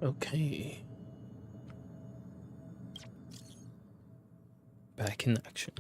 Okay. Back in action.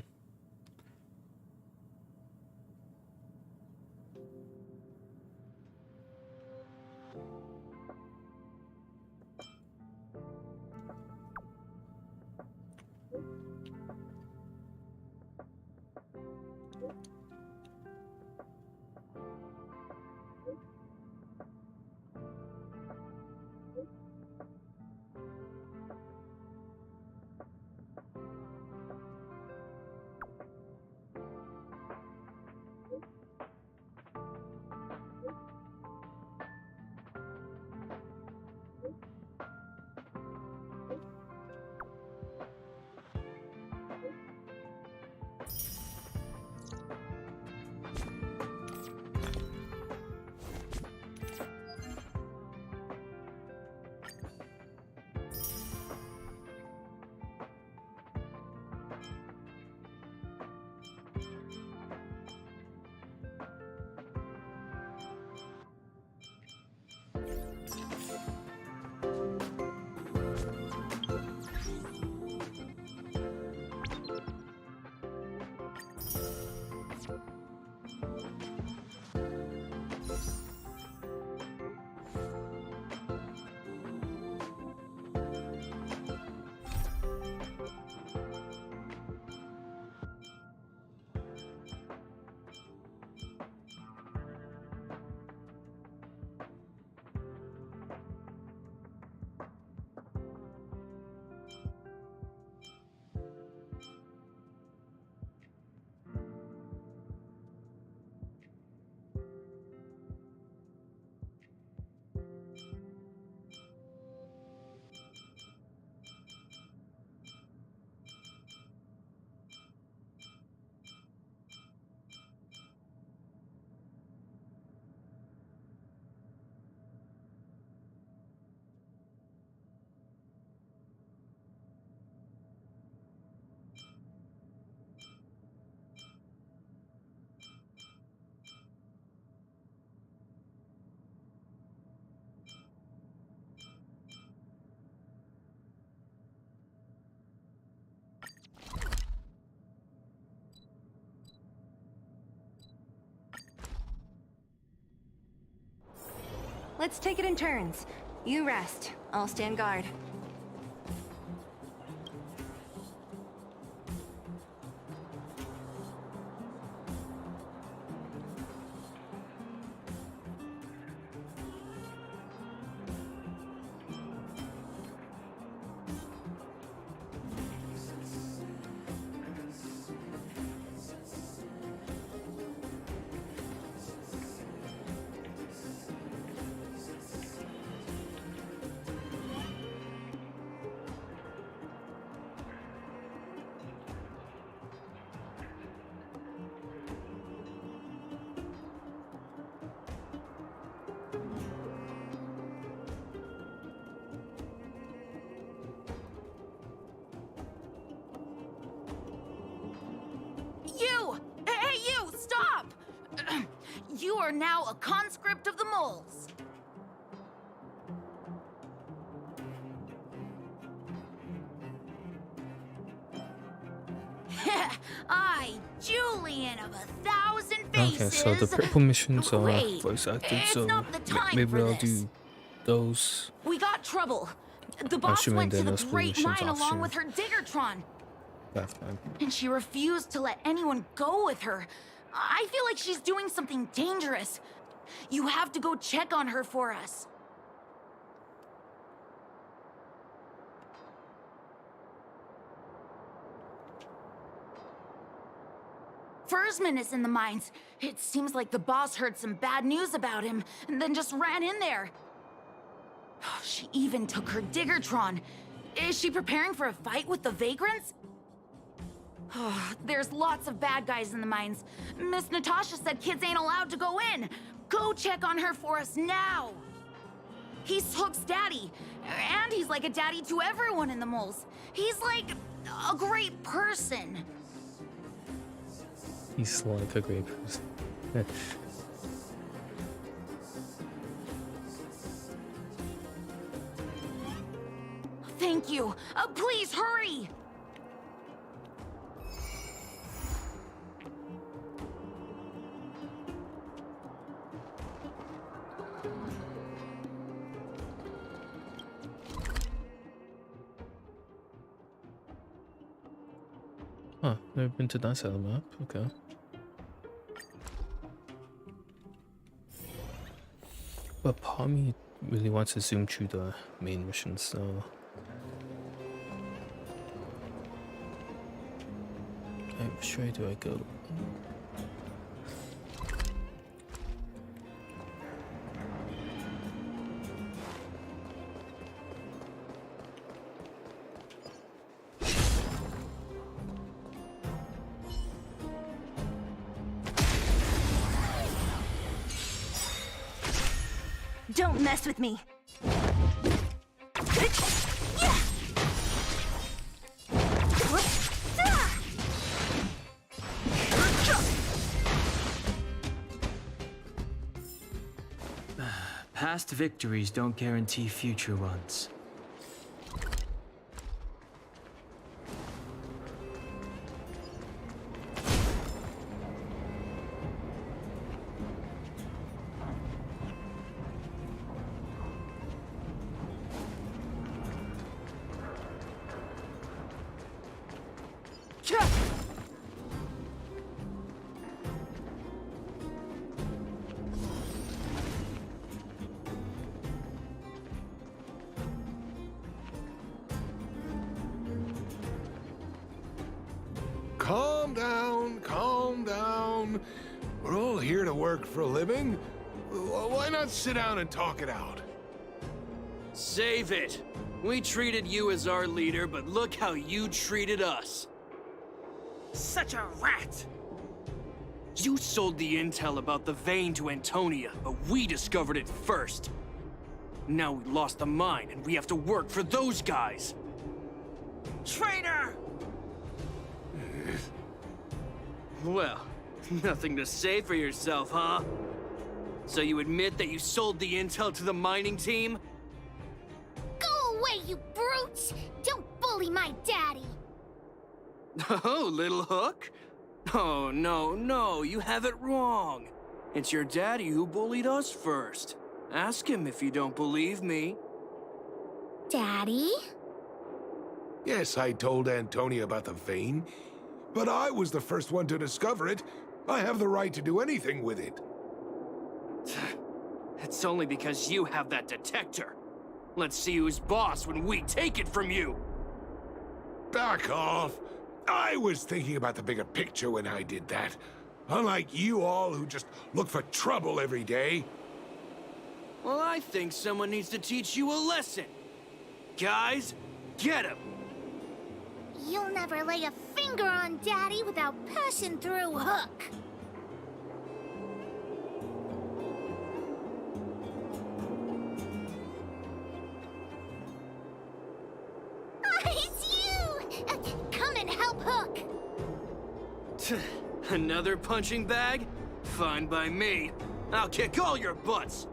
Let's take it in turns. You rest. I'll stand guard. You! Hey, you! Stop! You are now a conscript of the moles. I, Julian of 1,000 faces. Okay, so the purple missions are Wait, voice acted, it's so not the time maybe for I'll this. do those. We got trouble. The boss Assuming went to they're the no school Great missions Mine along optional. with her Diggertron, That time. and she refused to let anyone go with her. I feel like she's doing something dangerous. You have to go check on her for us. Fursman is in the mines. It seems like the boss heard some bad news about him and then just ran in there. She even took her Diggertron. Is she preparing for a fight with the vagrants? There's lots of bad guys in the mines. Miss Natasha said kids ain't allowed to go in. Go check on her for us now. He's Hook's daddy, and he's like a daddy to everyone in the moles. He's like a great person. He's like a great person. Thank you. Please hurry. Huh, never been to that side of the map. Okay. But part of me really wants to zoom through the main mission, so... Which way do I go? Don't mess with me. Past victories don't guarantee future ones. Calm down, calm down. We're all here to work for a living. Why not sit down and talk it out? Save it! We treated you as our leader, but look how you treated us. Such a rat! You sold the intel about the vein to Antonia, but we discovered it first. Now we lost the mine, and we have to work for those guys. Traitor! Well, nothing to say for yourself, huh? So you admit that you sold the intel to the mining team? Go away, you brutes! Don't bully my daddy! Oh, little hook? Oh, no, you have it wrong. It's your daddy who bullied us first. Ask him if you don't believe me. Daddy? Yes, I told Antonia about the vein, but I was the first one to discover it. I have the right to do anything with it. It's only because you have that detector. Let's see who's boss when we take it from you. Back off. I was thinking about the bigger picture when I did that. Unlike you all who just look for trouble every day. Well, I think someone needs to teach you a lesson. Guys, get him! You'll never lay a finger on Daddy without passing through Hook. It's you! Come and help Hook! Another punching bag? Fine by me. I'll kick all your butts.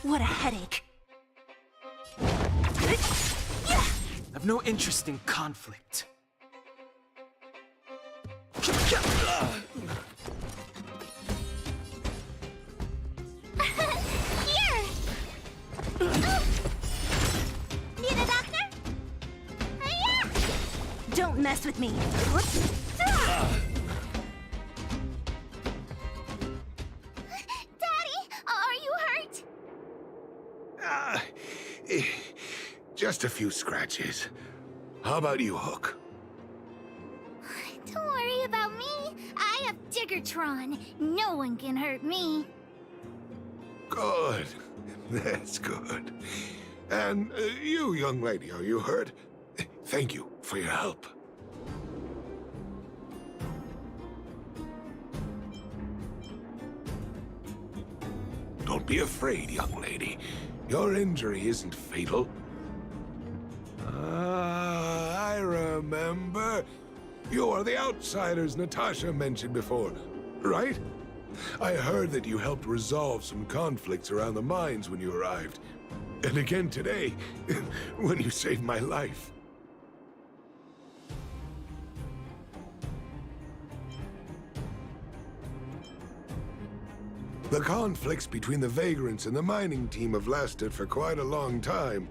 What a headache. I've no interest in conflict. Here! Need a doctor? Yeah! Don't mess with me. Daddy, are you hurt? Just a few scratches. How about you, Hook? Don't worry about me. I have Diggertron. No one can hurt me. Good. That's good. And you, young lady, are you hurt? Thank you for your help. Don't be afraid, young lady. Your injury isn't fatal. Ah, I remember. You are the outsiders Natasha mentioned before, right? I heard that you helped resolve some conflicts around the mines when you arrived. And again today, when you saved my life. The conflicts between the vagrants and the mining team have lasted for quite a long time.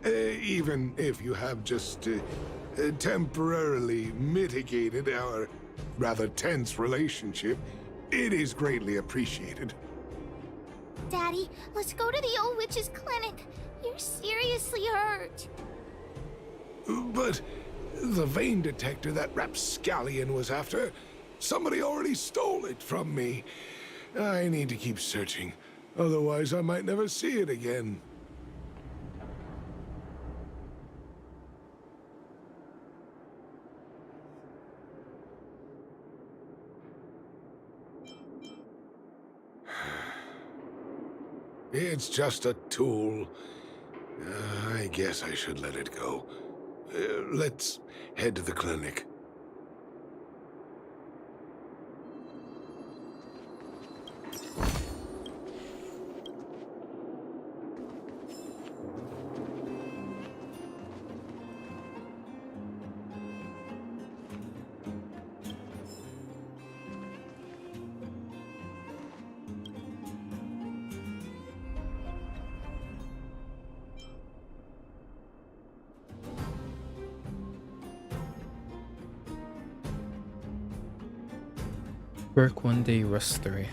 Even if you have just temporarily mitigated our rather tense relationship, it is greatly appreciated. Daddy, let's go to the old witch's clinic. You're seriously hurt. But the vein detector that rapscallion was after, somebody already stole it from me. I need to keep searching, otherwise I might never see it again. It's just a tool. I guess I should let it go. Let's head to the clinic. Work 1 day, rest 3.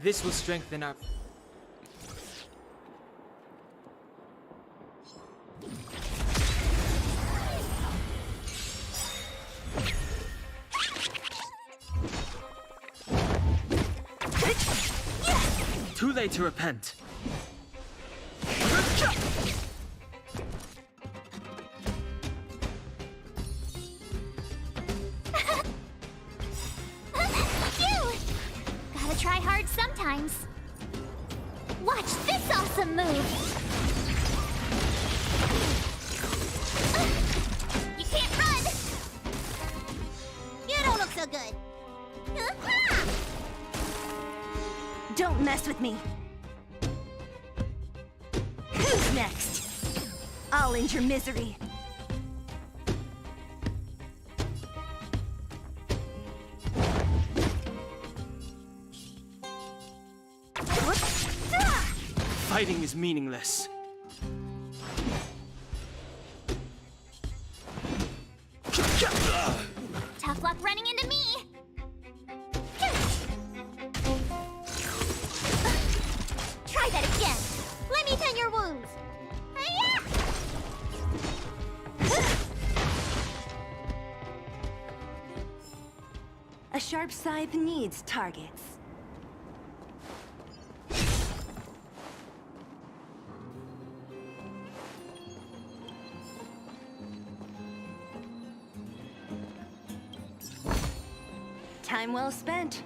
This will strengthen our... Too late to repent. Gotta try hard sometimes. Watch this awesome move! You can't run! You don't look so good. Don't mess with me. Who's next? I'll end your misery. Fighting is meaningless. Tough luck running into me. Try that again. Let me tend your wounds. A sharp scythe needs targets. Time well spent.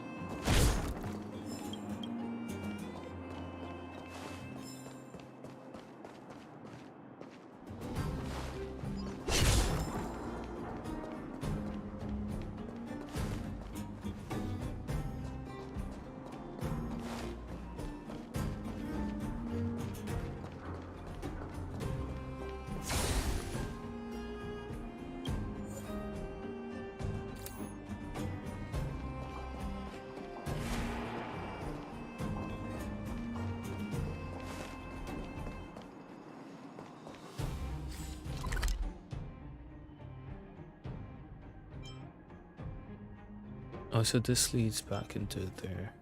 Oh, so this leads back into there.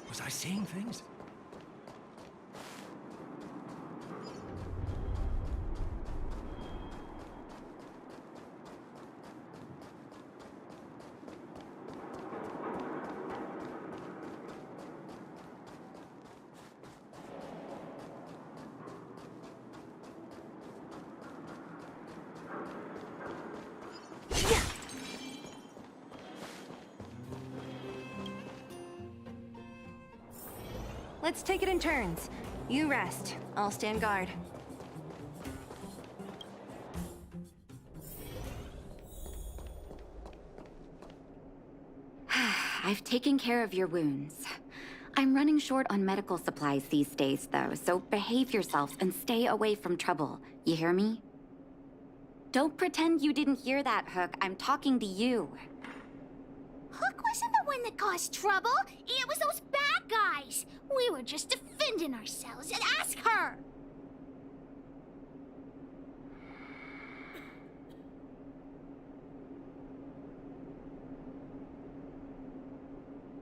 Was I seeing things? Let's take it in turns. You rest. I'll stand guard. I've taken care of your wounds. I'm running short on medical supplies these days, though, so behave yourselves and stay away from trouble. You hear me? Don't pretend you didn't hear that, Hook. I'm talking to you. Hook wasn't the one that caused trouble. It was those bad guys. We were just defending ourselves. And ask her.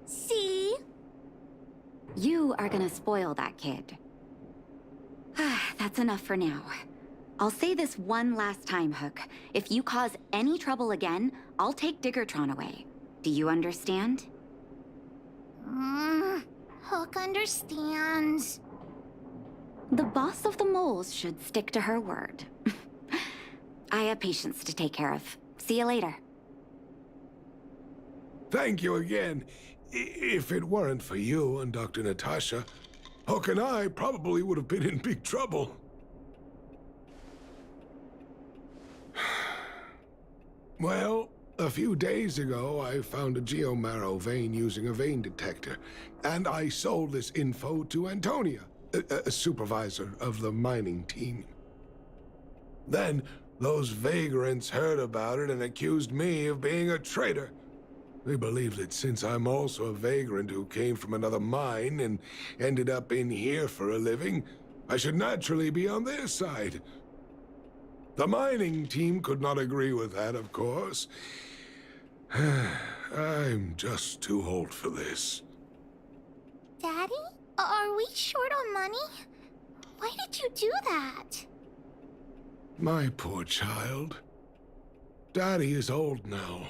See? You are gonna spoil that kid. That's enough for now. I'll say this one last time, Hook. If you cause any trouble again, I'll take Diggertron away. Do you understand? Hook understands. The boss of the moles should stick to her word. I have patients to take care of. See you later. Thank you again. If it weren't for you and Dr. Natasha, Hook and I probably would have been in big trouble. Well, a few days ago, I found a geomarrow vein using a vein detector, and I sold this info to Antonia, a supervisor of the mining team. Then, those vagrants heard about it and accused me of being a traitor. They believe that since I'm also a vagrant who came from another mine and ended up in here for a living, I should naturally be on their side. The mining team could not agree with that, of course. I'm just too old for this. Daddy? Are we short on money? Why did you do that? My poor child. Daddy is old now.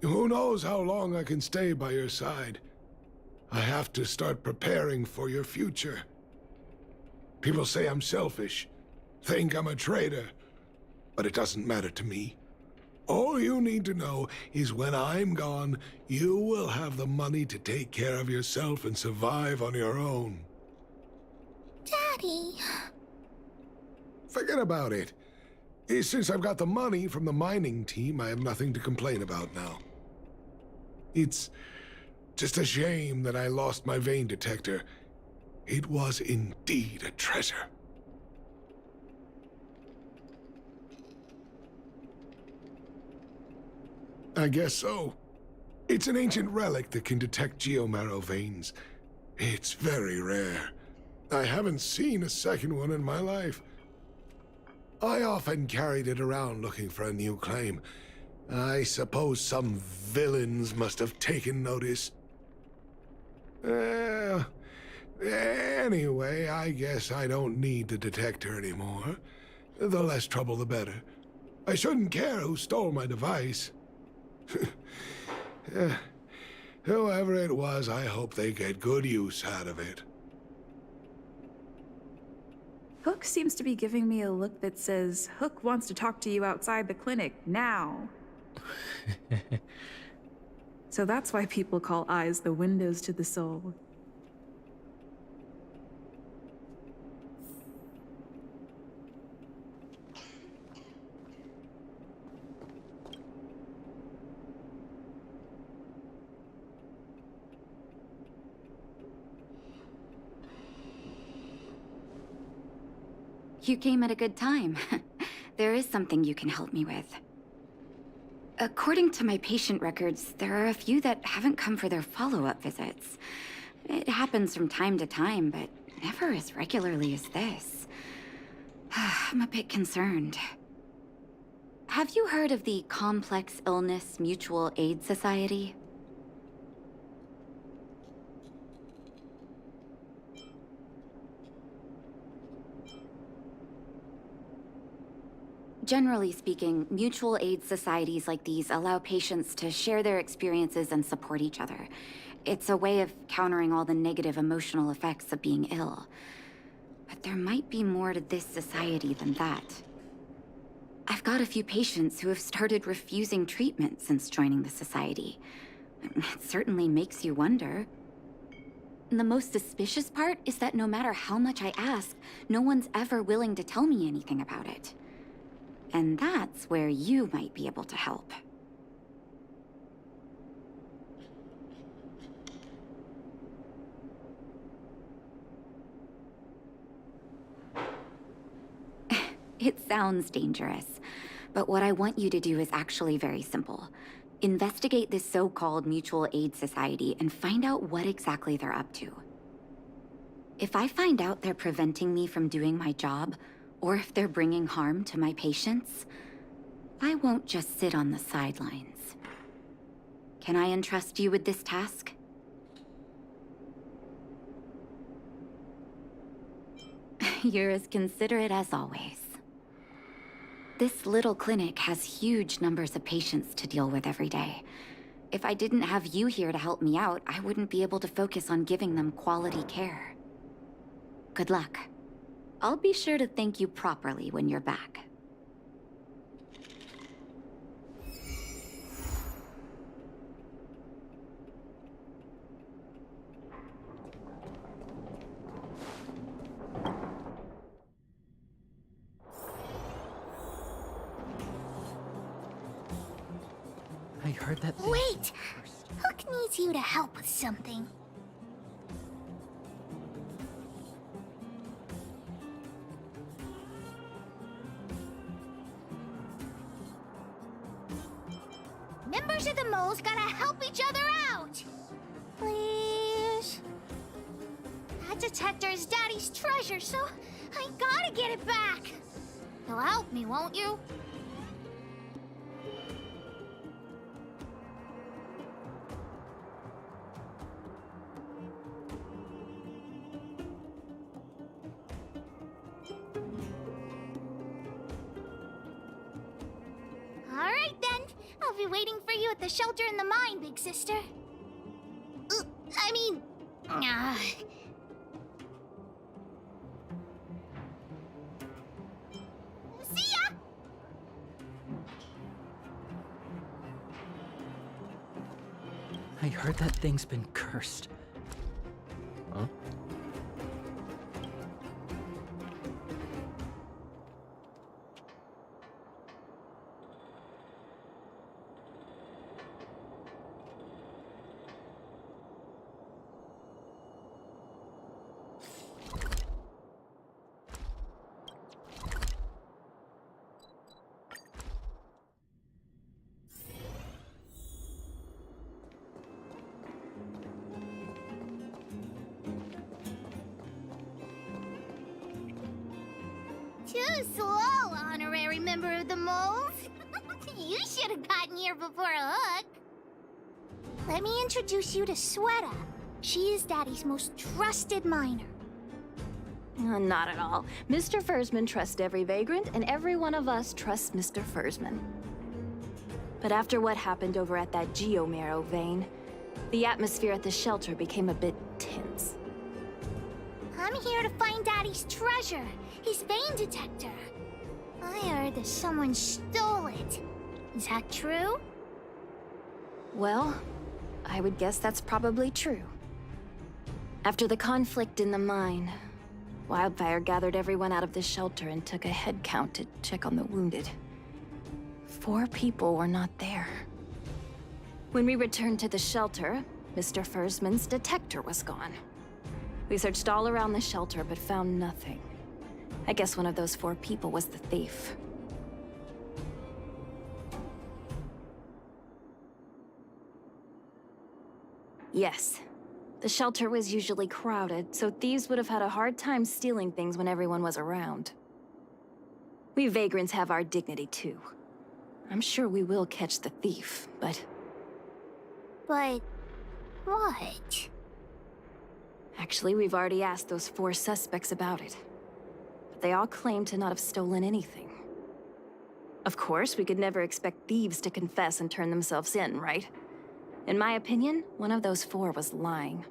Who knows how long I can stay by your side? I have to start preparing for your future. People say I'm selfish, think I'm a traitor, but it doesn't matter to me. All you need to know is when I'm gone, you will have the money to take care of yourself and survive on your own. Daddy. Forget about it. Since I've got the money from the mining team, I have nothing to complain about now. It's just a shame that I lost my vein detector. It was indeed a treasure. I guess so. It's an ancient relic that can detect geomarrow veins. It's very rare. I haven't seen a second one in my life. I often carried it around looking for a new claim. I suppose some villains must have taken notice. Anyway, I guess I don't need the detector anymore. The less trouble, the better. I shouldn't care who stole my device. Whoever it was, I hope they get good use out of it. Hook seems to be giving me a look that says, Hook wants to talk to you outside the clinic, now. So that's why people call eyes the windows to the soul. You came at a good time. There is something you can help me with. According to my patient records, there are a few that haven't come for their follow-up visits. It happens from time to time, but never as regularly as this. I'm a bit concerned. Have you heard of the Complex Illness Mutual Aid Society? Generally speaking, mutual aid societies like these allow patients to share their experiences and support each other. It's a way of countering all the negative emotional effects of being ill. But there might be more to this society than that. I've got a few patients who have started refusing treatment since joining the society. It certainly makes you wonder. The most suspicious part is that no matter how much I ask, no one's ever willing to tell me anything about it. And that's where you might be able to help. It sounds dangerous, but what I want you to do is actually very simple. Investigate this so-called mutual aid society and find out what exactly they're up to. If I find out they're preventing me from doing my job, or if they're bringing harm to my patients, I won't just sit on the sidelines. Can I entrust you with this task? You're as considerate as always. This little clinic has huge numbers of patients to deal with every day. If I didn't have you here to help me out, I wouldn't be able to focus on giving them quality care. Good luck. I'll be sure to thank you properly when you're back. I heard that thing. Wait! Hook needs you to help with something. Members of the moles gotta help each other out! Please? That detector is Daddy's treasure, so I gotta get it back! You'll help me, won't you? I'll be waiting for you at the shelter in the mine, big sister. I mean... See ya! I heard that thing's been cursed. Huh? Too slow, honorary member of the moles. You should have gotten here before Hook. Let me introduce you to Sweta. She is Daddy's most trusted miner. Not at all. Mr. Fursman trusts every vagrant, and every one of us trusts Mr. Fursman. But after what happened over at that geomarrow vein, the atmosphere at the shelter became a bit tense. I'm here to find Daddy's treasure, his vein detector. I heard that someone stole it. Is that true? Well, I would guess that's probably true. After the conflict in the mine, Wildfire gathered everyone out of the shelter and took a head count to check on the wounded. 4 people were not there. When we returned to the shelter, Mr. Fursman's detector was gone. We searched all around the shelter but found nothing. I guess one of those 4 people was the thief. Yes. The shelter was usually crowded, so thieves would have had a hard time stealing things when everyone was around. We vagrants have our dignity too. I'm sure we will catch the thief, but... But... what? Actually, we've already asked those 4 suspects about it. But they all claim to not have stolen anything. Of course, we could never expect thieves to confess and turn themselves in, right? In my opinion, one of those 4 was lying.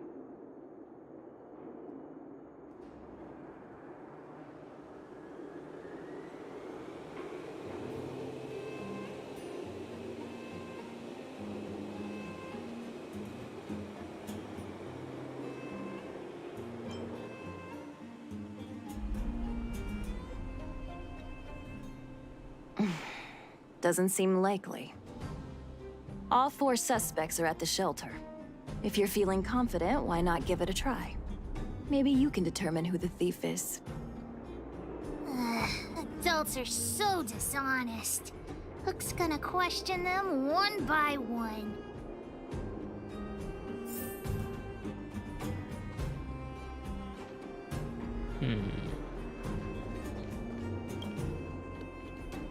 Doesn't seem likely. All 4 suspects are at the shelter. If you're feeling confident, why not give it a try? Maybe you can determine who the thief is. Adults are so dishonest. Hook's gonna question them one by one.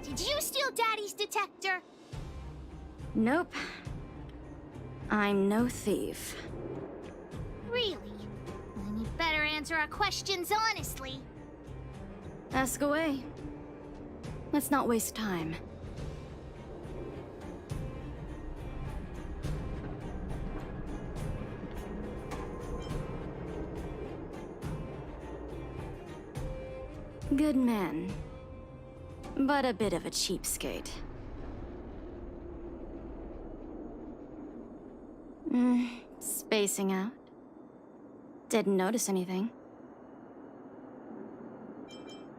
Did you steal Daddy's detector? Nope. I'm no thief. Really? Then you better answer our questions honestly. Ask away. Let's not waste time. Good man, but a bit of a cheapskate. Spacing out. Didn't notice anything.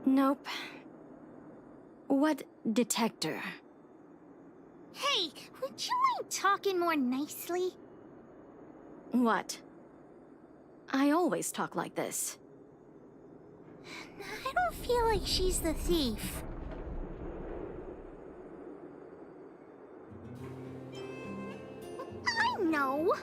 Nope. What detector? Hey, would you mind talking more nicely? What? I always talk like this. I don't feel like she's the thief. I know.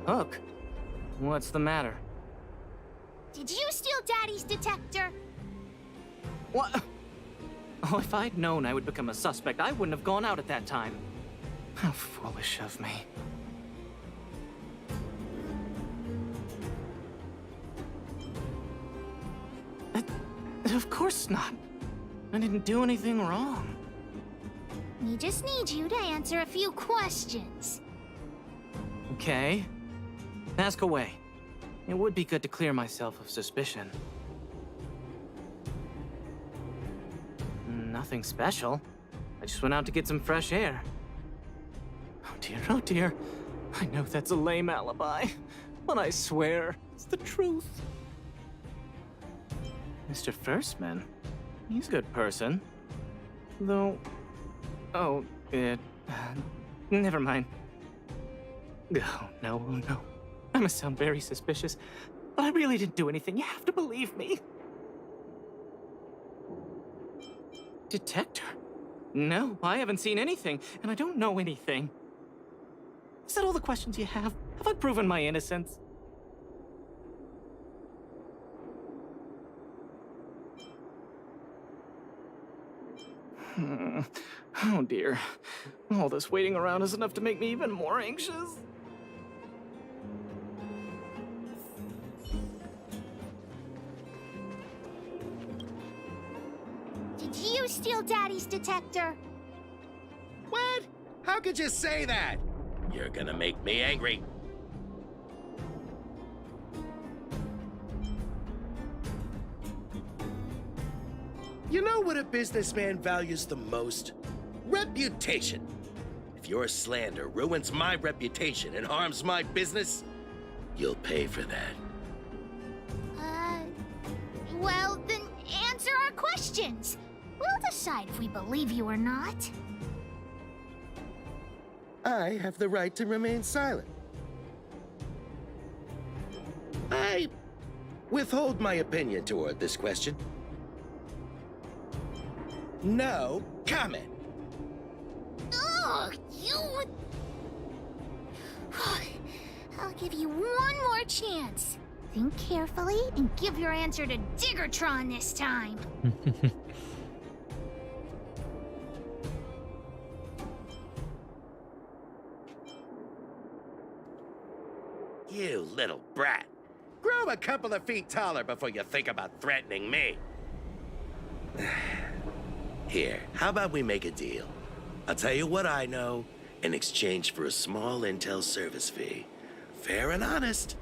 Hook? What's the matter? Did you steal Daddy's detector? What? Oh, if I'd known I would become a suspect, I wouldn't have gone out at that time. How foolish of me. Of course not. I didn't do anything wrong. We just need you to answer a few questions. Okay. Ask away. It would be good to clear myself of suspicion. Nothing special. I just went out to get some fresh air. Oh dear, oh dear. I know that's a lame alibi, but I swear it's the truth. Mr. Firstman, he's a good person. Though... Oh, never mind. Oh, no, no. I must sound very suspicious, but I really didn't do anything. You have to believe me. Detector? No, I haven't seen anything, and I don't know anything. Is that all the questions you have? Have I proven my innocence? Oh dear. All this waiting around is enough to make me even more anxious. Did you steal Daddy's detector? What? How could you say that? You're gonna make me angry. You know what a businessman values the most? Reputation. If your slander ruins my reputation and harms my business, you'll pay for that. Well, then answer our questions. We'll decide if we believe you or not. I have the right to remain silent. I withhold my opinion toward this question. No comment. Ugh, you... I'll give you one more chance. Think carefully and give your answer to Diggertron this time. You little brat. Grow a couple of feet taller before you think about threatening me. Here, how about we make a deal? I'll tell you what I know in exchange for a small intel service fee. Fair and honest.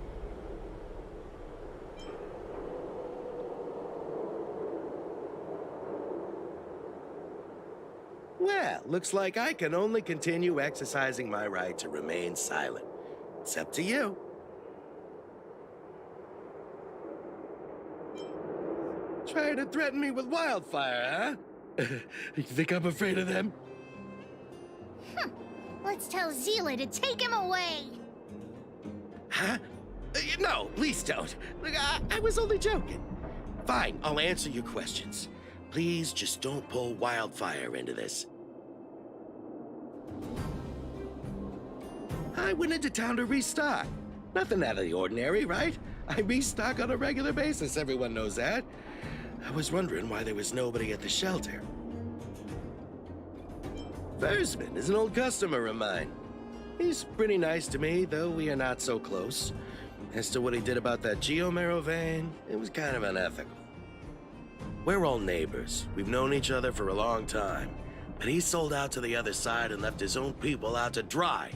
Well, looks like I can only continue exercising my right to remain silent. It's up to you. Trying to threaten me with wildfire, huh? You think I'm afraid of them? Let's tell Zila to take him away. Huh? No, please don't. Look, I was only joking. Fine, I'll answer your questions. Please just don't pull wildfire into this. I went into town to restock. Nothing out of the ordinary, right? I restock on a regular basis, everyone knows that. I was wondering why there was nobody at the shelter. Versman is an old customer of mine. He's pretty nice to me, though we are not so close. As to what he did about that Geomero vein, it was kind of unethical. We're all neighbors. We've known each other for a long time. But he sold out to the other side and left his own people out to dry.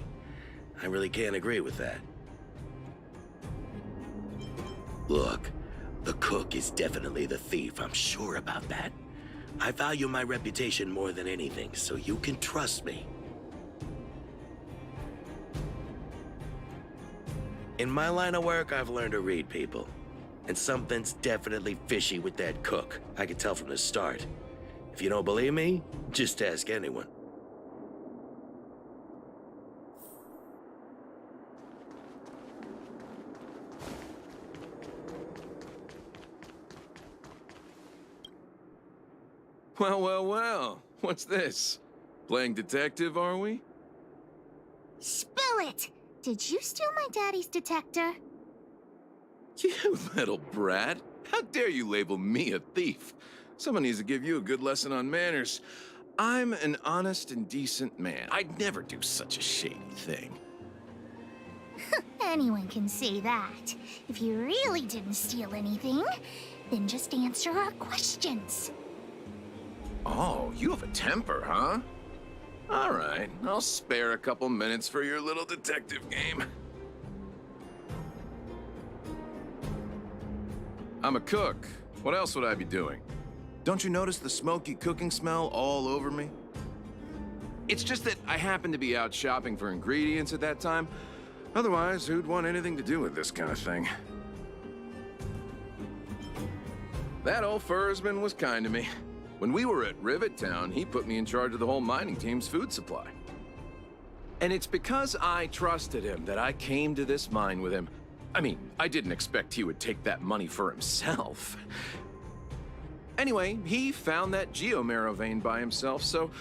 I really can't agree with that. Look, the cook is definitely the thief, I'm sure about that. I value my reputation more than anything, so you can trust me. In my line of work, I've learned to read people. And something's definitely fishy with that cook. I could tell from the start. If you don't believe me, just ask anyone. Well, well, well. What's this? Playing detective, are we? Spill it! Did you steal my daddy's detector? You little brat. How dare you label me a thief? Someone needs to give you a good lesson on manners. I'm an honest and decent man. I'd never do such a shady thing. Anyone can say that. If you really didn't steal anything, Then just answer our questions. Oh, you have a temper, huh? All right, I'll spare a couple minutes for your little detective game. I'm a cook. What else would I be doing? Don't you notice the smoky cooking smell all over me? It's just that I happened to be out shopping for ingredients at that time. Otherwise, who'd want anything to do with this kind of thing? That old Fursman was kind to me. When we were at Rivet Town, he put me in charge of the whole mining team's food supply. And it's because I trusted him that I came to this mine with him. I mean, I didn't expect he would take that money for himself. Anyway, he found that geomarrow vein by himself, so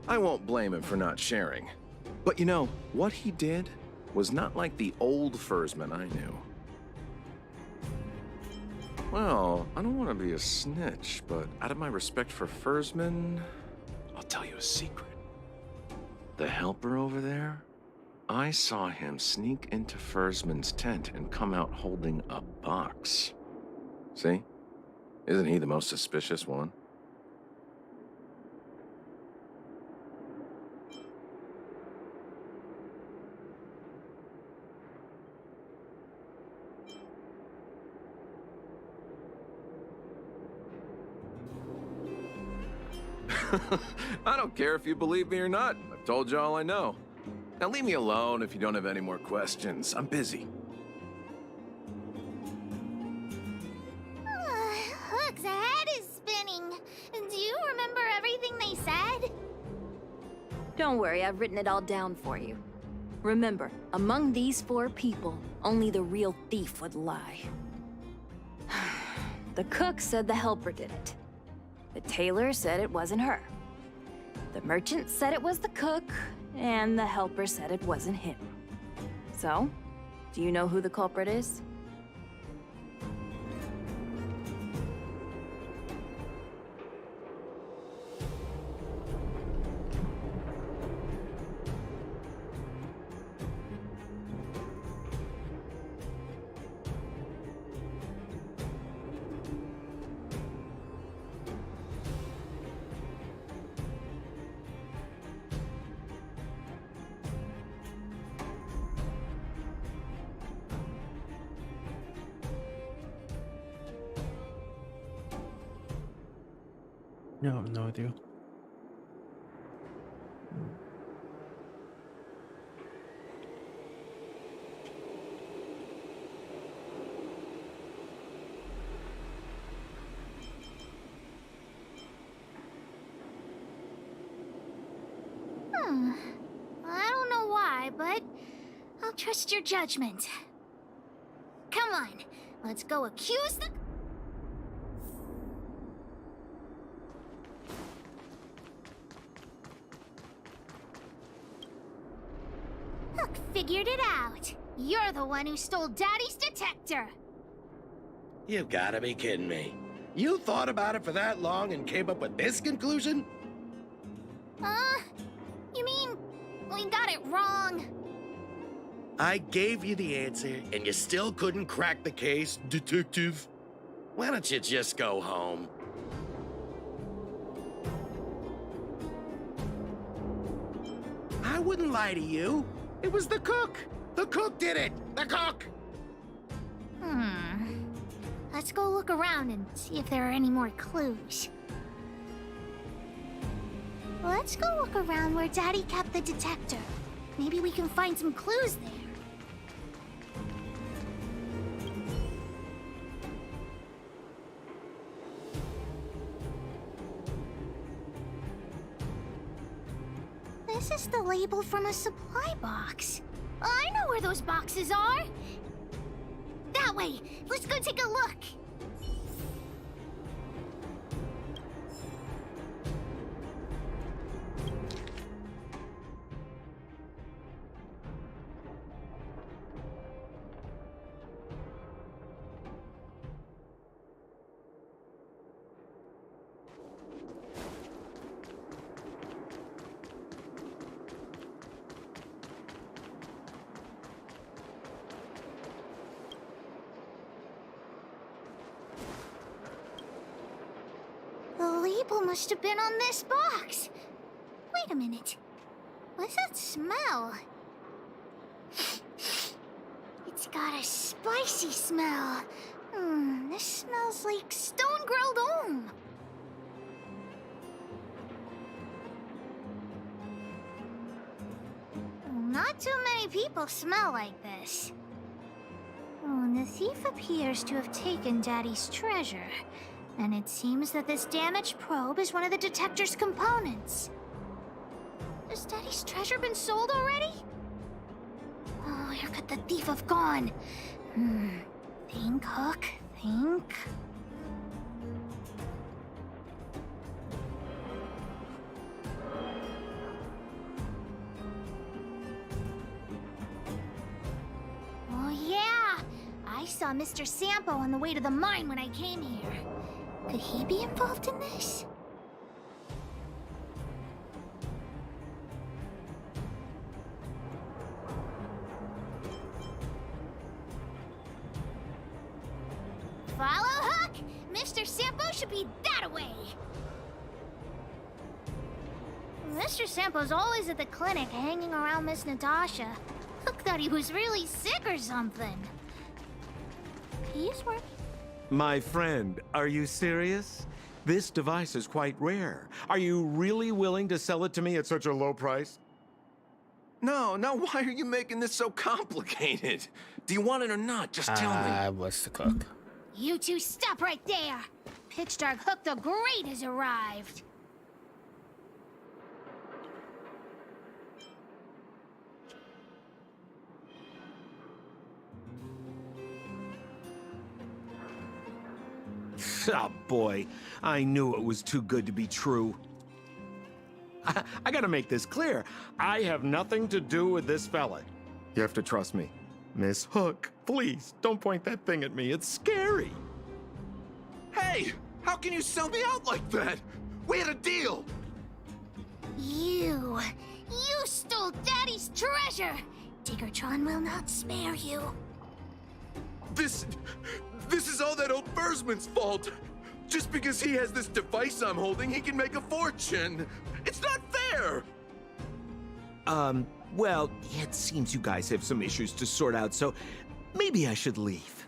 I won't blame him for not sharing. But you know, what he did was not like the old Fursman I knew. Well, I don't want to be a snitch, but out of my respect for Fursman, I'll tell you a secret. The helper over there, I saw him sneak into Fursman's tent and come out holding a box. See? Isn't he the most suspicious one? I don't care if you believe me or not. I've told you all I know. Now leave me alone if you don't have any more questions. I'm busy. Hook's head is spinning. Do you remember everything they said? Don't worry, I've written it all down for you. Remember, among these 4 people, only the real thief would lie. The cook said the helper did it. The tailor said it wasn't her. The merchant said it was the cook, and the helper said it wasn't him. So, do you know who the culprit is? No, I have no idea. I don't know why, but I'll trust your judgment. Come on, let's go accuse the... Look, figured it out. You're the one who stole Daddy's detector. You've gotta be kidding me. You thought about it for that long and came up with this conclusion? You mean we got it wrong? I gave you the answer, and you still couldn't crack the case, detective. Why don't you just go home? I wouldn't lie to you. It was the cook. The cook did it. The cook! Let's go look around and see if there are any more clues. Let's go look around where Daddy kept the detector. Maybe we can find some clues there. This is the label from a supply box. I know where those boxes are. That way. Let's go take a look. sample must have been on this box. Wait a minute. What's that smell? It's got a spicy smell. This smells like stone-grilled Ohm. Not too many people smell like this. The thief appears to have taken Daddy's treasure, and it seems that this damaged probe is one of the detector's components. Has Daddy's treasure been sold already? Oh, where could the thief have gone? Think, Hook, think. Oh yeah, I saw Mr. Sampo on the way to the mine when I came here. Could he be involved in this? Follow Hook! Mr. Sampo should be that way! Mr. Sampo's always at the clinic hanging around Miss Natasha. Hook thought he was really sick or something. He's working. My friend, are you serious? This device is quite rare. Are you really willing to sell it to me at such a low price? No, why are you making this so complicated? Do you want it or not? Just tell me. I was the cook. You two stop right there! Pitch Dark Hook the Great has arrived! Oh boy, I knew it was too good to be true. I gotta make this clear. I have nothing to do with this fella. You have to trust me. Miss Hook, please, don't point that thing at me. It's scary. Hey, how can you sell me out like that? We had a deal. You stole Daddy's treasure! Diggertron will not spare you. This is all that old Bursman's fault. Just because he has this device I'm holding, he can make a fortune. It's not fair. Well, it seems you guys have some issues to sort out, so maybe I should leave.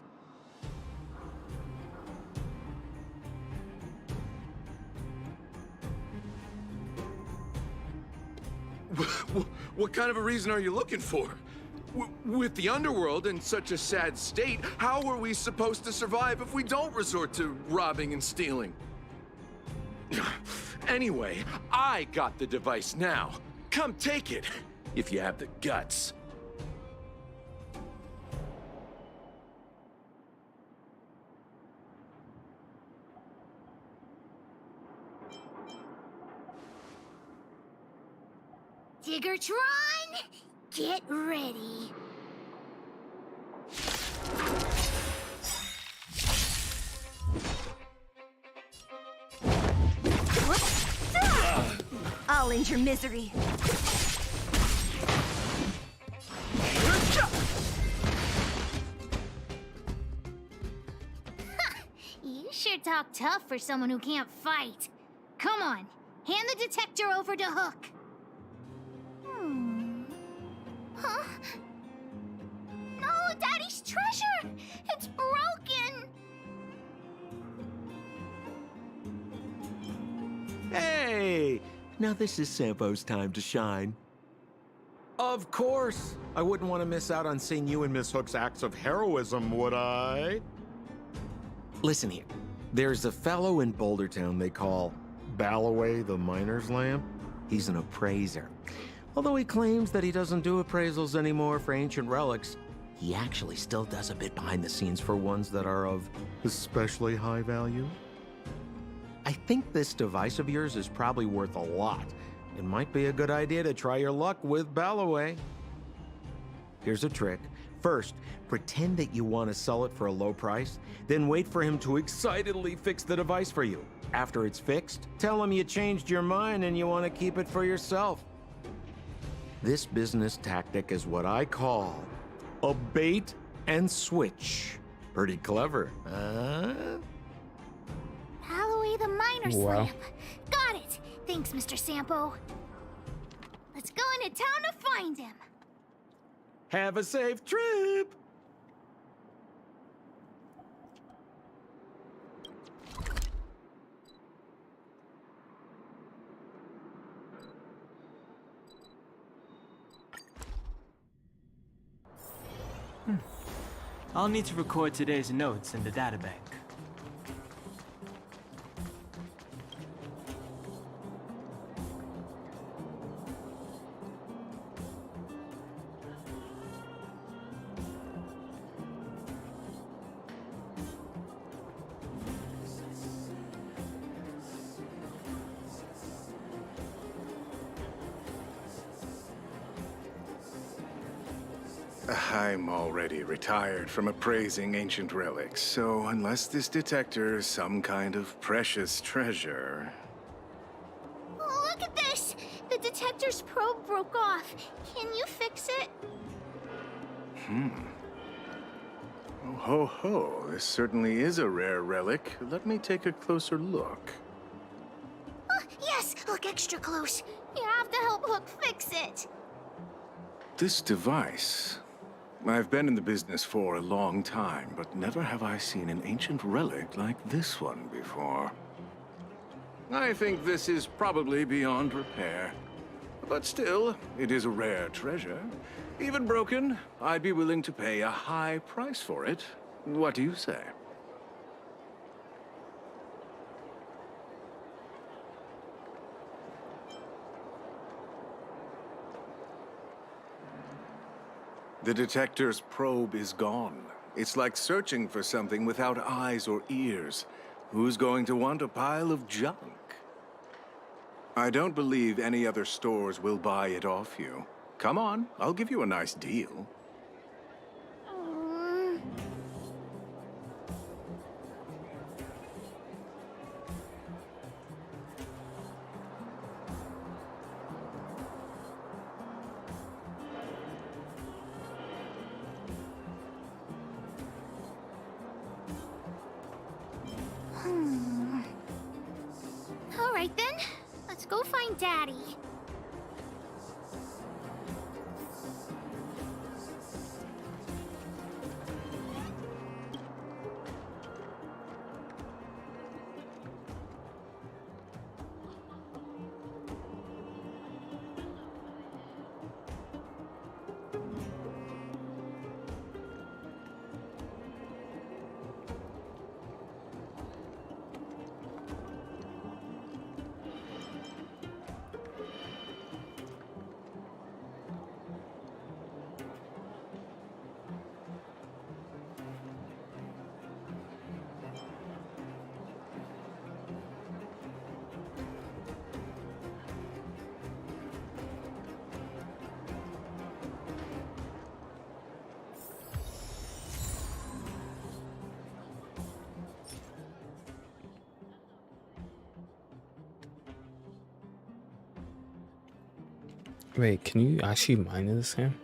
What kind of a reason are you looking for? With the underworld in such a sad state, how are we supposed to survive if we don't resort to robbing and stealing? Anyway, I got the device now. Come take it, if you have the guts. Diggertron, get ready. I'll end your misery. You sure talk tough for someone who can't fight. Come on, hand the detector over to Hook. Huh? No, Daddy's treasure! It's broken! Hey! Now this is Sampo's time to shine. Of course! I wouldn't want to miss out on seeing you and Miss Hook's acts of heroism, would I? Listen here. There's a fellow in Bouldertown they call Balloway the Miner's Lamp. He's an appraiser. Although he claims that he doesn't do appraisals anymore for ancient relics, he actually still does a bit behind the scenes for ones that are of especially high value. I think this device of yours is probably worth a lot. It might be a good idea to try your luck with Balloway. Here's a trick. First, pretend that you want to sell it for a low price, then wait for him to excitedly fix the device for you. After it's fixed, tell him you changed your mind and you want to keep it for yourself. This business tactic is what I call a bait and switch. Pretty clever, huh? Balloway the Miner's banner Wow. slam. Got it. Thanks, Mr. Sampo. Let's go into town to find him. Have a safe trip! I'll need to record today's notes in the databank. I'm already retired from appraising ancient relics, so unless this detector is some kind of precious treasure... Look at this! The detector's probe broke off. Can you fix it? Oh ho ho, this certainly is a rare relic. Let me take a closer look. Yes, look extra close. You have to help Hook fix it. This device... I've been in the business for a long time, but never have I seen an ancient relic like this one before. I think this is probably beyond repair. But still, it is a rare treasure. Even broken, I'd be willing to pay a high price for it. What do you say? The detector's probe is gone. It's like searching for something without eyes or ears. Who's going to want a pile of junk? I don't believe any other stores will buy it off you. Come on, I'll give you a nice deal. All right then, let's go find Daddy. Wait, can you actually mine in this game?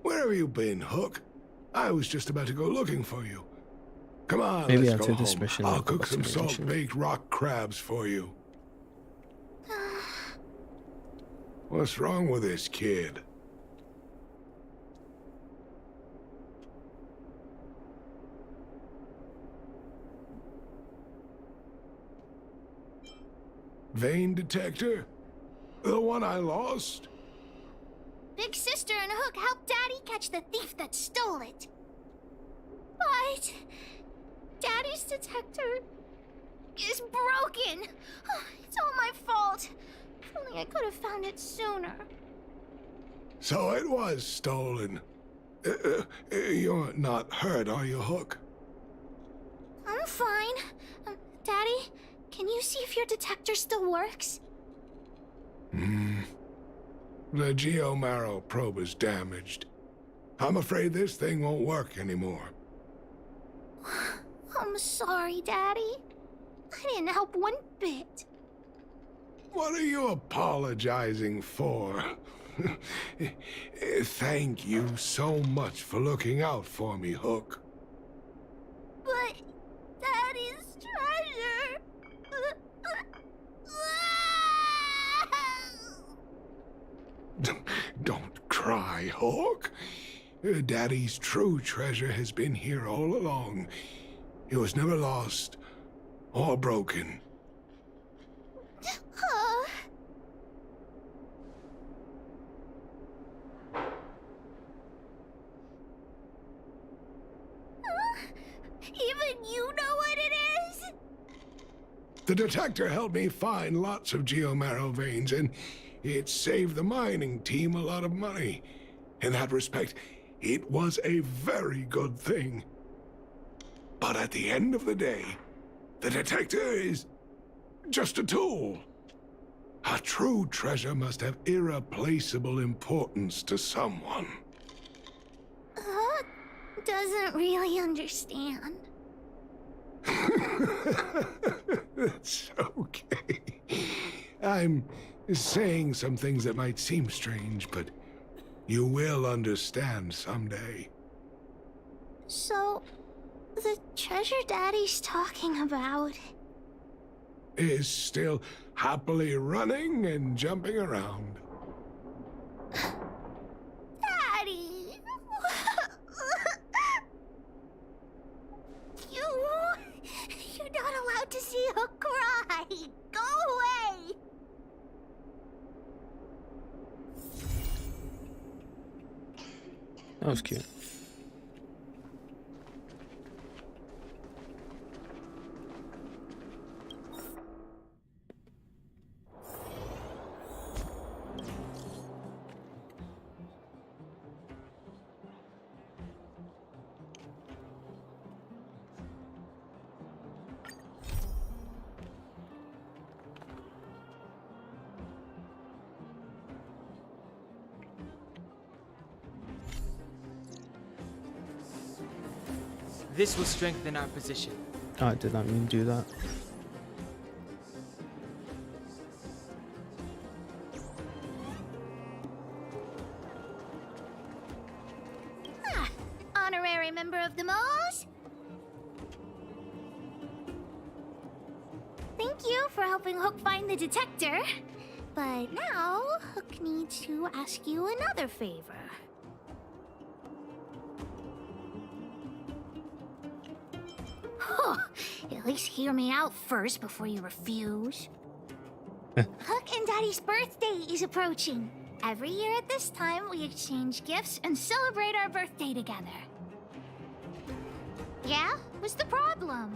Where have you been, Hook? I was just about to go looking for you. Come on, Maybe let's go after this home. mission, I'll we'll go cook back to some the main mission. salt-baked rock crabs for you. What's wrong with this kid? Vein detector? The one I lost? Big Sister and Hook helped Daddy catch the thief that stole it. But Daddy's detector is broken. It's all my fault. If only I could have found it sooner. So it was stolen. You're not hurt, are you, Hook? I'm fine. Daddy, can you see if your detector still works? The geomarrow probe is damaged. I'm afraid this thing won't work anymore. I'm sorry, Daddy. I didn't help one bit. What are you apologizing for? Thank you so much for looking out for me, Hook. But Daddy's treasure... Don't cry, Hook. Daddy's true treasure has been here all along. It was never lost or broken. Even you know what it is? The detector helped me find lots of geomarrow veins, and it saved the mining team a lot of money. In that respect, it was a very good thing. But at the end of the day, the detector is just a tool. A true treasure must have irreplaceable importance to someone. Doesn't really understand. That's okay. I'm saying some things that might seem strange, but you will understand someday. So, the treasure Daddy's talking about is still happily running and jumping around. Daddy! You're not allowed to see her cry! Go away! That was cute. This will strengthen our position. Oh, I did not mean to do that. Honorary member of the Moles? Thank you for helping Hook find the detector. But now, Hook needs to ask you another favor. At least hear me out first before you refuse. Hook and Daddy's birthday is approaching. Every year at this time, we exchange gifts and celebrate our birthday together. Yeah? What's the problem?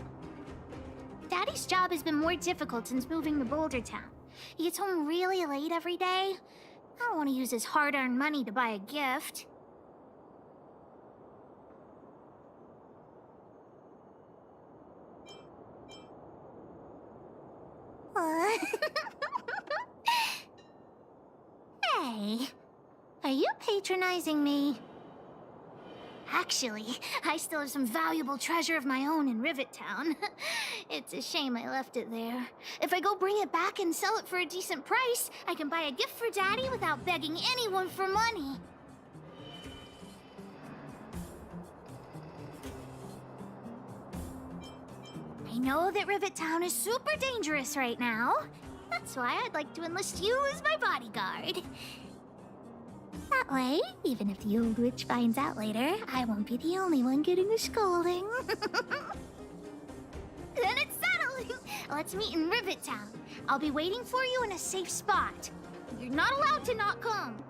Daddy's job has been more difficult since moving to Boulder Town. He gets home really late every day. I don't want to use his hard-earned money to buy a gift. Hey, are you patronizing me? Actually, I still have some valuable treasure of my own in Rivet Town. It's a shame I left it there. If I go bring it back and sell it for a decent price, I can buy a gift for Daddy without begging anyone for money. I know that Rivet Town is super dangerous right now. That's why I'd like to enlist you as my bodyguard. That way, even if the old witch finds out later, I won't be the only one getting a scolding. Then it's settled! Let's meet in Rivet Town. I'll be waiting for you in a safe spot. You're not allowed to not come.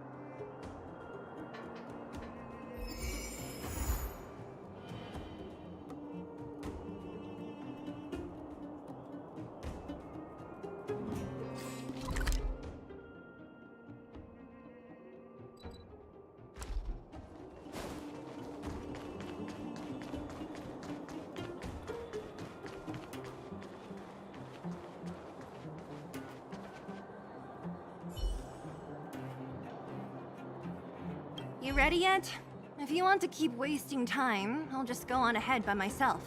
You ready yet? If you want to keep wasting time, I'll just go on ahead by myself.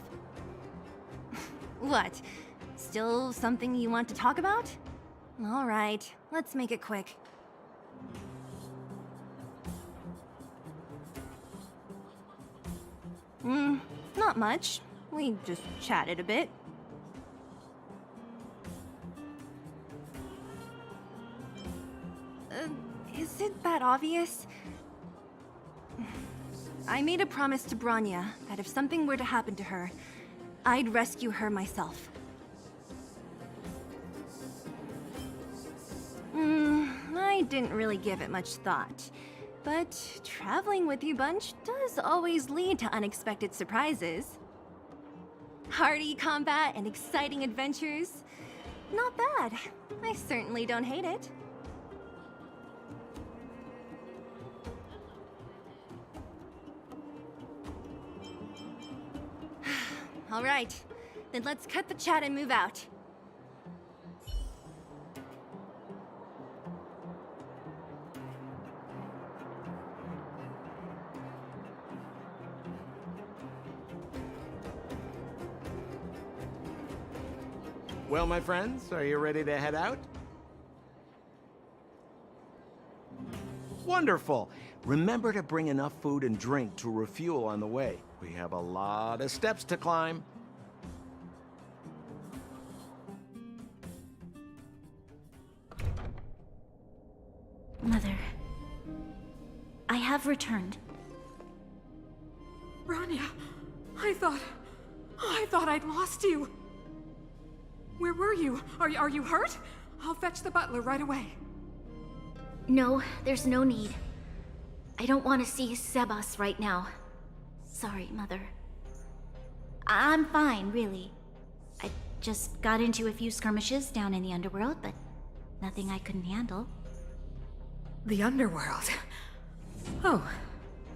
What? Still something you want to talk about? All right, let's make it quick. Not much. We just chatted a bit. Is it that obvious? I made a promise to Branya that if something were to happen to her, I'd rescue her myself. I didn't really give it much thought, but traveling with you bunch does always lead to unexpected surprises. Hearty combat and exciting adventures. Not bad. I certainly don't hate it. All right, then let's cut the chat and move out. Well, my friends, are you ready to head out? Wonderful! Remember to bring enough food and drink to refuel on the way. We have a lot of steps to climb. Mother, I have returned. Branya, I thought I'd lost you. Where were you? Are you hurt? I'll fetch the butler right away. No, there's no need. I don't want to see Sebas right now. Sorry, Mother. I'm fine, really. I just got into a few skirmishes down in the underworld, but nothing I couldn't handle. The underworld? Oh,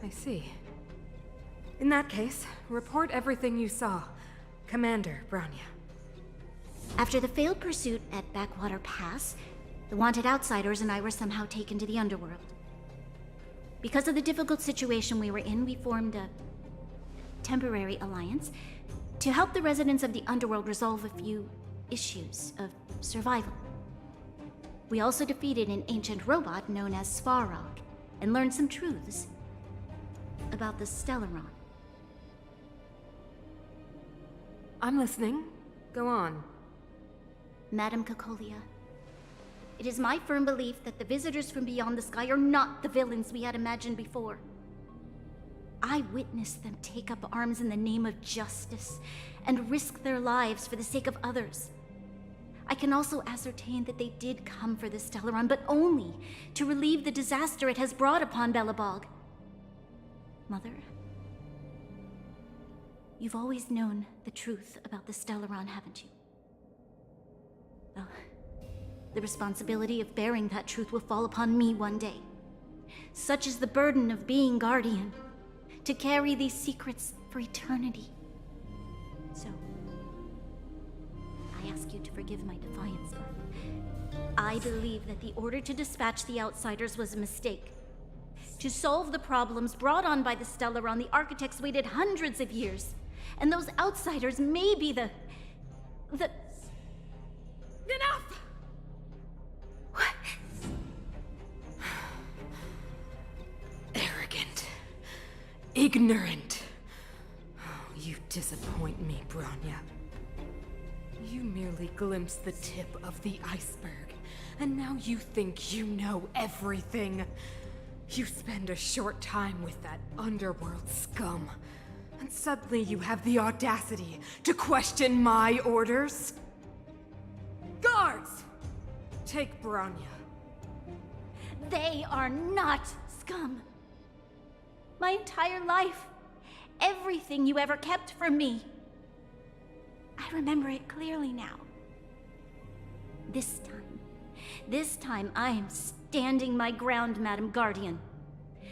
I see. In that case, report everything you saw. Commander Branya. After the failed pursuit at Backwater Pass, the wanted outsiders and I were somehow taken to the underworld. Because of the difficult situation we were in, we formed a temporary alliance to help the residents of the underworld resolve a few issues of survival. We also defeated an ancient robot known as Svarog and learned some truths about the Stellaron. I'm listening. Go on. Madam Cocolia, it is my firm belief that the visitors from beyond the sky are not the villains we had imagined before. I witnessed them take up arms in the name of justice and risk their lives for the sake of others. I can also ascertain that they did come for the Stellaron, but only to relieve the disaster it has brought upon Belobog. Mother, you've always known the truth about the Stellaron, haven't you? Well, the responsibility of bearing that truth will fall upon me one day. Such is the burden of being Guardian, to carry these secrets for eternity. So, I ask you to forgive my defiance, but I believe that the order to dispatch the outsiders was a mistake. To solve the problems brought on by the Stellaron, the architects waited hundreds of years. And those outsiders may be the... Enough! What? Arrogant. Ignorant. Oh, you disappoint me, Branya. You merely glimpsed the tip of the iceberg, and now you think you know everything. You spend a short time with that underworld scum, and suddenly you have the audacity to question my orders? Guards! Take Bronya. They are not scum. My entire life, everything you ever kept from me. I remember it clearly now. This time I am standing my ground, Madam Guardian.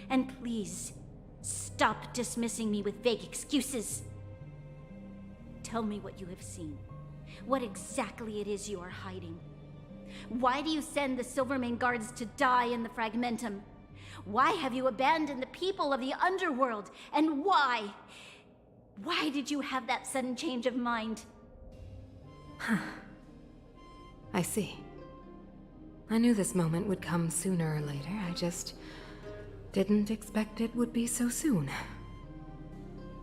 And please, stop dismissing me with vague excuses. Tell me what you have seen. What exactly it is you are hiding. Why do you send the Silvermane guards to die in the Fragmentum? Why have you abandoned the people of the underworld? And why? Why did you have that sudden change of mind? I see. I knew this moment would come sooner or later. I just didn't expect it would be so soon.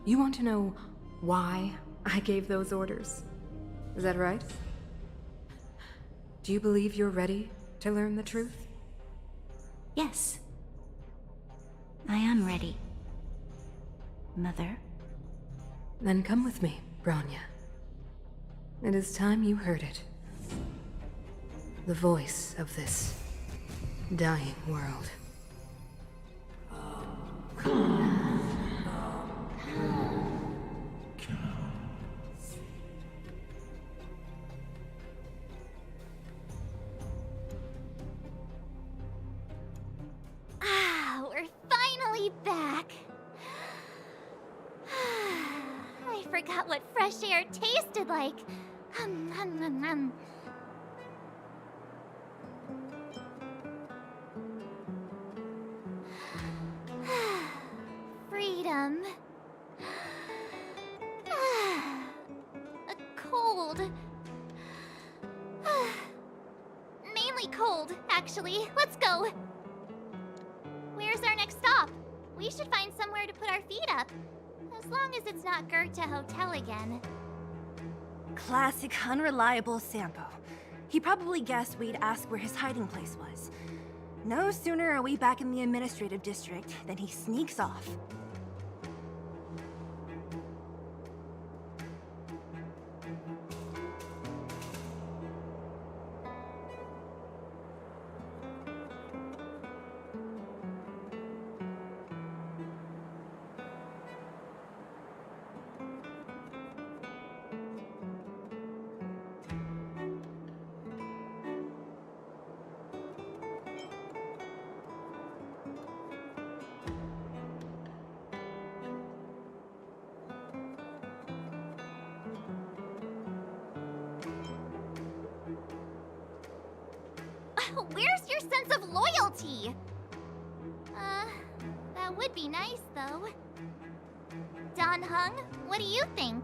You want to know why I gave those orders? Is that right? Do you believe you're ready to learn the truth? Yes. I am ready. Mother. Then come with me, Bronya. It is time you heard it. The voice of this dying world. We're finally back. I forgot what fresh air tasted like. Freedom. A cold. Mainly cold, actually. Let's go. Where's our next stop? We should find somewhere to put our feet up. As long as it's not Goethe Hotel again. Classic unreliable Sampo. He probably guessed we'd ask where his hiding place was. No sooner are we back in the administrative district than he sneaks off. Where's your sense of loyalty? That would be nice, though. Don Hung, what do you think?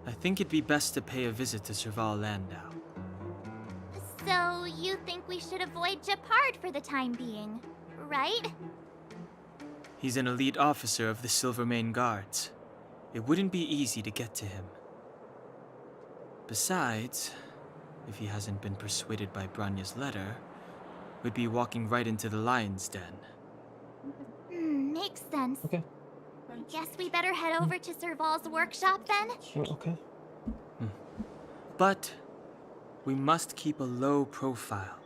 I think it'd be best to pay a visit to Serval Landau. So, you think we should avoid Gepard for the time being, right? He's an elite officer of the Silvermane Guards. It wouldn't be easy to get to him. Besides, if he hasn't been persuaded by Branya's letter, we'd be walking right into the lion's den. Makes sense. Okay. Guess we better head over to Serval's workshop then? Okay. But we must keep a low profile.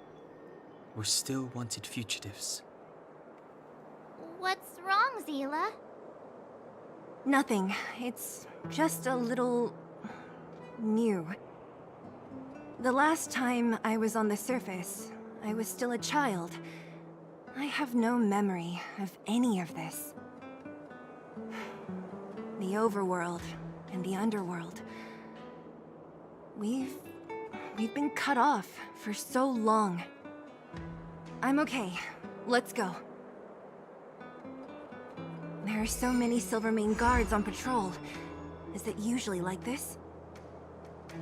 We're still wanted fugitives. What's wrong, Zila? Nothing. It's just a little... new. The last time I was on the surface, I was still a child. I have no memory of any of this. The overworld and the underworld. We've been cut off for so long. I'm okay. Let's go. There are so many Silvermane guards on patrol. Is it usually like this?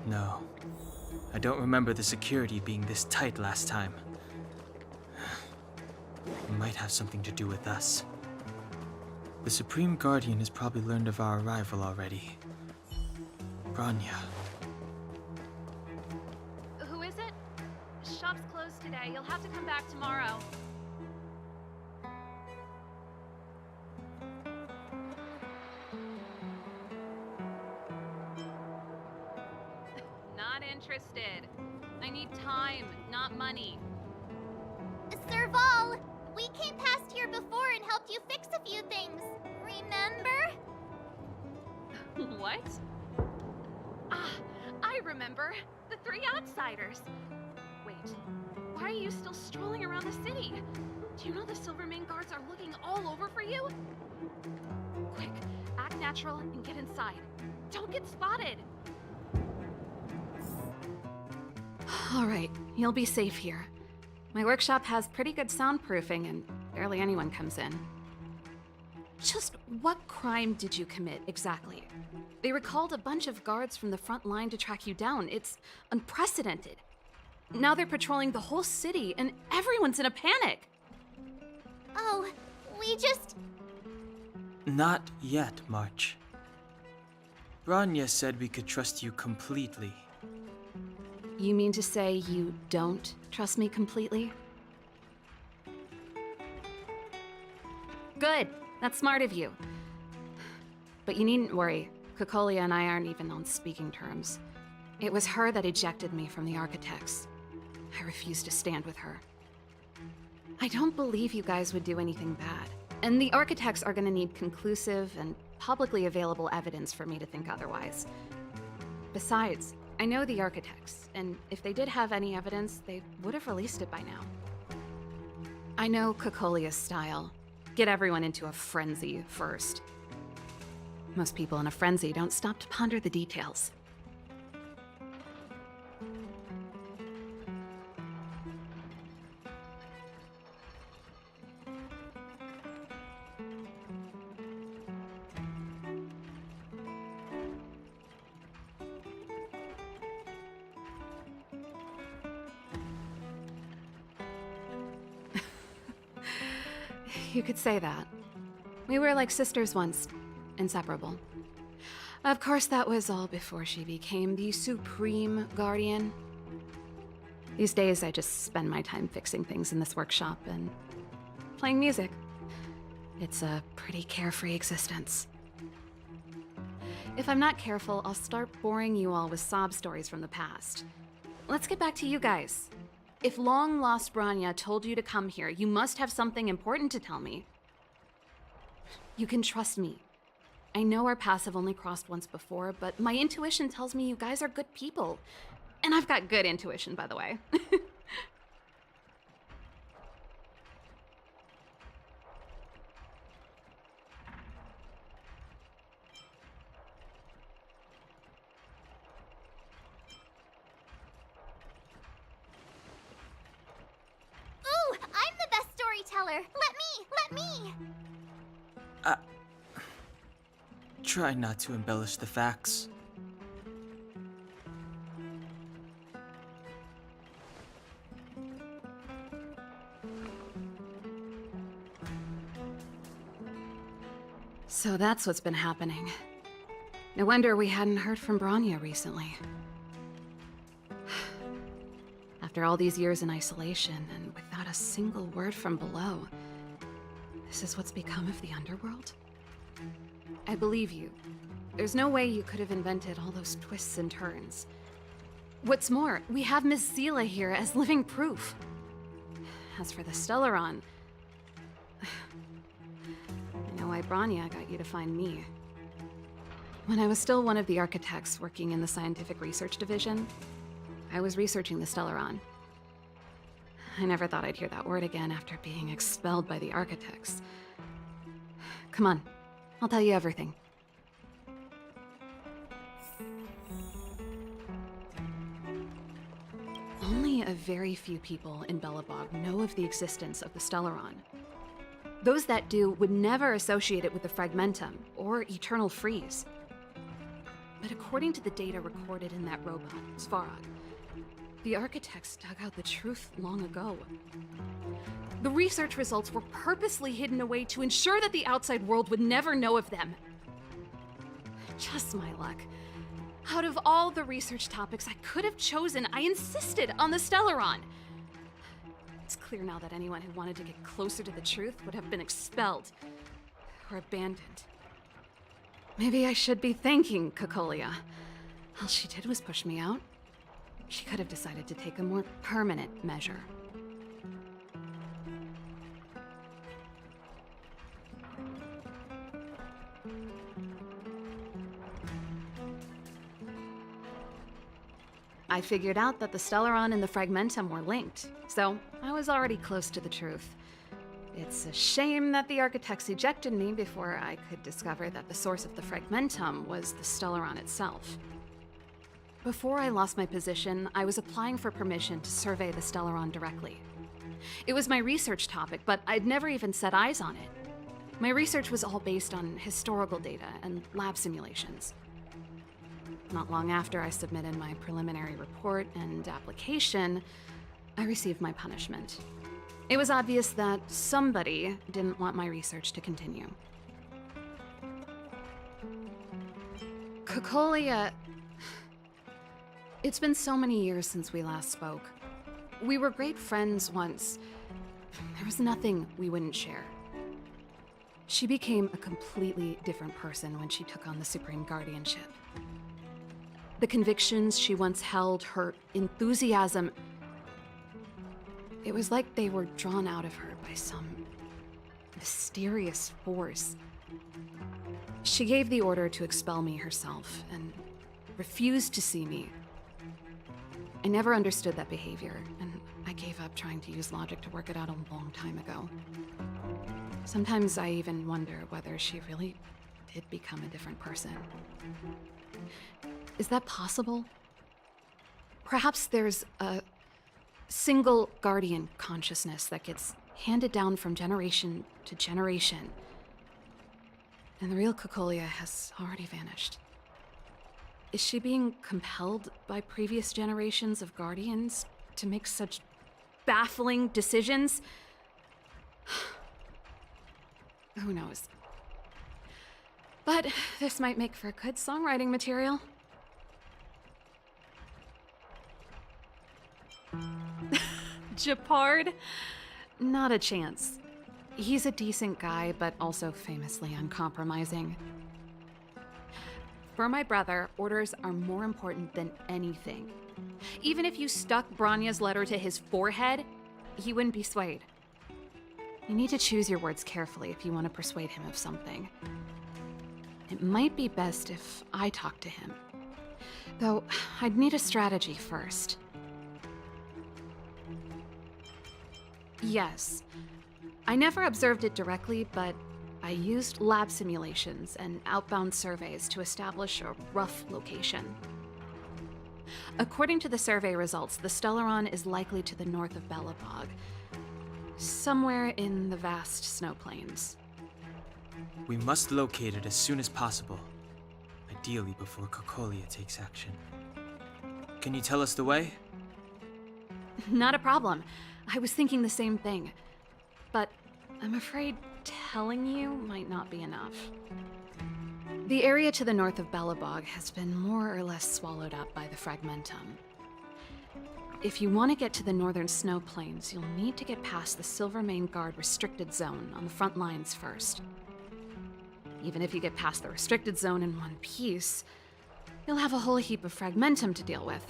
No. I don't remember the security being this tight last time. It might have something to do with us. The Supreme Guardian has probably learned of our arrival already. Bronya. today. You'll have to come back tomorrow. Not interested. I need time, not money. Serval, we came past here before and helped you fix a few things. Remember? What? Ah, I remember. The three outsiders. Wait, why are you still strolling around the city? Do you know the Silvermane guards are looking all over for you? Quick, act natural and get inside. Don't get spotted. All right, you'll be safe here. My workshop has pretty good soundproofing and barely anyone comes in. Just what crime did you commit exactly? They recalled a bunch of guards from the front line to track you down. It's unprecedented. Now they're patrolling the whole city and everyone's in a panic. Oh, we just... Not yet, March. Branya said we could trust you completely. You mean to say you don't trust me completely? Good. That's smart of you. But you needn't worry. Kokolia and I aren't even on speaking terms. It was her that ejected me from the Architects. I refused to stand with her. I don't believe you guys would do anything bad. And the Architects are gonna need conclusive and publicly available evidence for me to think otherwise. Besides, I know the Architects, and if they did have any evidence, they would have released it by now. I know Kokolia's style. Get everyone into a frenzy first. Most people in a frenzy don't stop to ponder the details. You could say that. We were like sisters once, inseparable. Of course, that was all before she became the Supreme Guardian. These days, I just spend my time fixing things in this workshop and playing music. It's a pretty carefree existence. If I'm not careful, I'll start boring you all with sob stories from the past. Let's get back to you guys. If long-lost Branya told you to come here, you must have something important to tell me. You can trust me. I know our paths have only crossed once before, but my intuition tells me you guys are good people. And I've got good intuition, by the way. Ooh, I'm the best storyteller. Let me. Try not to embellish the facts. So that's what's been happening. No wonder we hadn't heard from Branya recently. After all these years in isolation and without a single word from below, this is what's become of the underworld? I believe you. There's no way you could have invented all those twists and turns. What's more, we have Miss Zila here as living proof. As for the Stellaron, I know why Branya got you to find me. When I was still one of the architects working in the scientific research division, I was researching the Stellaron. I never thought I'd hear that word again after being expelled by the architects. Come on, I'll tell you everything. Only a very few people in Belobog know of the existence of the Stellaron. Those that do would never associate it with the Fragmentum or Eternal Freeze. But according to the data recorded in that robot, Svarog, the architects dug out the truth long ago. The research results were purposely hidden away to ensure that the outside world would never know of them. Just my luck. Out of all the research topics I could have chosen, I insisted on the Stellaron. It's clear now that anyone who wanted to get closer to the truth would have been expelled or abandoned. Maybe I should be thanking Cocolia. All she did was push me out. She could have decided to take a more permanent measure. I figured out that the Stellaron and the Fragmentum were linked, so I was already close to the truth. It's a shame that the architects ejected me before I could discover that the source of the Fragmentum was the Stellaron itself. Before I lost my position, I was applying for permission to survey the Stellaron directly. It was my research topic, but I'd never even set eyes on it. My research was all based on historical data and lab simulations. Not long after I submitted my preliminary report and application, I received my punishment. It was obvious that somebody didn't want my research to continue. Cocolia... It's been so many years since we last spoke. We were great friends once. There was nothing we wouldn't share. She became a completely different person when she took on the Supreme Guardianship. The convictions she once held, her enthusiasm, it was like they were drawn out of her by some mysterious force. She gave the order to expel me herself and refused to see me. I never understood that behavior, and I gave up trying to use logic to work it out a long time ago. Sometimes I even wonder whether she really did become a different person. Is that possible? Perhaps there's a single guardian consciousness that gets handed down from generation to generation, and the real Cocolia has already vanished. Is she being compelled by previous generations of guardians to make such baffling decisions? Who knows? But this might make for good songwriting material. Japard? Not a chance. He's a decent guy, but also famously uncompromising. For my brother, orders are more important than anything. Even if you stuck Branya's letter to his forehead, he wouldn't be swayed. You need to choose your words carefully if you want to persuade him of something. It might be best if I talk to him. Though, I'd need a strategy first. Yes. I never observed it directly, but I used lab simulations and outbound surveys to establish a rough location. According to the survey results, the Stellaron is likely to the north of Belobog, somewhere in the vast snow plains. We must locate it as soon as possible, ideally before Cocolia takes action. Can you tell us the way? Not a problem. I was thinking the same thing, but I'm afraid telling you might not be enough. The area to the north of Belobog has been more or less swallowed up by the Fragmentum. If you want to get to the northern snow plains, you'll need to get past the Silvermane Guard restricted zone on the front lines first. Even if you get past the restricted zone in one piece, you'll have a whole heap of Fragmentum to deal with.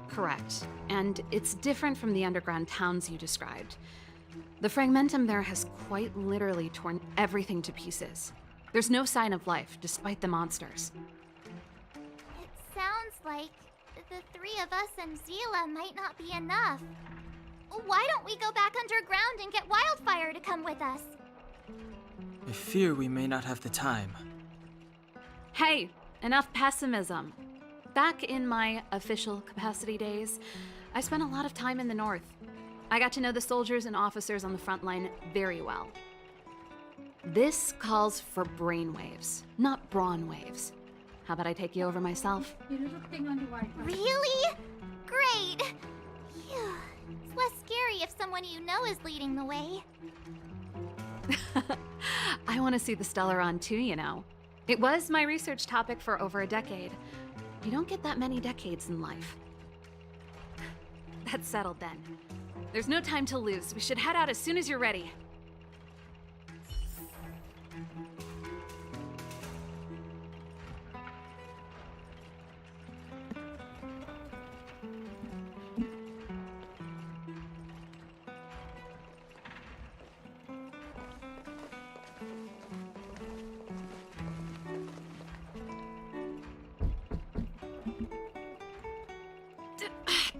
Correct. And it's different from the underground towns you described. The Fragmentum there has quite literally torn everything to pieces. There's no sign of life, despite the monsters. It sounds like the three of us and Zila might not be enough. Why don't we go back underground and get Wildfire to come with us? I fear we may not have the time. Hey, enough pessimism. Back in my official capacity days, I spent a lot of time in the north. I got to know the soldiers and officers on the front line very well. This calls for brainwaves, not brawn waves. How about I take you over myself? Really? Great! Phew. It's less scary if someone you know is leading the way. I want to see the Stellaron too, you know. It was my research topic for over a decade. You don't get that many decades in life. That's settled then. There's no time to lose. We should head out as soon as you're ready.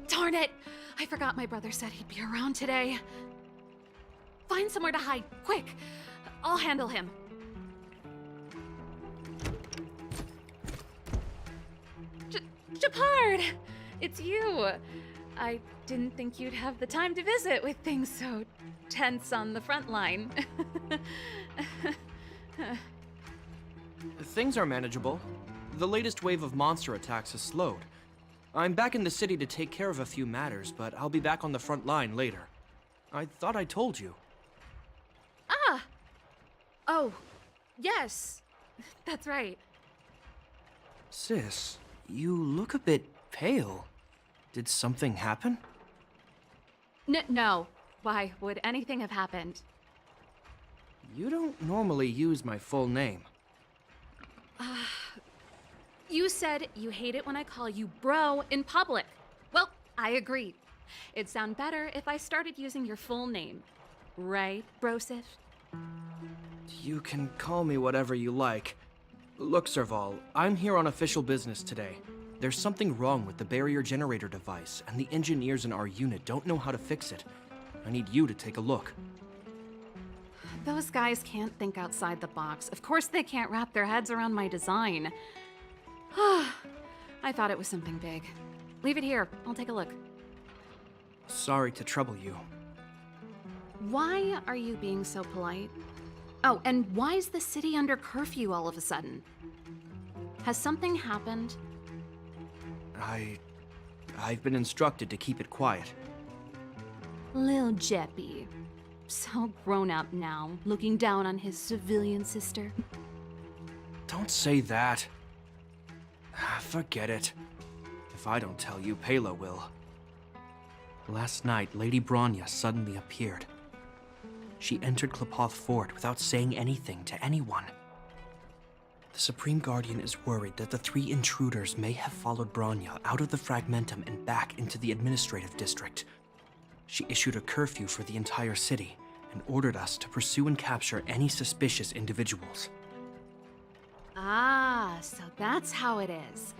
Darn it! I forgot my brother said he'd be around today. Find somewhere to hide, quick! I'll handle him. Shepard! It's you! I didn't think you'd have the time to visit with things so tense on the front line. Things are manageable. The latest wave of monster attacks has slowed. I'm back in the city to take care of a few matters, but I'll be back on the front line later. I thought I told you. Ah! Oh, yes. That's right. Sis, you look a bit pale. Did something happen? No. Why would anything have happened? You don't normally use my full name. You said you hate it when I call you bro in public. Well, I agree. It'd sound better if I started using your full name. Right, Brosif? You can call me whatever you like. Look, Serval, I'm here on official business today. There's something wrong with the barrier generator device, and the engineers in our unit don't know how to fix it. I need you to take a look. Those guys can't think outside the box. Of course they can't wrap their heads around my design. I thought it was something big. Leave it here. I'll take a look. Sorry to trouble you. Why are you being so polite? Oh, and why is the city under curfew all of a sudden? Has something happened? I've been instructed to keep it quiet. Lil Jeppy. So grown up now, looking down on his civilian sister. Don't say that. Forget it. If I don't tell you, Pela will. Last night, Lady Bronya suddenly appeared. She entered Klepoth Fort without saying anything to anyone. The Supreme Guardian is worried that the 3 intruders may have followed Bronya out of the Fragmentum and back into the administrative district. She issued a curfew for the entire city and ordered us to pursue and capture any suspicious individuals. Ah, so that's how it is.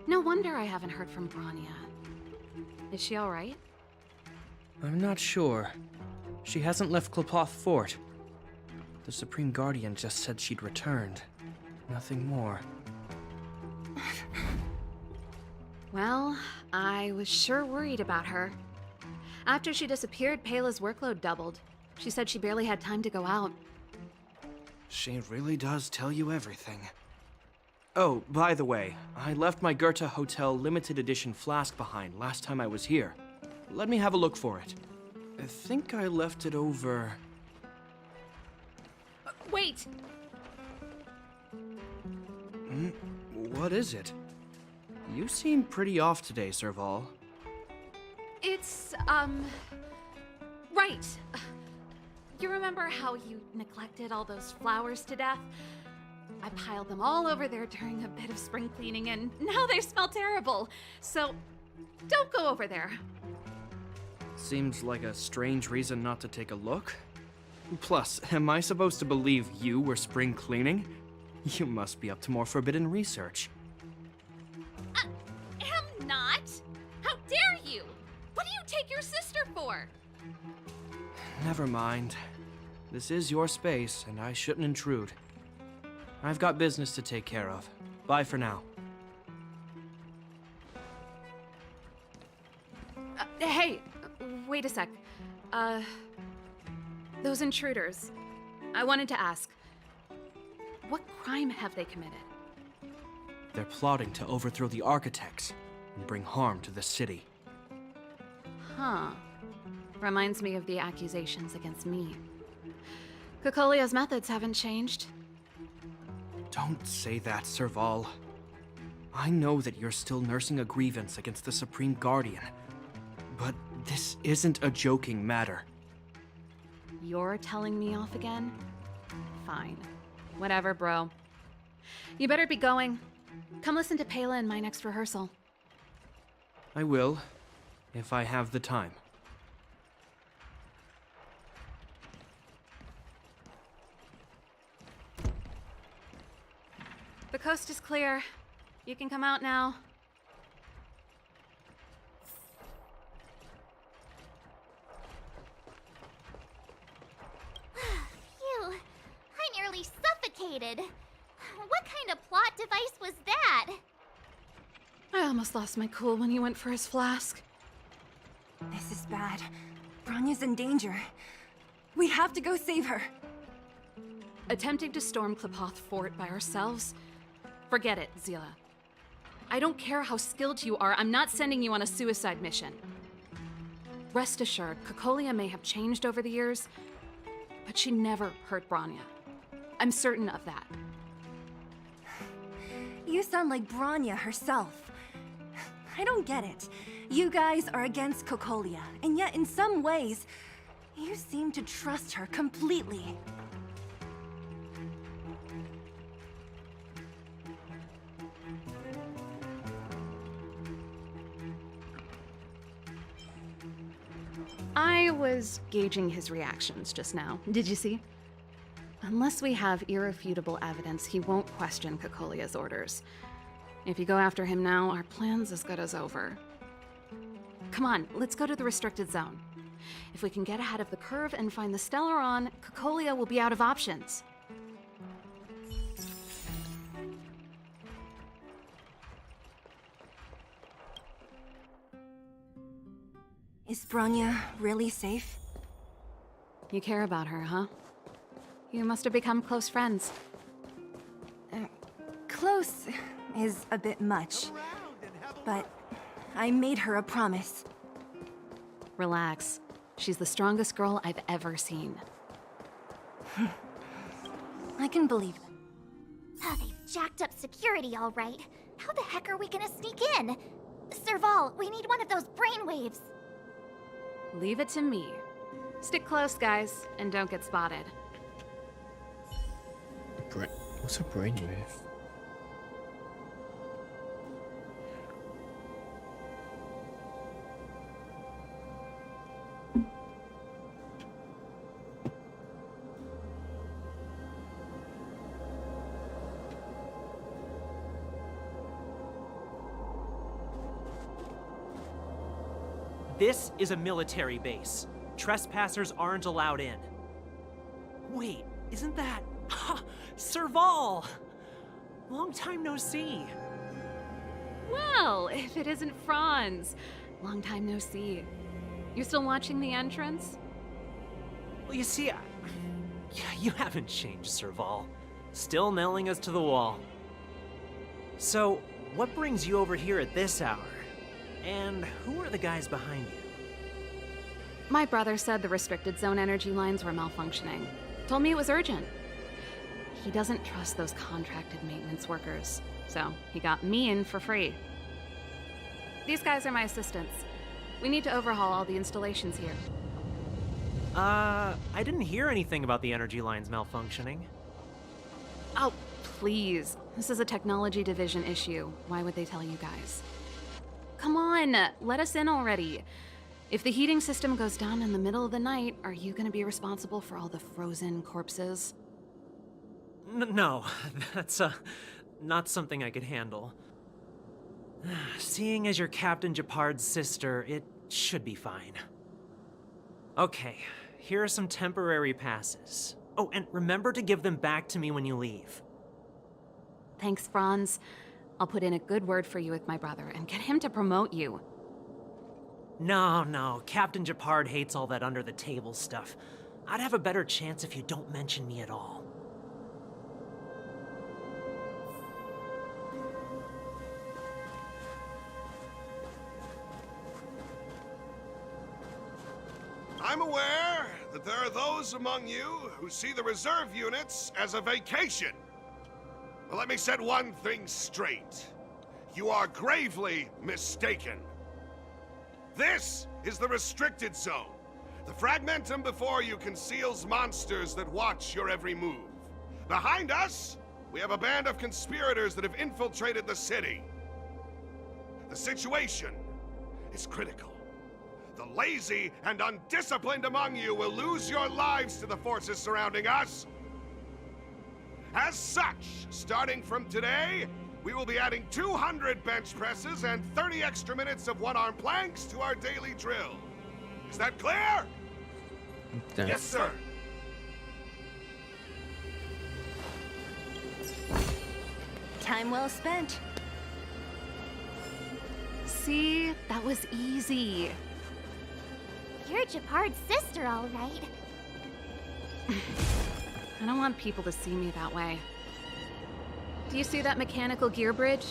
No wonder I haven't heard from Bronya. Is she all right? I'm not sure. She hasn't left Klepoth Fort. The Supreme Guardian just said she'd returned. Nothing more. Well, I was sure worried about her. After she disappeared, Pela's workload doubled. She said she barely had time to go out. She really does tell you everything. Oh, by the way, I left my Goethe Hotel limited edition flask behind last time I was here. Let me have a look for it. I think I left it over... Wait! What is it? You seem pretty off today, Serval. It's, right. You remember how you neglected all those flowers to death? I piled them all over there during a bit of spring cleaning, and now they smell terrible. So, don't go over there. Seems like a strange reason not to take a look. Plus, am I supposed to believe you were spring cleaning? You must be up to more forbidden research. Am not! How dare you! What do you take your sister for? Never mind. This is your space, and I shouldn't intrude. I've got business to take care of. Bye for now. Hey, wait a sec. Those intruders. I wanted to ask, what crime have they committed? They're plotting to overthrow the architects and bring harm to the city. Huh. Reminds me of the accusations against me. Kokolia's methods haven't changed. Don't say that, Serval. I know that you're still nursing a grievance against the Supreme Guardian, but this isn't a joking matter. You're telling me off again? Fine. Whatever, bro. You better be going. Come listen to Pela in my next rehearsal. I will, if I have the time. The coast is clear. You can come out now. Phew, I nearly suffocated. What kind of plot device was that? I almost lost my cool when he went for his flask. This is bad. Bronya's in danger. We have to go save her. Attempting to storm Klipoth Fort by ourselves? Forget it, Zila. I don't care how skilled you are, I'm not sending you on a suicide mission. Rest assured, Cocolia may have changed over the years, but she never hurt Bronya. I'm certain of that. You sound like Bronya herself. I don't get it. You guys are against Cocolia, and yet in some ways, you seem to trust her completely. I was gauging his reactions just now. Did you see? Unless we have irrefutable evidence, he won't question Cocolia's orders. If you go after him now, our plan's as good as over. Come on, let's go to the restricted zone. If we can get ahead of the curve and find the Stellaron, Cocolia will be out of options. Is Bronya really safe? You care about her, huh? You must have become close friends. Close is a bit much, but I made her a promise. Relax. She's the strongest girl I've ever seen. I can believe it. Oh, they've jacked up security, all right. How the heck are we gonna sneak in? Serval, we need one of those brainwaves. Leave it to me. Stick close, guys, and don't get spotted. What's a brainwave? This is a military base. Trespassers aren't allowed in. Wait, isn't that... Serval! Long time no see. Well, if it isn't Franz. Long time no see. You still watching the entrance? Well, you see, you haven't changed, Serval. Still nailing us to the wall. So, what brings you over here at this hour? And who are the guys behind you? My brother said the restricted zone energy lines were malfunctioning. Told me it was urgent. He doesn't trust those contracted maintenance workers, so he got me in for free. These guys are my assistants. We need to overhaul all the installations here. I didn't hear anything about the energy lines malfunctioning. Oh, please. This is a technology division issue. Why would they tell you guys? Come on, let us in already. If the heating system goes down in the middle of the night, are you gonna be responsible for all the frozen corpses? No, that's not something I could handle. Seeing as you're Captain Japard's sister, it should be fine. Okay, here are some temporary passes. Oh, and remember to give them back to me when you leave. Thanks, Franz. I'll put in a good word for you with my brother and get him to promote you. No, Captain Japard hates all that under-the-table stuff. I'd have a better chance if you don't mention me at all. I'm aware that there are those among you who see the reserve units as a vacation. Well, let me set one thing straight. You are gravely mistaken. This is the restricted zone. The fragmentum before you conceals monsters that watch your every move. Behind us, we have a band of conspirators that have infiltrated the city. The situation is critical. The lazy and undisciplined among you will lose your lives to the forces surrounding us. As such, starting from today, we will be adding 200 bench presses and 30 extra minutes of one-arm planks to our daily drill. Is that clear? Yes, sir. Time well spent. See? That was easy. You're Japard's sister, all right. I don't want people to see me that way. Do you see that mechanical gear bridge?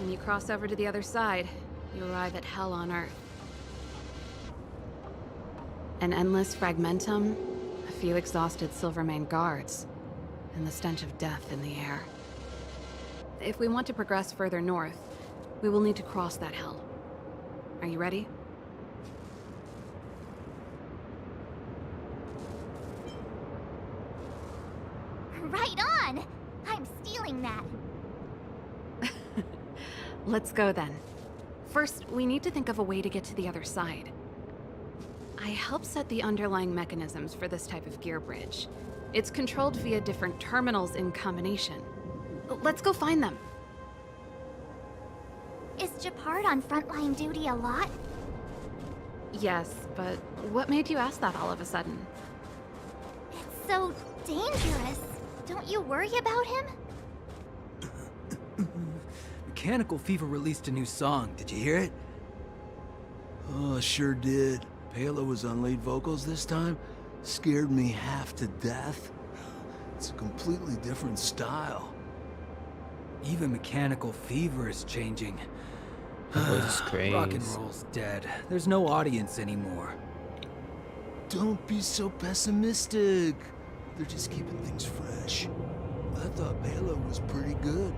When you cross over to the other side, you arrive at hell on Earth. An endless fragmentum, a few exhausted Silvermane guards, and the stench of death in the air. If we want to progress further north, we will need to cross that hell. Are you ready? Right on! I'm stealing that. Let's go then. First, we need to think of a way to get to the other side. I helped set the underlying mechanisms for this type of gear bridge. It's controlled via different terminals in combination. Let's go find them. Is Japard on frontline duty a lot? Yes, but what made you ask that all of a sudden? It's so dangerous. Don't you worry about him? Mechanical Fever released a new song. Did you hear it? Oh, sure did. Palo was on lead vocals this time. Scared me half to death. It's a completely different style. Even Mechanical Fever is changing. That's crazy. Rock and roll's dead. There's no audience anymore. Don't be so pessimistic. They're just keeping things fresh. I thought Palo was pretty good.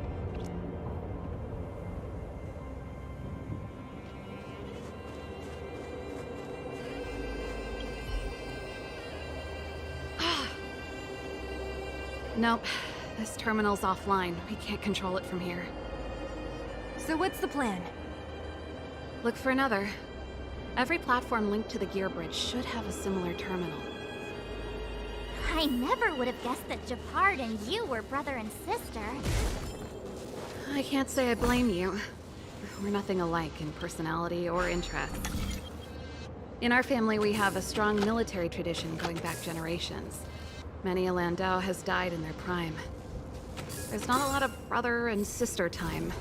Nope. This terminal's offline. We can't control it from here. So what's the plan? Look for another. Every platform linked to the gear bridge should have a similar terminal. I never would have guessed that Japard and you were brother and sister. I can't say I blame you. We're nothing alike in personality or interest. In our family, we have a strong military tradition going back generations. Many a Landau has died in their prime. There's not a lot of brother and sister time.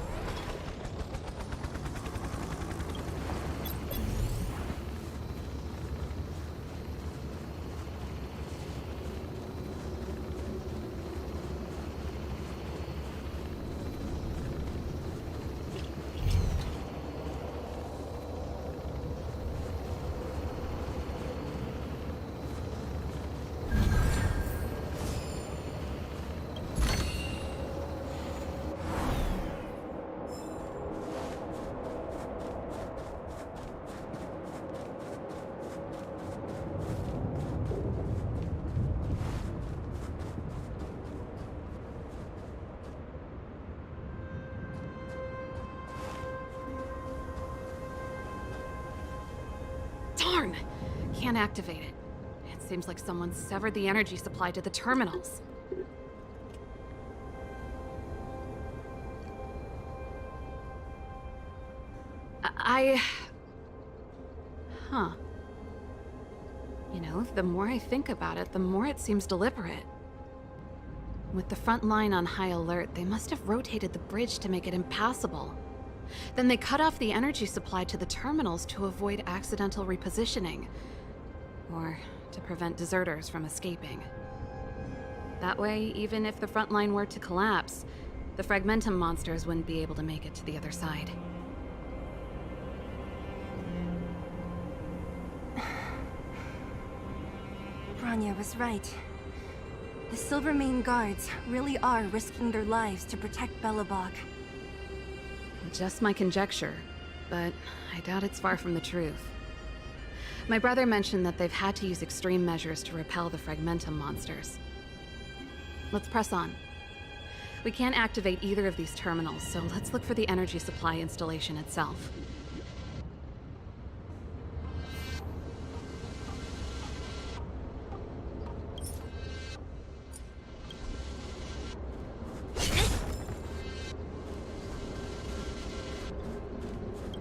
Darn! Can't activate it. It seems like someone severed the energy supply to the terminals. Huh. You know, the more I think about it, the more it seems deliberate. With the front line on high alert, they must have rotated the bridge to make it impassable. Then they cut off the energy supply to the terminals to avoid accidental repositioning. Or to prevent deserters from escaping. That way, even if the front line were to collapse, the Fragmentum monsters wouldn't be able to make it to the other side. Bronya was right. The Silvermane guards really are risking their lives to protect Belobog. Just my conjecture, but I doubt it's far from the truth. My brother mentioned that they've had to use extreme measures to repel the Fragmentum monsters. Let's press on. We can't activate either of these terminals, so let's look for the energy supply installation itself.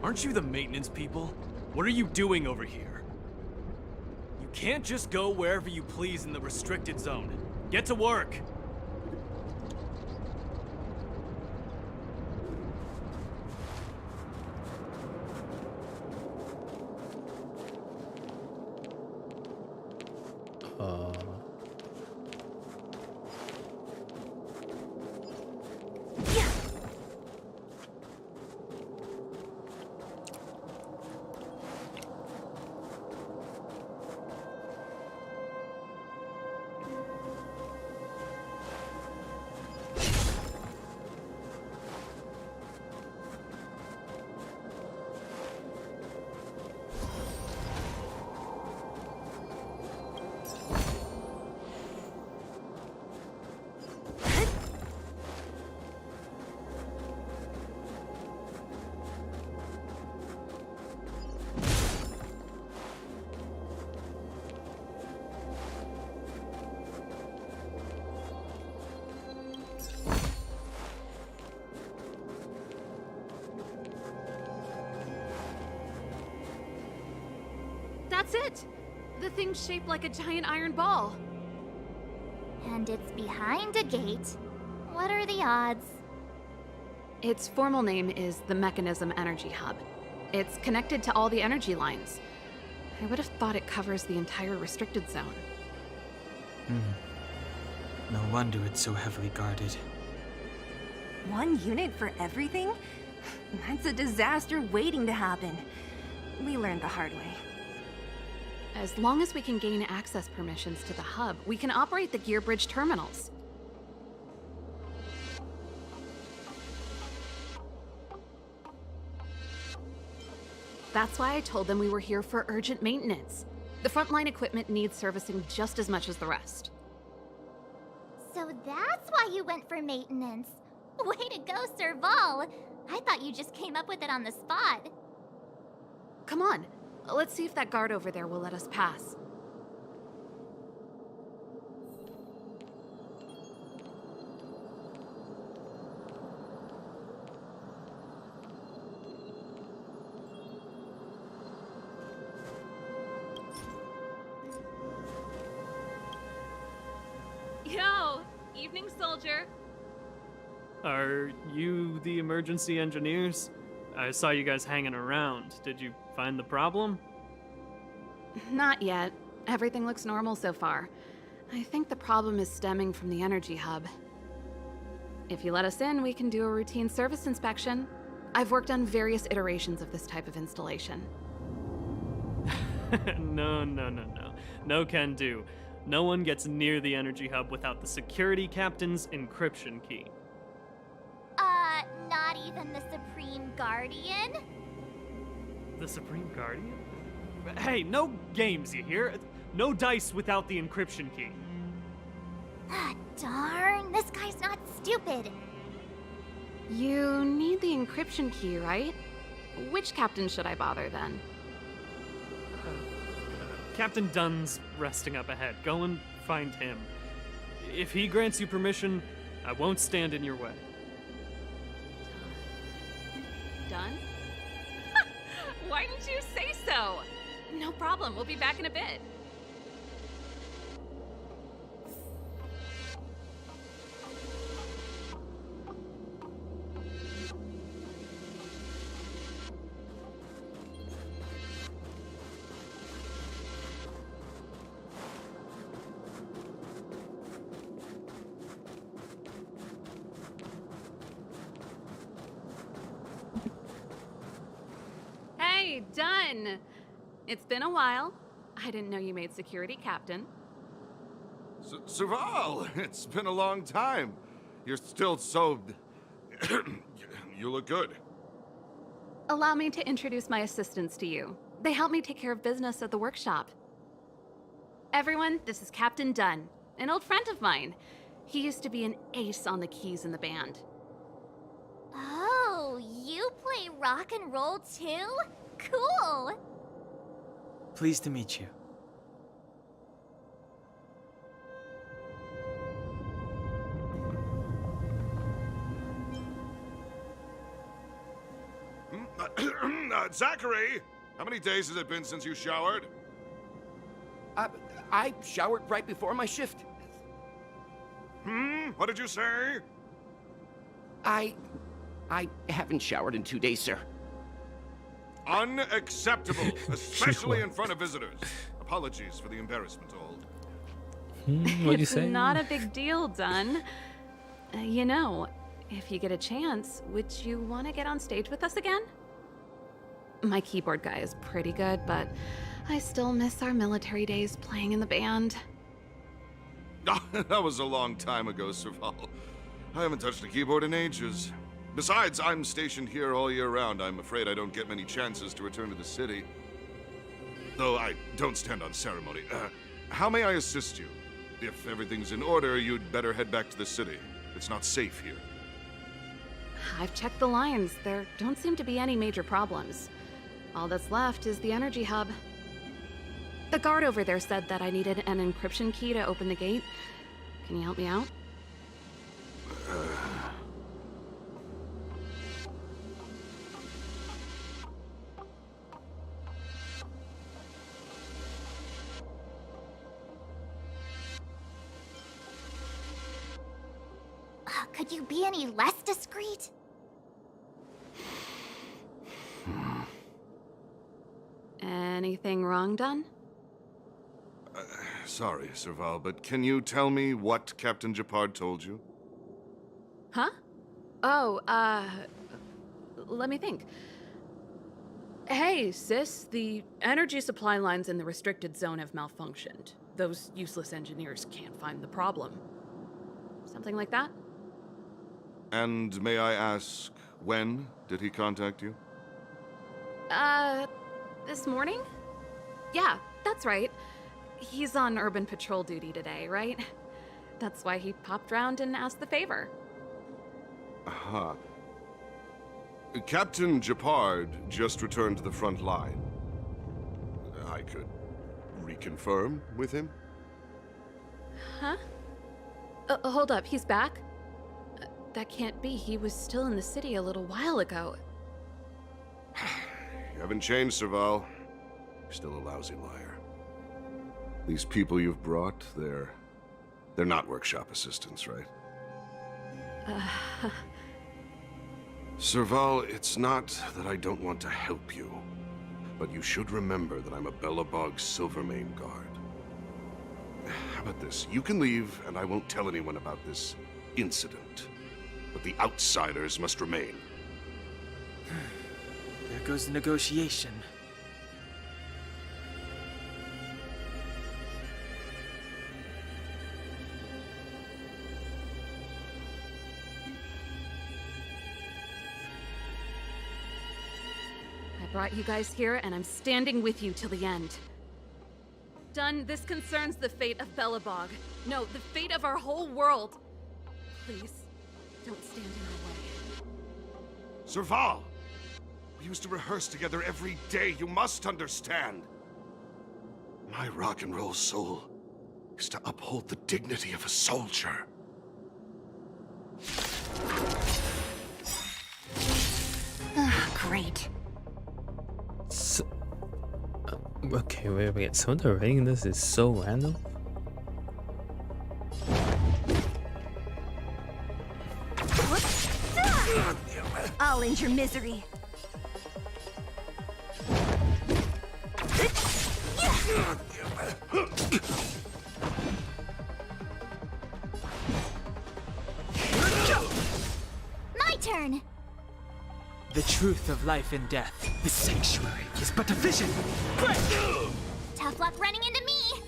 Aren't you the maintenance people? What are you doing over here? You can't just go wherever you please in the restricted zone. Get to work! That's it! The thing's shaped like a giant iron ball. And it's behind a gate. What are the odds? Its formal name is the Mechanism Energy Hub. It's connected to all the energy lines. I would have thought it covers the entire restricted zone. No wonder it's so heavily guarded. One unit for everything? That's a disaster waiting to happen. We learned the hard way. As long as we can gain access permissions to the hub, we can operate the gear bridge terminals. That's why I told them we were here for urgent maintenance. The frontline equipment needs servicing just as much as the rest. So that's why you went for maintenance. Way to go, Serval! I thought you just came up with it on the spot. Come on, let's see if that guard over there will let us pass. Yo! Evening, soldier. Are you the emergency engineers? I saw you guys hanging around. Did you find the problem? Not yet. Everything looks normal so far. I think the problem is stemming from the energy hub. If you let us in, we can do a routine service inspection. I've worked on various iterations of this type of installation. No. No can do. No one gets near the energy hub without the security captain's encryption key. Not even the Supreme Guardian? The Supreme Guardian? Hey, no games, you hear? No dice without the encryption key. Ah, darn, this guy's not stupid. You need the encryption key, right? Which captain should I bother then? Captain Dunn's resting up ahead. Go and find him. If he grants you permission, I won't stand in your way. Done? Why didn't you say so? No problem, we'll be back in a bit. Hey, Dunn! It's been a while. I didn't know you made security captain. Serval, it's been a long time. You're still so... You look good. Allow me to introduce my assistants to you. They help me take care of business at the workshop. Everyone, this is Captain Dunn, an old friend of mine. He used to be an ace on the keys in the band. Oh, you play rock and roll too? Cool! Pleased to meet you. Zachary! How many days has it been since you showered? I showered right before my shift. What did you say? I haven't showered in 2 days, sir. Unacceptable, especially in front of visitors. Apologies for the embarrassment, old. What'd you It's say? not a big deal, Dunn. You know, if you get a chance, would you want to get on stage with us again? My keyboard guy is pretty good, but I still miss our military days playing in the band. That was a long time ago, Serval. I haven't touched a keyboard in ages. Besides, I'm stationed here all year round. I'm afraid I don't get many chances to return to the city. Though I don't stand on ceremony. How may I assist you? If everything's in order, you'd better head back to the city. It's not safe here. I've checked the lines. There don't seem to be any major problems. All that's left is the energy hub. The guard over there said that I needed an encryption key to open the gate. Can you help me out? Could you be any less discreet? Anything wrong, Dunn? Sorry, Serval, but can you tell me what Captain Japard told you? Huh? Oh, let me think. Hey, sis, the energy supply lines in the restricted zone have malfunctioned. Those useless engineers can't find the problem. Something like that? And may I ask, when did he contact you? This morning? Yeah, that's right. He's on urban patrol duty today, right? That's why he popped round and asked the favor. Aha. Captain Japard just returned to the front line. I could reconfirm with him? Huh? Hold up, he's back? That can't be. He was still in the city a little while ago. You haven't changed, Serval. You're still a lousy liar. These people you've brought, they're not workshop assistants, right? Serval, it's not that I don't want to help you, but you should remember that I'm a Belobog Silvermane guard. How about this? You can leave, and I won't tell anyone about this incident. But the outsiders must remain. There goes the negotiation. I brought you guys here, and I'm standing with you till the end. Dunn, this concerns the fate of Belobog. No, the fate of our whole world. Please, don't stand in our way. Serval! We used to rehearse together every day, you must understand. My rock and roll soul is to uphold the dignity of a soldier. Great. So, okay, wait. Some of the writing in this is so random. I'll end your misery. My turn! The truth of life and death. The sanctuary is but a vision. Tough luck running into me!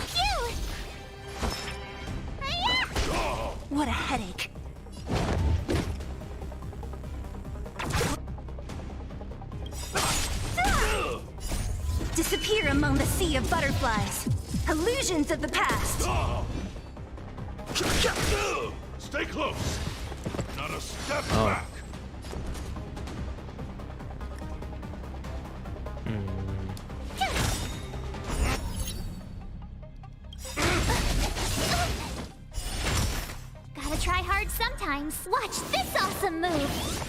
Cute! What a headache. among the sea of butterflies. Illusions of the past. Stay close. Not a step Oh. back. Gotta try hard sometimes. Watch this awesome move.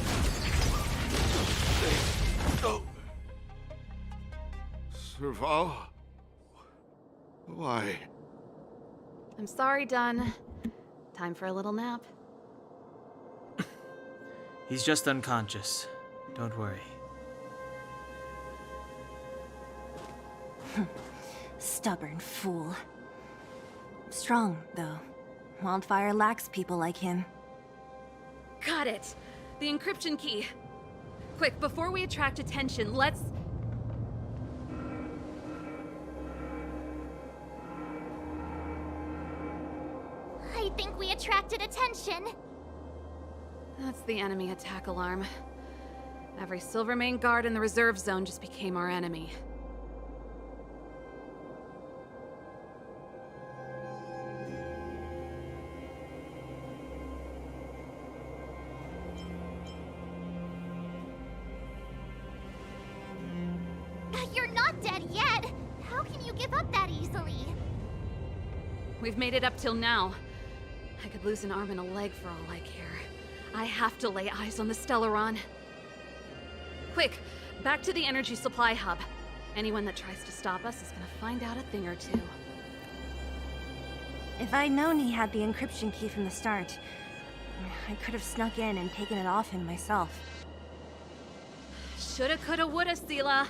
Serval? Why? I'm sorry, Dunn. Time for a little nap. He's just unconscious. Don't worry. Stubborn fool. Strong, though. Wildfire lacks people like him. Got it! The encryption key. Quick, before we attract attention, let's... I think we attracted attention. That's the enemy attack alarm. Every Silvermane guard in the reserve zone just became our enemy. You're not dead yet. How can you give up that easily? We've made it up till now. I could lose an arm and a leg for all I care. I have to lay eyes on the Stellaron. Quick, back to the energy supply hub. Anyone that tries to stop us is gonna find out a thing or two. If I'd known he had the encryption key from the start, I could have snuck in and taken it off him myself. Shoulda, coulda, woulda, Sela.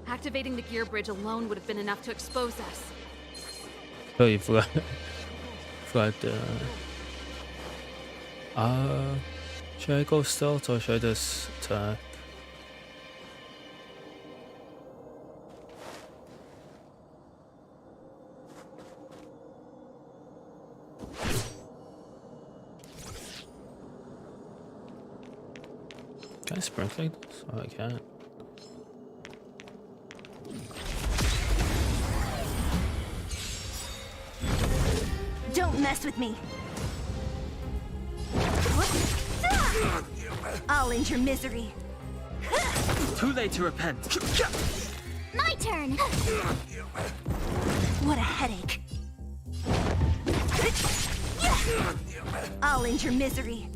Activating the gear bridge alone would have been enough to expose us. Oh, you forgot. Forgot. Should I go stealth or should I just attack? Can I sprint like this? Oh, I can't. Don't mess with me. I'll end your misery. Too late to repent. My turn. What a headache. I'll end your misery.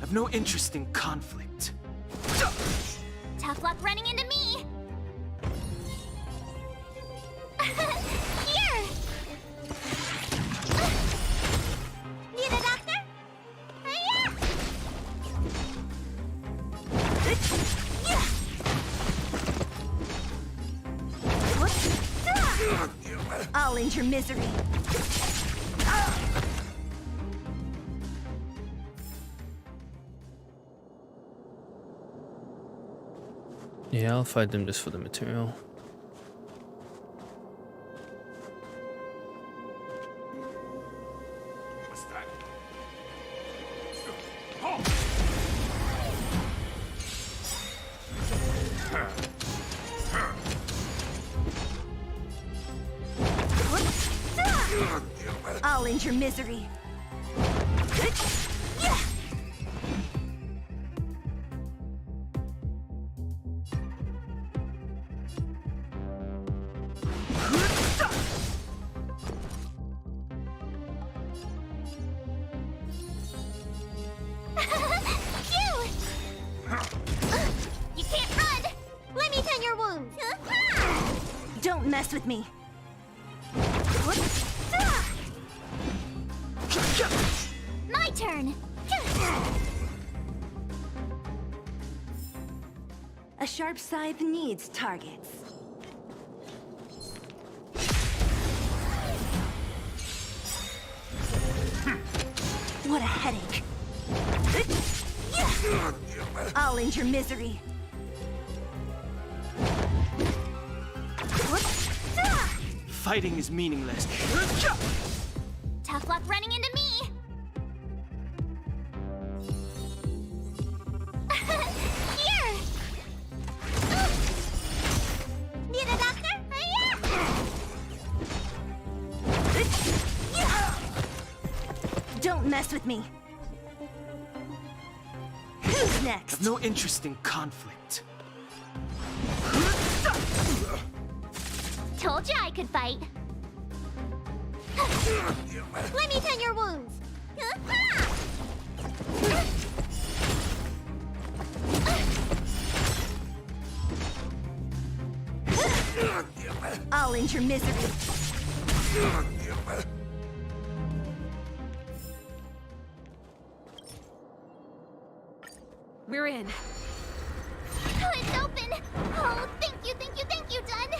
I've no interest in conflict. Tough luck running into me. Here. Need a doctor? Yeah. I'll end your misery. Yeah, I'll fight them just for the material. What's that? I'll end your misery. You can't run. Let me tend your wounds. Don't mess with me. My turn. A sharp scythe needs targets. What a headache. I'll end your misery. Fighting is meaningless. Tough luck running into me. Here. Don't mess with me. Who's next? I've no interest in conflict. Told you I could fight. Let me tend your wounds. I'll end your misery. We're in. Oh, it's open! Oh, thank you, Dun!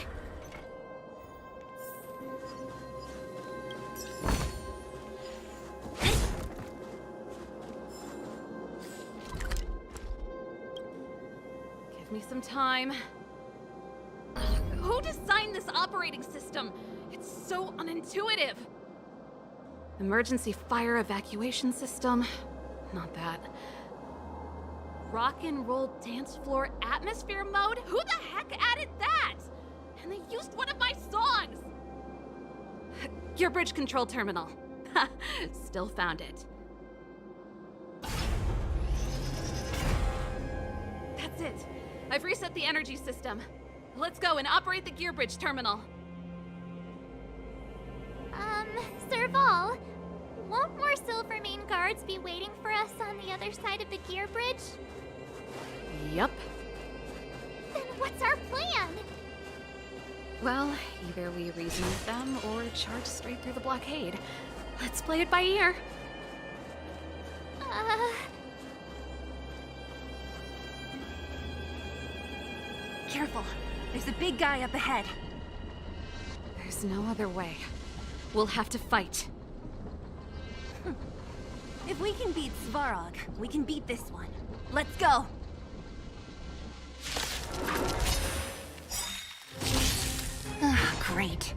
Give me some time. Who designed this operating system? It's so unintuitive. Emergency fire evacuation system? Not that. Rock and roll dance floor atmosphere mode? Who the heck added that? And they used one of my songs! Gear bridge control terminal. Ha! Still found it. That's it. I've reset the energy system. Let's go and operate the gear bridge terminal. Serval, won't more Silvermane guards be waiting for us on the other side of the gear bridge? Yep. Then what's our plan? Well, either we reason with them or charge straight through the blockade. Let's play it by ear. Careful. There's a big guy up ahead. There's no other way. We'll have to fight. If we can beat Svarog, we can beat this one. Let's go! Ah, great.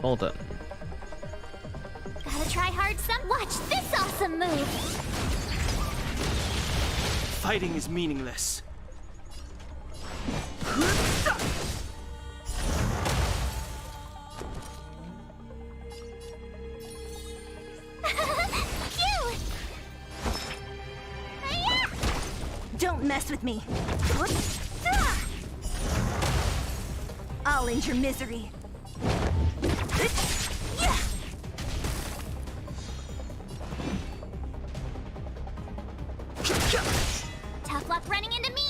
All done. Gotta try hard some. Watch this awesome move! Fighting is meaningless. Don't mess with me. I'll end your misery. Tough luck running into me!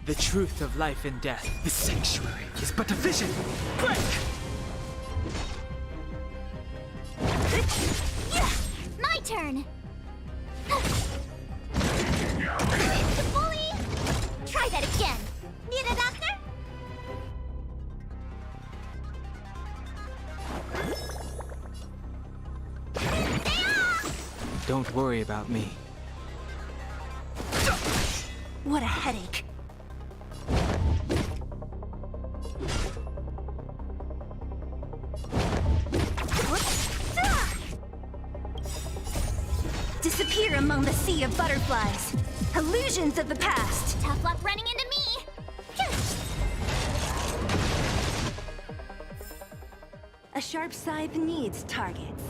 The truth of life and death. The sanctuary is but a vision. Break! My turn! The bully! Try that again! Need a doctor? Don't worry about me. What a headache. Disappear among the sea of butterflies. Illusions of the past. Tough luck running into me! A sharp scythe needs targets.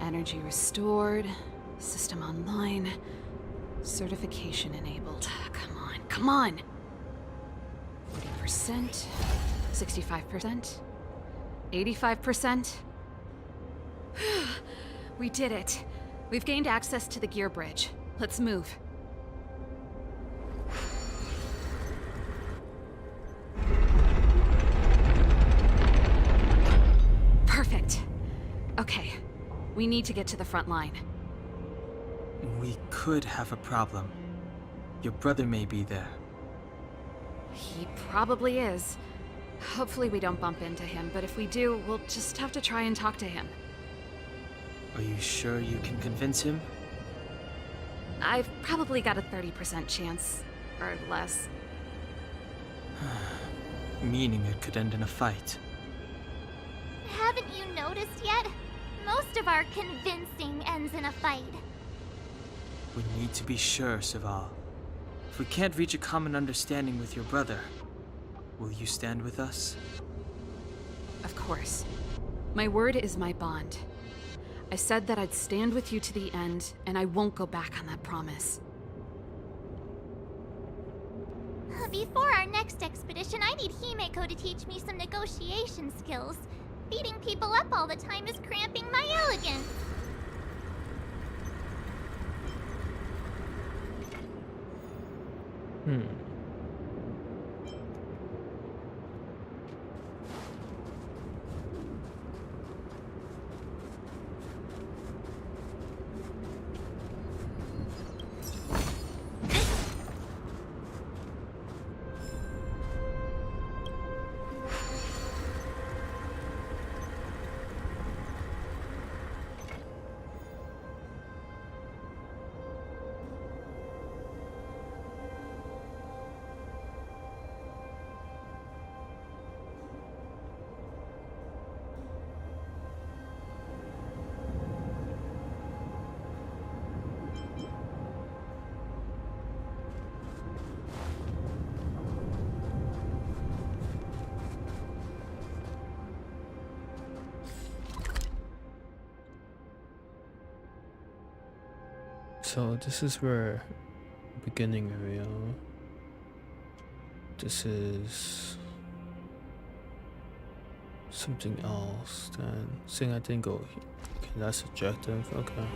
Energy restored, system online, certification enabled. Come on, come on! 40%, 65%. 85%? We did it. We've gained access to the gear bridge. Let's move. Perfect. Okay, we need to get to the front line. We could have a problem. Your brother may be there. He probably is. Hopefully we don't bump into him, but if we do, we'll just have to try and talk to him. Are you sure you can convince him? I've probably got a 30% chance, or less. Meaning it could end in a fight. Haven't you noticed yet? Most of our convincing ends in a fight. We need to be sure, Serval. If we can't reach a common understanding with your brother, will you stand with us? Of course. My word is my bond. I said that I'd stand with you to the end, and I won't go back on that promise. Before our next expedition, I need Himeko to teach me some negotiation skills. Beating people up all the time is cramping my elegance. So this is where beginning area. This is something else. Then saying I didn't go here. Okay, that's objective. Okay.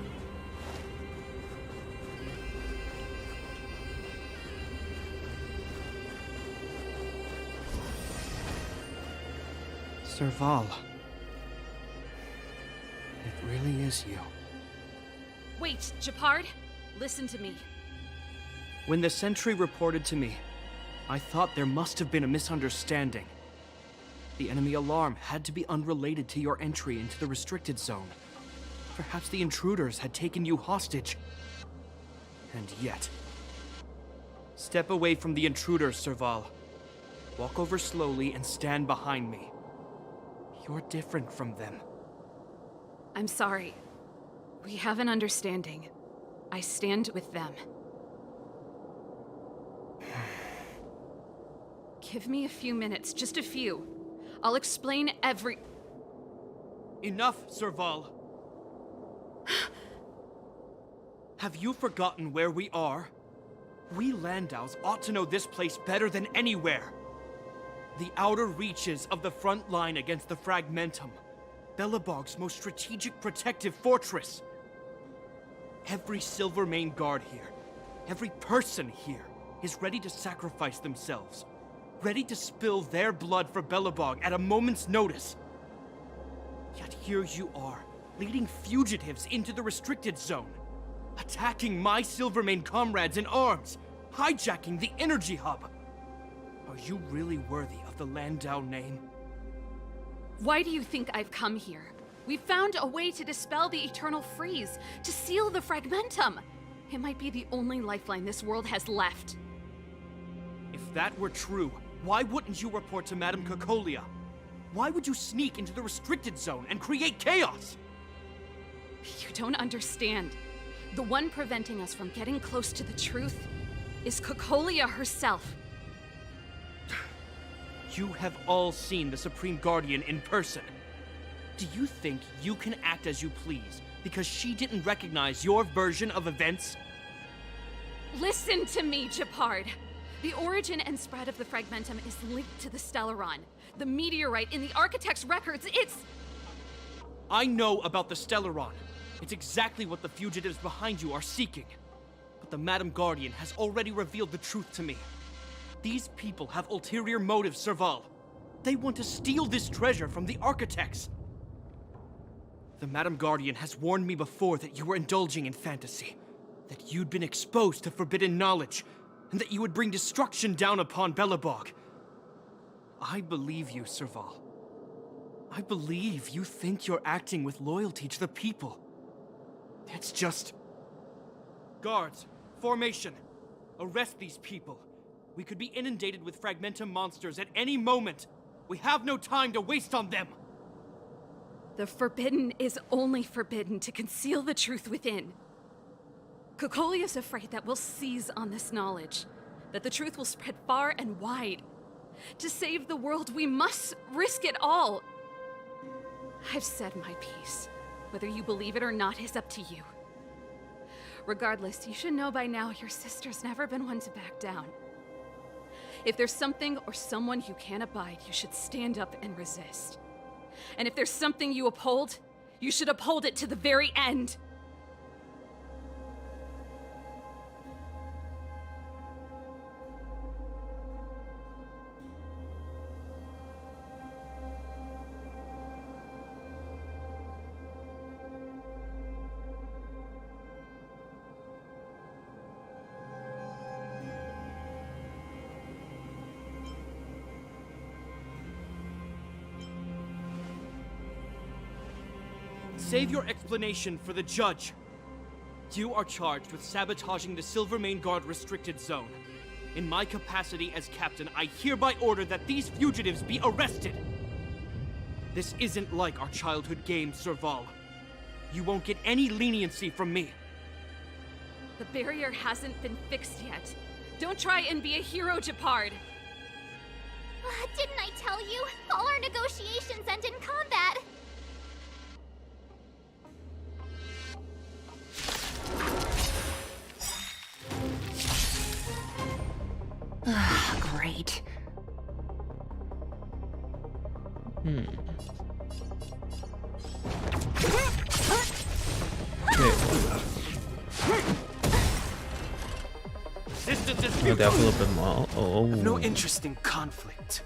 Serval. It really is you. Wait, Japard, listen to me. When the sentry reported to me, I thought there must have been a misunderstanding. The enemy alarm had to be unrelated to your entry into the restricted zone. Perhaps the intruders had taken you hostage. And yet... Step away from the intruders, Serval. Walk over slowly and stand behind me. You're different from them. I'm sorry. We have an understanding. I stand with them. Give me a few minutes, just a few. I'll explain every... Enough, Serval. Have you forgotten where we are? We Landaus ought to know this place better than anywhere. The outer reaches of the front line against the Fragmentum. Belobog's most strategic protective fortress. Every Silvermane guard here, every person here, is ready to sacrifice themselves. Ready to spill their blood for Belobog at a moment's notice. Yet here you are, leading fugitives into the restricted zone. Attacking my Silvermane comrades in arms. Hijacking the energy hub. Are you really worthy of the Landau name? Why do you think I've come here? We found a way to dispel the eternal freeze, to seal the Fragmentum. It might be the only lifeline this world has left. If that were true, why wouldn't you report to Madame Cocolia? Why would you sneak into the restricted zone and create chaos? You don't understand. The one preventing us from getting close to the truth is Cocolia herself. You have all seen the Supreme Guardian in person. Do you think you can act as you please because she didn't recognize your version of events? Listen to me, Japard. The origin and spread of the Fragmentum is linked to the Stellaron. The meteorite in the Architect's records, it's... I know about the Stellaron. It's exactly what the fugitives behind you are seeking. But the Madam Guardian has already revealed the truth to me. These people have ulterior motives, Serval. They want to steal this treasure from the Architects. The Madam Guardian has warned me before that you were indulging in fantasy, that you'd been exposed to forbidden knowledge, and that you would bring destruction down upon Belobog. I believe you, Serval. I believe you think you're acting with loyalty to the people. It's just... Guards, formation. Arrest these people. We could be inundated with Fragmentum monsters at any moment. We have no time to waste on them. The forbidden is only forbidden to conceal the truth within. Kokolia's afraid that we'll seize on this knowledge, that the truth will spread far and wide. To save the world, we must risk it all. I've said my piece. Whether you believe it or not is up to you. Regardless, you should know by now your sister's never been one to back down. If there's something or someone you can't abide, you should stand up and resist. And if there's something you uphold, you should uphold it to the very end. Save your explanation for the judge. You are charged with sabotaging the Silvermane Guard restricted zone. In my capacity as captain, I hereby order that these fugitives be arrested. This isn't like our childhood game, Serval. You won't get any leniency from me. The barrier hasn't been fixed yet. Don't try and be a hero, Japard. Didn't I tell you? All our negotiations end in combat. Great. Oh, they have a little bit more. Oh. No interest in conflict.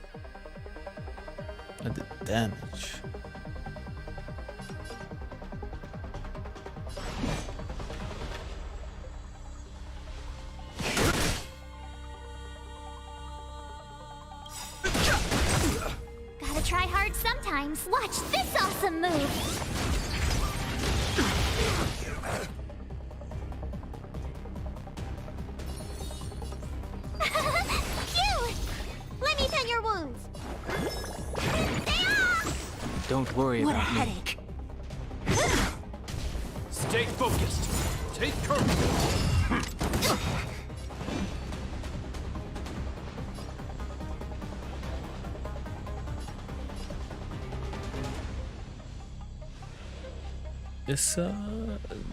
I did damage. Gotta try hard sometimes. Watch this awesome move. Phew! Let me pen your wounds. Don't worry What a about me. headache. Stay focused. Take courage.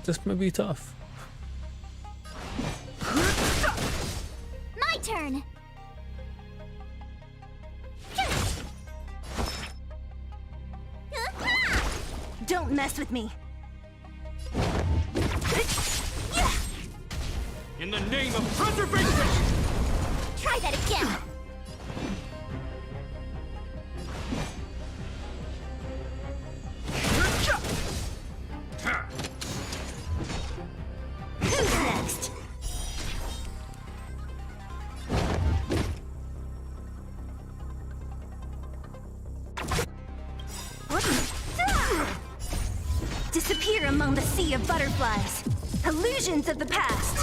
This may be tough. My turn. Don't mess with me. In the name of preservation! Try that again. Who's next? Disappear among the sea of butterflies. Illusions of the past.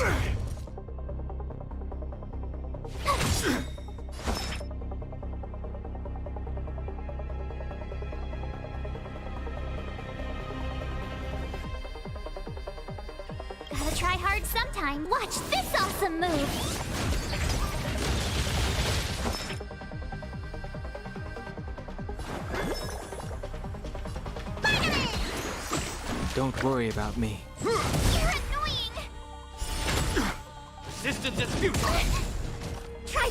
Gotta try hard sometime. Watch this awesome move. Don't worry about me. You're annoying. Resistance is futile. Try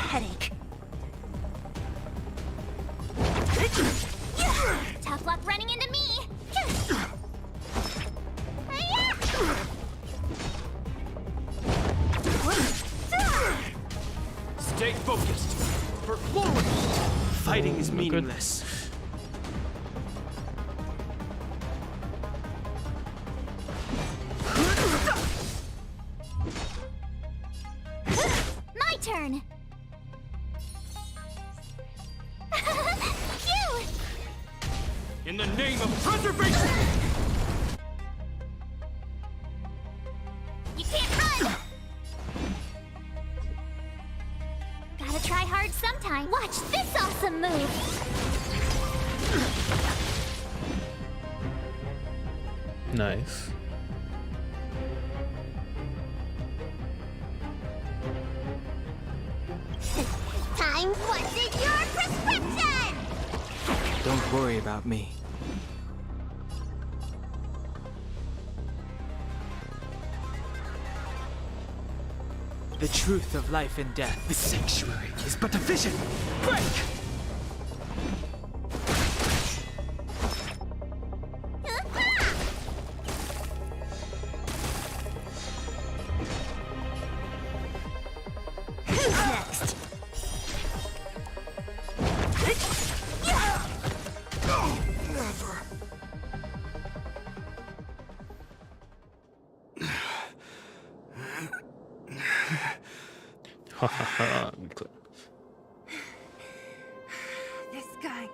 headache. Tough luck running into me. Stay focused. For forward. Fighting is meaningless. My turn. Cute. In the name of preservation! You can't run. Gotta try hard sometime. Watch this awesome move. Nice. Time, what's in your prescription? Don't worry about me. The truth of life and death. The sanctuary is but a vision. Break! Who's next? Never. Ha ha ha. This guy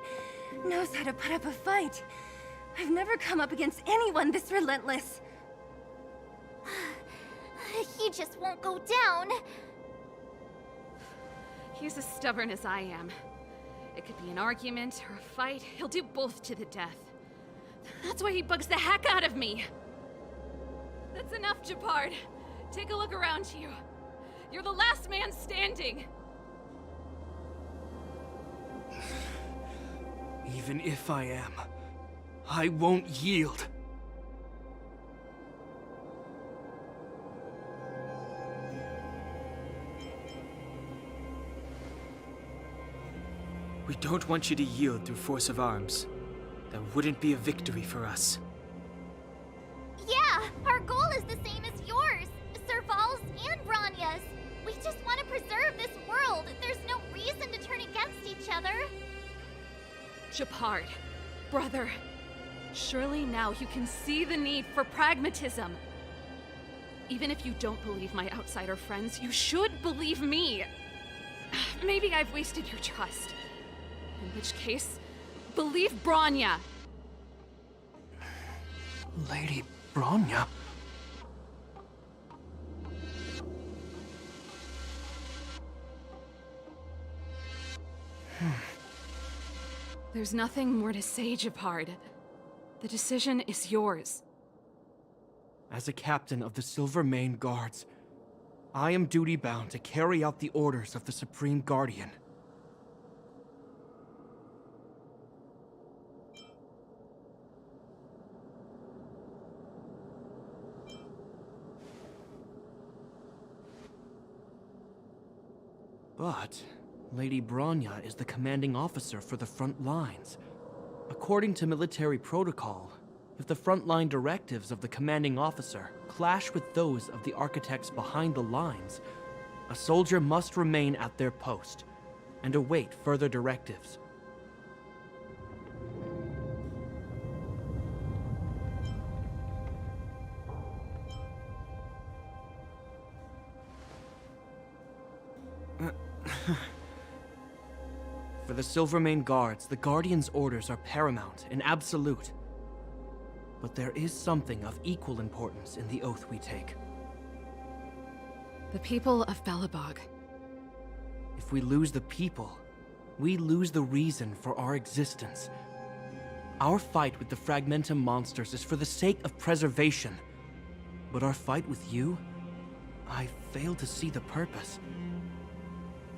knows how to put up a fight. I've never come up against anyone this relentless. He just won't go down. He's as stubborn as I am. It could be an argument or a fight. He'll do both to the death. That's why he bugs the heck out of me. That's enough, Japard. Take a look around you. You're the last man standing. Even if I am, I won't yield. We don't want you to yield through force of arms. That wouldn't be a victory for us. Yeah, our goal is the same as yours, Serval's and Branya's. We just want to preserve this world. There's no reason to turn against each other. Japard, brother, surely now you can see the need for pragmatism. Even if you don't believe my outsider friends, you should believe me. Maybe I've wasted your trust. In which case, believe Branya. Lady Branya? There's nothing more to say, Japard. The decision is yours. As a captain of the Silvermane Guards, I am duty-bound to carry out the orders of the Supreme Guardian. But Lady Branya is the commanding officer for the front lines. According to military protocol, if the frontline directives of the commanding officer clash with those of the architects behind the lines, a soldier must remain at their post and await further directives. For the Silvermane Guards, the Guardian's orders are paramount and absolute. But there is something of equal importance in the oath we take. The people of Belobog. If we lose the people, we lose the reason for our existence. Our fight with the Fragmentum monsters is for the sake of preservation. But our fight with you? I fail to see the purpose.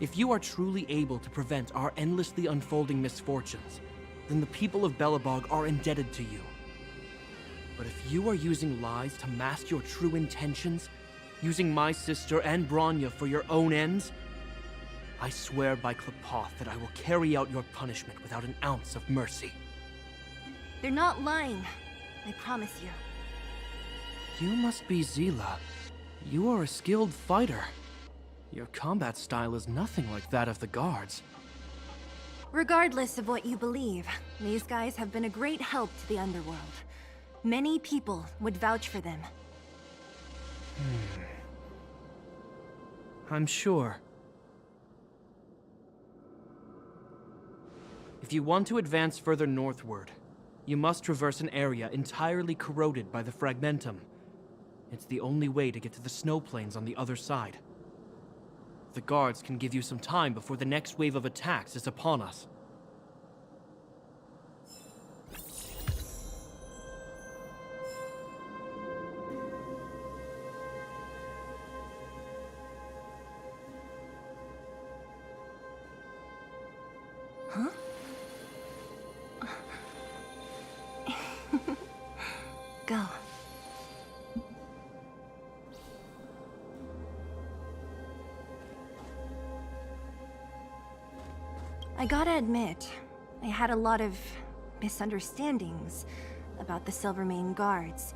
If you are truly able to prevent our endlessly unfolding misfortunes, then the people of Belobog are indebted to you. But if you are using lies to mask your true intentions, using my sister and Branya for your own ends, I swear by Klepoth that I will carry out your punishment without an ounce of mercy. They're not lying. I promise you. You must be Zila. You are a skilled fighter. Your combat style is nothing like that of the guards. Regardless of what you believe, these guys have been a great help to the underworld. Many people would vouch for them. I'm sure. If you want to advance further northward, you must traverse an area entirely corroded by the Fragmentum. It's the only way to get to the snow plains on the other side. The guards can give you some time before the next wave of attacks is upon us. Huh? Go. I gotta admit, I had a lot of misunderstandings about the Silvermane guards.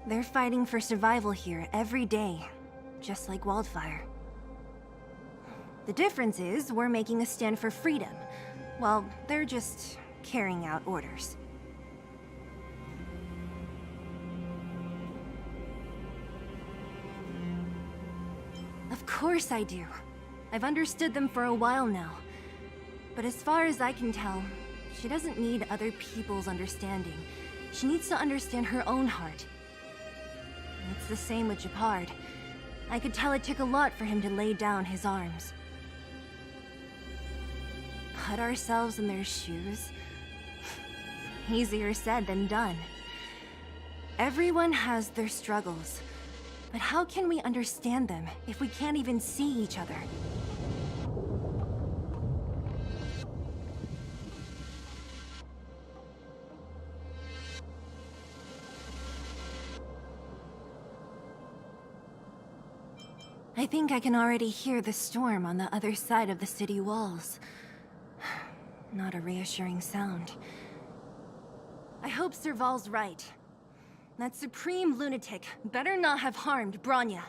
They're fighting for survival here every day, just like Wildfire. The difference is we're making a stand for freedom, while they're just carrying out orders. Of course I do. I've understood them for a while now. But as far as I can tell, she doesn't need other people's understanding. She needs to understand her own heart. It's the same with Japard. I could tell it took a lot for him to lay down his arms. Put ourselves in their shoes? Easier said than done. Everyone has their struggles. But how can we understand them if we can't even see each other? I think I can already hear the storm on the other side of the city walls. Not a reassuring sound. I hope Serval's right. That supreme lunatic better not have harmed Bronya.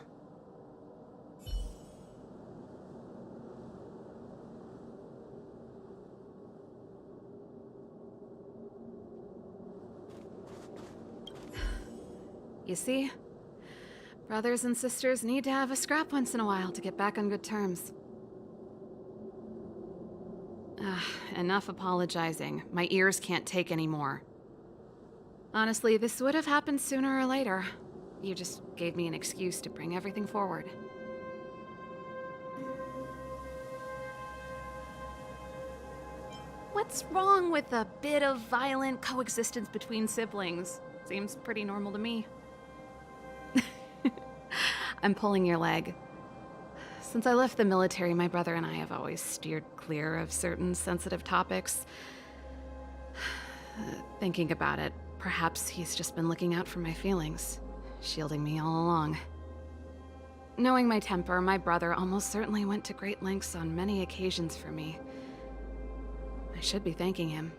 You see? Brothers and sisters need to have a scrap once in a while to get back on good terms. Enough apologizing. My ears can't take any more. Honestly, this would have happened sooner or later. You just gave me an excuse to bring everything forward. What's wrong with a bit of violent coexistence between siblings? Seems pretty normal to me. I'm pulling your leg. Since I left the military, my brother and I have always steered clear of certain sensitive topics. Thinking about it, perhaps he's just been looking out for my feelings, shielding me all along. Knowing my temper, my brother almost certainly went to great lengths on many occasions for me. I should be thanking him.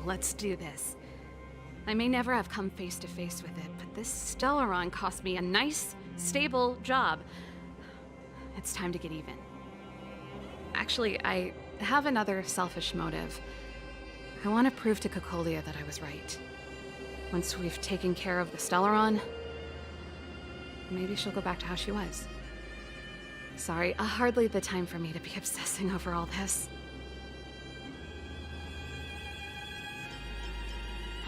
Let's do this. I may never have come face to face with it, but this Stellaron cost me a nice, stable job. It's time to get even. Actually, I have another selfish motive. I want to prove to Cocolia that I was right. Once we've taken care of the Stellaron, maybe she'll go back to how she was. Sorry, hardly the time for me to be obsessing over all this.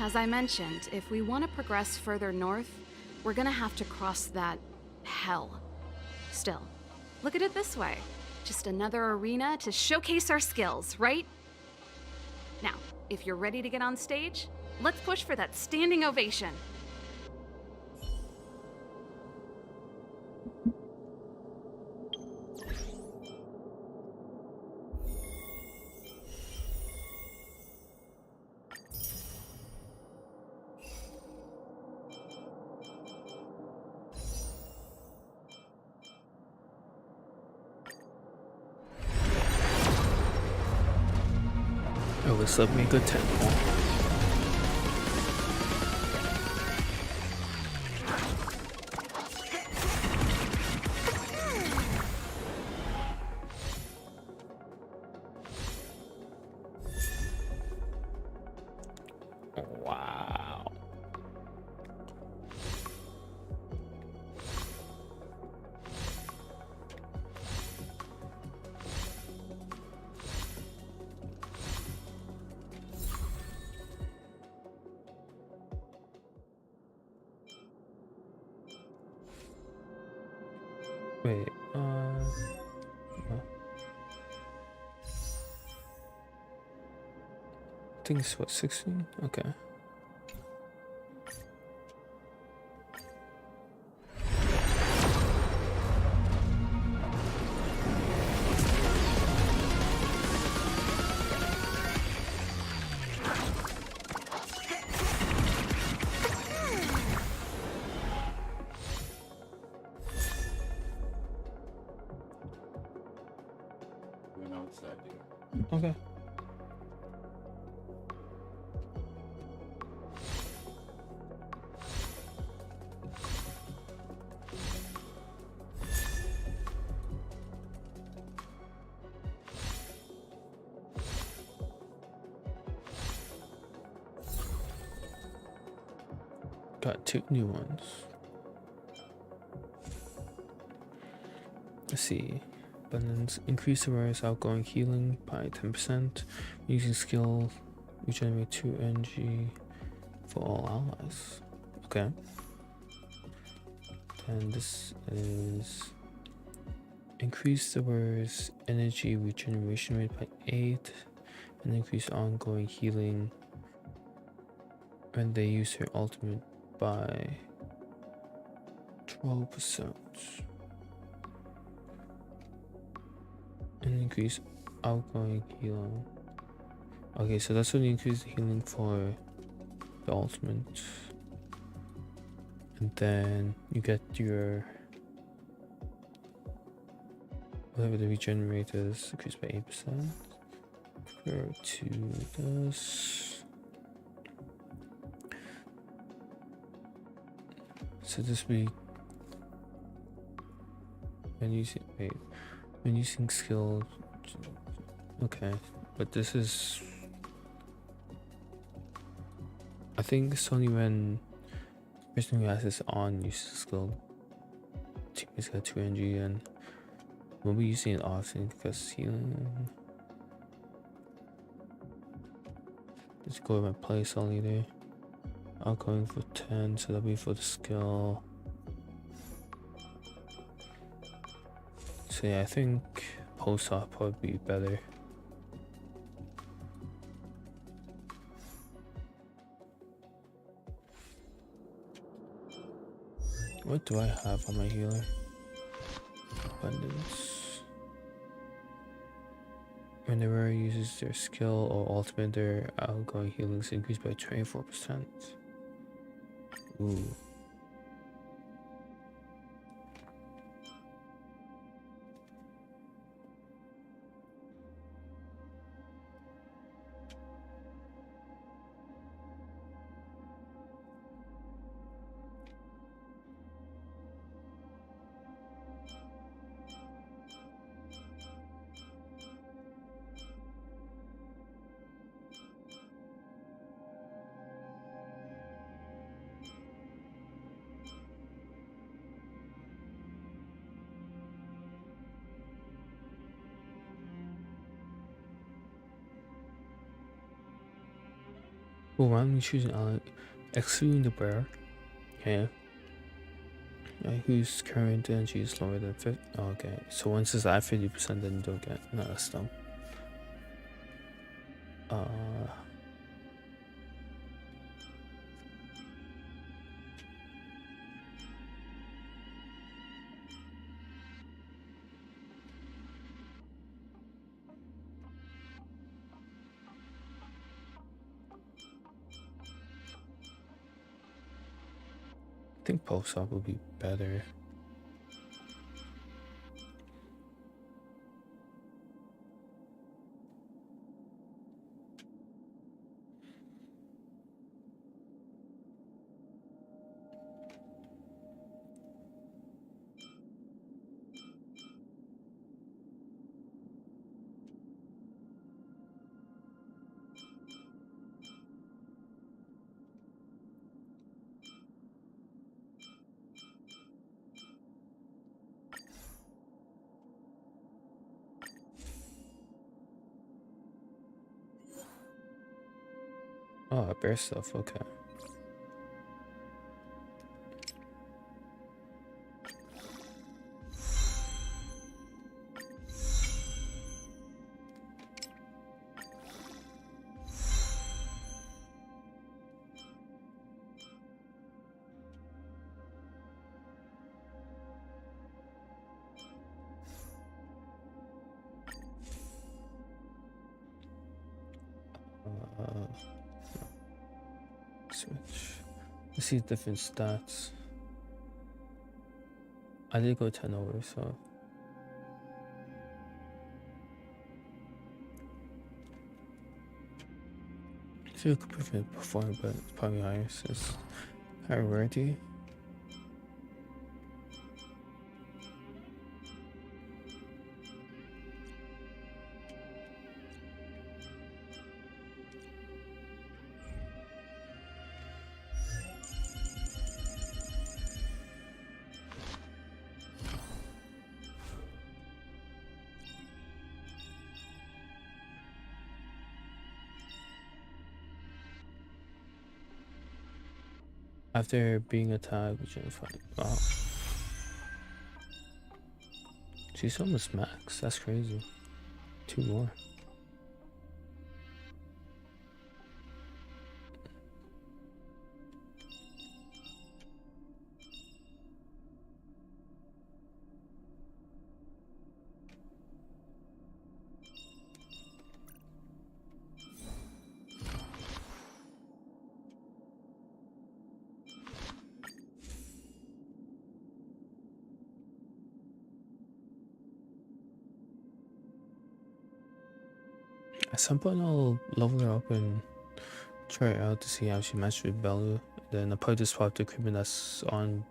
As I mentioned, if we want to progress further north, we're gonna have to cross that hell. Still, look at it this way. Just another arena to showcase our skills, right? Now, if you're ready to get on stage, let's push for that standing ovation. of a submarine good temple. Wow. Wait, no. I think it's what, 16? Okay. Okay. Got 2 new ones. Let's see. Abundance. Increase awareness outgoing healing by 10%. Using skill, regenerate 2 energy for all allies. Okay. Then this is increase the wearer's energy regeneration rate by 8 and increase ongoing healing when they use their ultimate by 12%. And increase outgoing healing. Okay, so that's only increase the healing for the ultimate. And then you get your whatever the regenerate is increased by 8%. Go to this. So this week when using skill, okay, but this is, I think it's only when person who has this on uses the skill. Teammates got 2 energy and we'll be using it often because healing. Let's go with my playstyle leader. Outgoing for 10, so that'll be for the skill. So yeah, I think post-op probably be better. What do I have on my healer? Abundance. When the wearer uses their skill or ultimate, their outgoing healing is increased by 24%. Ooh. Well, randomly choosing ally, excluding the bear. Okay. Whose current energy is lower than 50. Oh, okay, so once it's at 50%, then you don't get. No, that's dumb. I think post-op would be better. Oh, bear stuff, okay. Switch. Let's see different stats. I did go 10 over, so. I feel could perform, but it's probably higher since higher rarity. After being attacked, which is fine. Wow. She's almost max. That's crazy. 2 more. At some point I'll level her up and try it out to see how she matches with Bella. Then I'll probably just swap the equipment that's on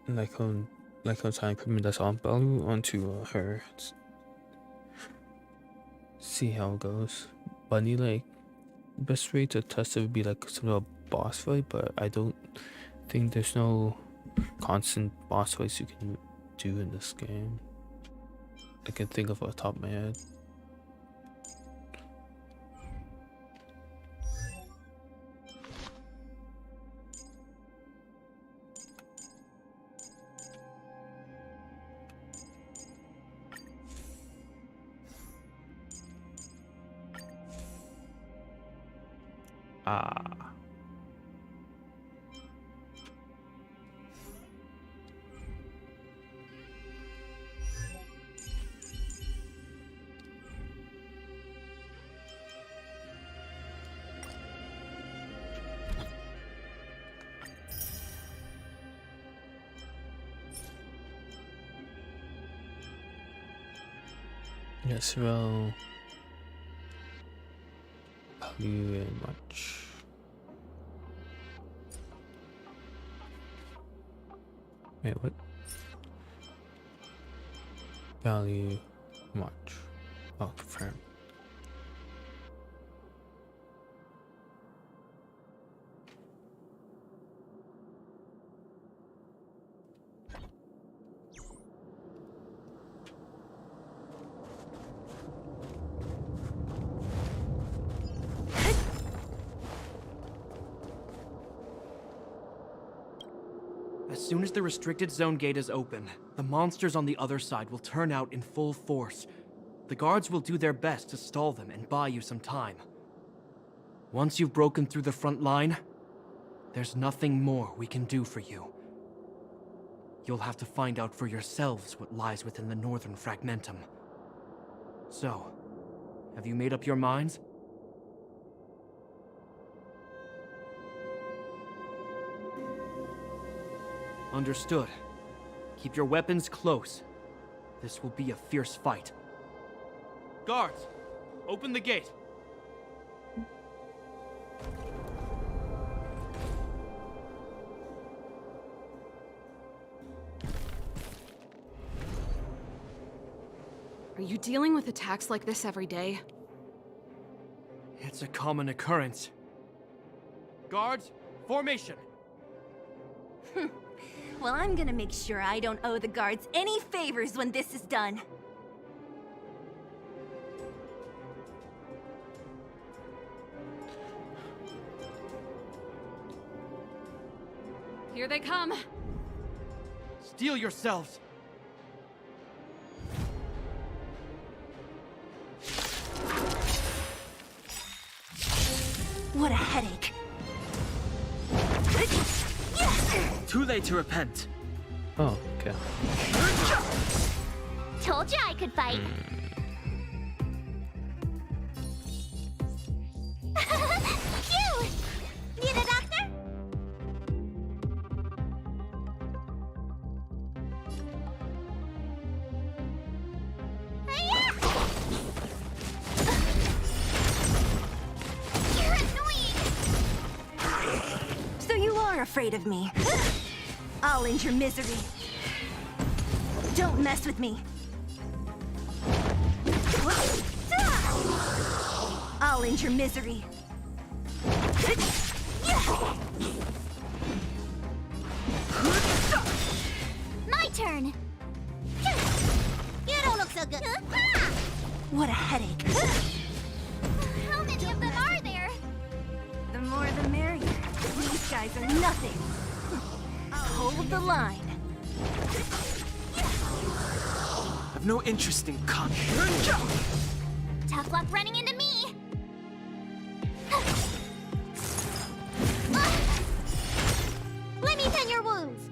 like on time equipment that's on Bella onto her. See how it goes. But I need like best way to test it would be like some sort of boss fight, but I don't think there's no constant boss fights you can do in this game. I can think of off the top of my head. Yes, well, value and much. Wait, what? Value much. Oh, confirm. As soon as the restricted zone gate is open, the monsters on the other side will turn out in full force. The guards will do their best to stall them and buy you some time. Once you've broken through the front line, there's nothing more we can do for you. You'll have to find out for yourselves what lies within the northern fragmentum. So, have you made up your minds? Understood. Keep your weapons close. This will be a fierce fight. Guards, open the gate. Are you dealing with attacks like this every day? It's a common occurrence. Guards, formation! Well, I'm gonna make sure I don't owe the guards any favors when this is done. Here they come. Steel yourselves! What a headache. Too late to repent. Oh, okay. Told you I could fight. Phew! Need a doctor? Hiya! You're annoying! So you are afraid of me. I'll end your misery. Don't mess with me. I'll end your misery. My turn! You don't look so good. What a headache. How many of them are there? The more the merrier. These guys are nothing. Hold the line. I've no interest in Tough luck running into me! Let me tend your wounds!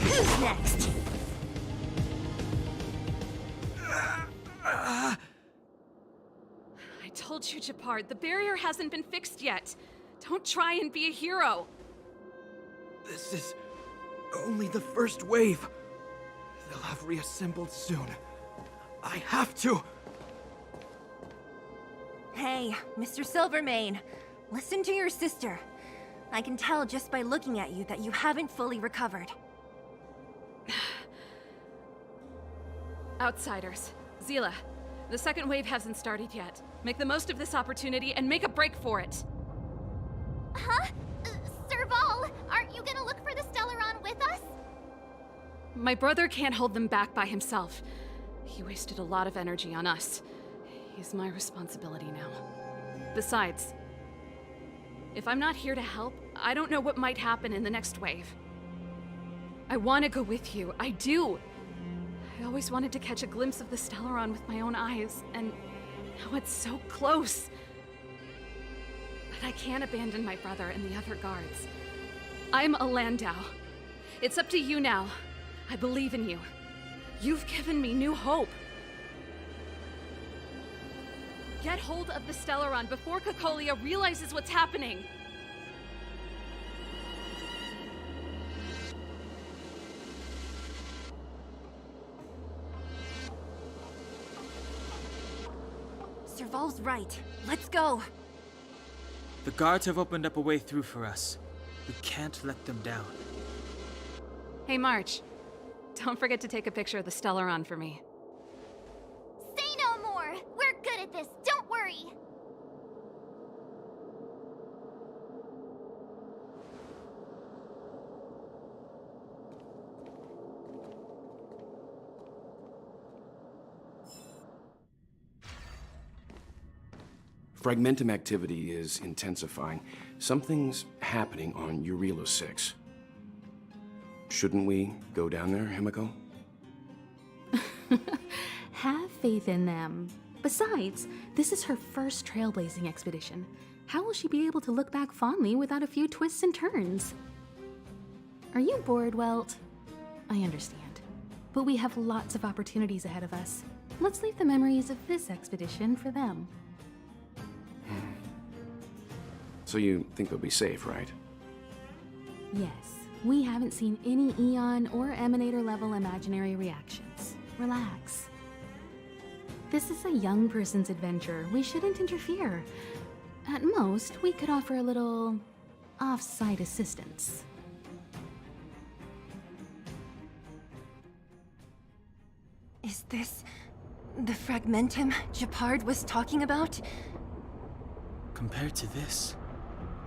Who's next? I told you, Japard, the barrier hasn't been fixed yet. Don't try and be a hero. This is only the first wave. They'll have reassembled soon. I have to. Hey, Mr. Silvermane, listen to your sister. I can tell just by looking at you that you haven't fully recovered. Outsiders. Zila, the second wave hasn't started yet. Make the most of this opportunity and make a break for it. Huh? Serval, aren't you gonna look for the Stellaron with us? My brother can't hold them back by himself. He wasted a lot of energy on us. He's my responsibility now. Besides, if I'm not here to help, I don't know what might happen in the next wave. I want to go with you. I do. I always wanted to catch a glimpse of the Stellaron with my own eyes, and now it's so close. But I can't abandon my brother and the other guards. I'm a Landau. It's up to you now. I believe in you. You've given me new hope. Get hold of the Stellaron before Cocolia realizes what's happening. Serval's right. Let's go. The guards have opened up a way through for us. We can't let them down. Hey, March. Don't forget to take a picture of the Stellaron for me. Say no more! We're good at this, don't worry! Fragmentum activity is intensifying. Something's happening on Rail 6. Shouldn't we go down there, Himiko? Have faith in them. Besides, this is her first trailblazing expedition. How will she be able to look back fondly without a few twists and turns? Are you bored, Welt? I understand. But we have lots of opportunities ahead of us. Let's leave the memories of this expedition for them. So you think they'll be safe, right? Yes, we haven't seen any Eon or Emanator level imaginary reactions. Relax. This is a young person's adventure. We shouldn't interfere. At most, we could offer a little off-site assistance. Is this the Fragmentum Japard was talking about? Compared to this,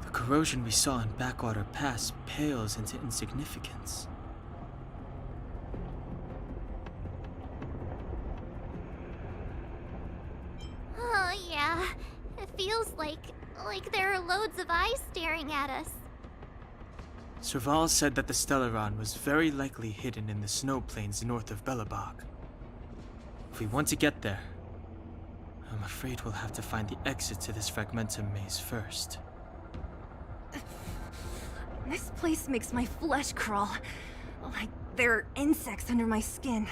the corrosion we saw in Backwater Pass pales into insignificance. Oh yeah, feels like there are loads of eyes staring at us. Serval said that the Stellaron was very likely hidden in the snow plains north of Belobog. If we want to get there, I'm afraid we'll have to find the exit to this Fragmentum maze first. This place makes my flesh crawl. Like there are insects under my skin.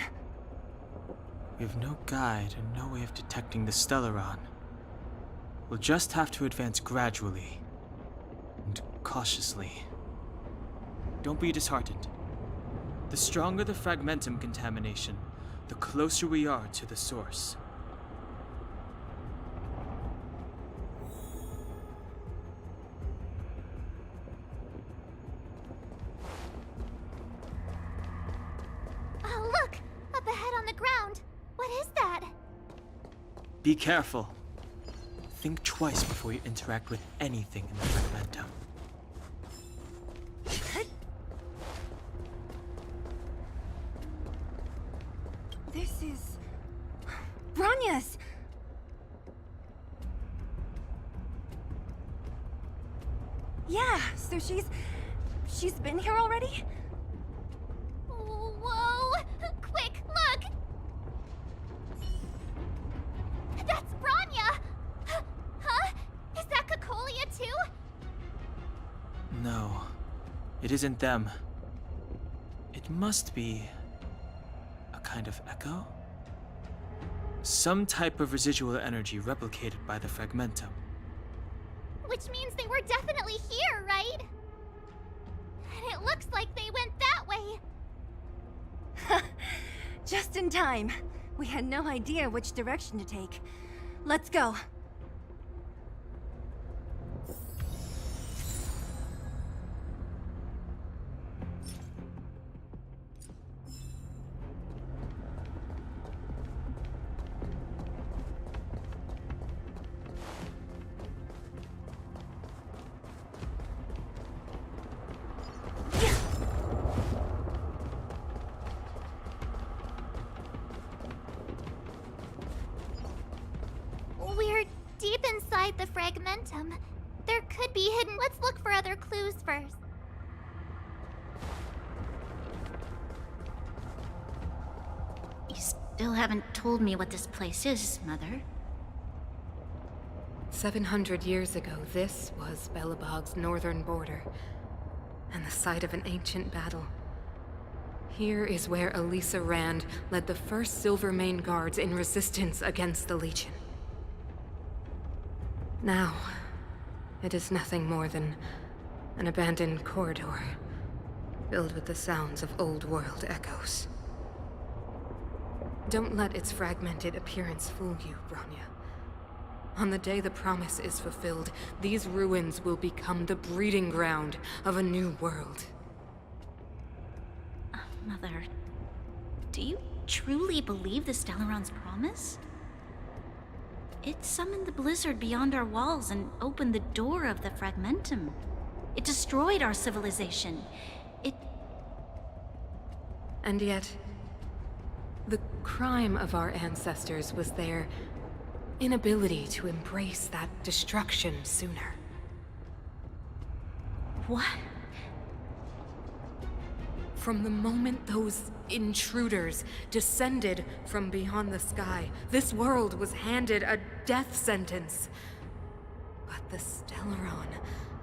We have no guide and no way of detecting the Stellaron. We'll just have to advance gradually and cautiously. Don't be disheartened. The stronger the Fragmentum contamination, the closer we are to the source. Oh, look! Up ahead on the ground. What is that? Be careful. Think twice before you interact with anything in the Fragmentum. This is... Bronya's! Yeah, so she's been here already? Whoa! Quick, look! That's Bronya! Huh? Is that Cocolia too? No, it isn't them. It must be a kind of echo? Some type of residual energy replicated by the Fragmentum. Which means they were definitely here, right? And it looks like they went that way. Just in time. We had no idea which direction to take. Let's go. We're deep inside the Fragmentum. There could be hidden... Let's look for other clues first. You still haven't told me what this place is, Mother. 700 years ago, this was Belobog's northern border, and the site of an ancient battle. Here is where Elisa Rand led the first Silvermane Guards in resistance against the Legion. Now, it is nothing more than an abandoned corridor, filled with the sounds of old-world echoes. Don't let its fragmented appearance fool you, Bronya. On the day the promise is fulfilled, these ruins will become the breeding ground of a new world. Mother, do you truly believe the Stellaron's promise? It summoned the blizzard beyond our walls and opened the door of the Fragmentum. It destroyed our civilization. And yet, the crime of our ancestors was their inability to embrace that destruction sooner. What? From the moment those intruders descended from beyond the sky, this world was handed a death sentence. But the Stellaron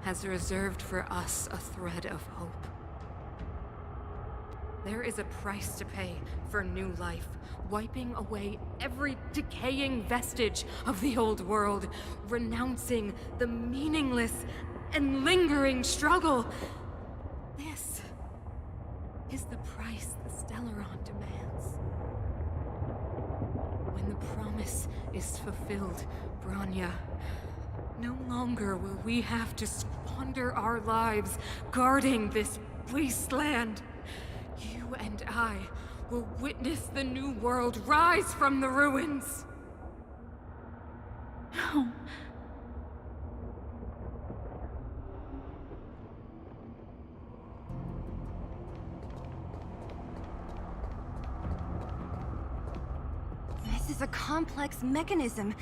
has reserved for us a thread of hope. There is a price to pay for new life, wiping away every decaying vestige of the old world, renouncing the meaningless and lingering struggle. This is the price the Stellaron demands. When the promise is fulfilled, Bronya, no longer will we have to squander our lives guarding this wasteland. You and I will witness the new world rise from the ruins. No. This is a complex mechanism.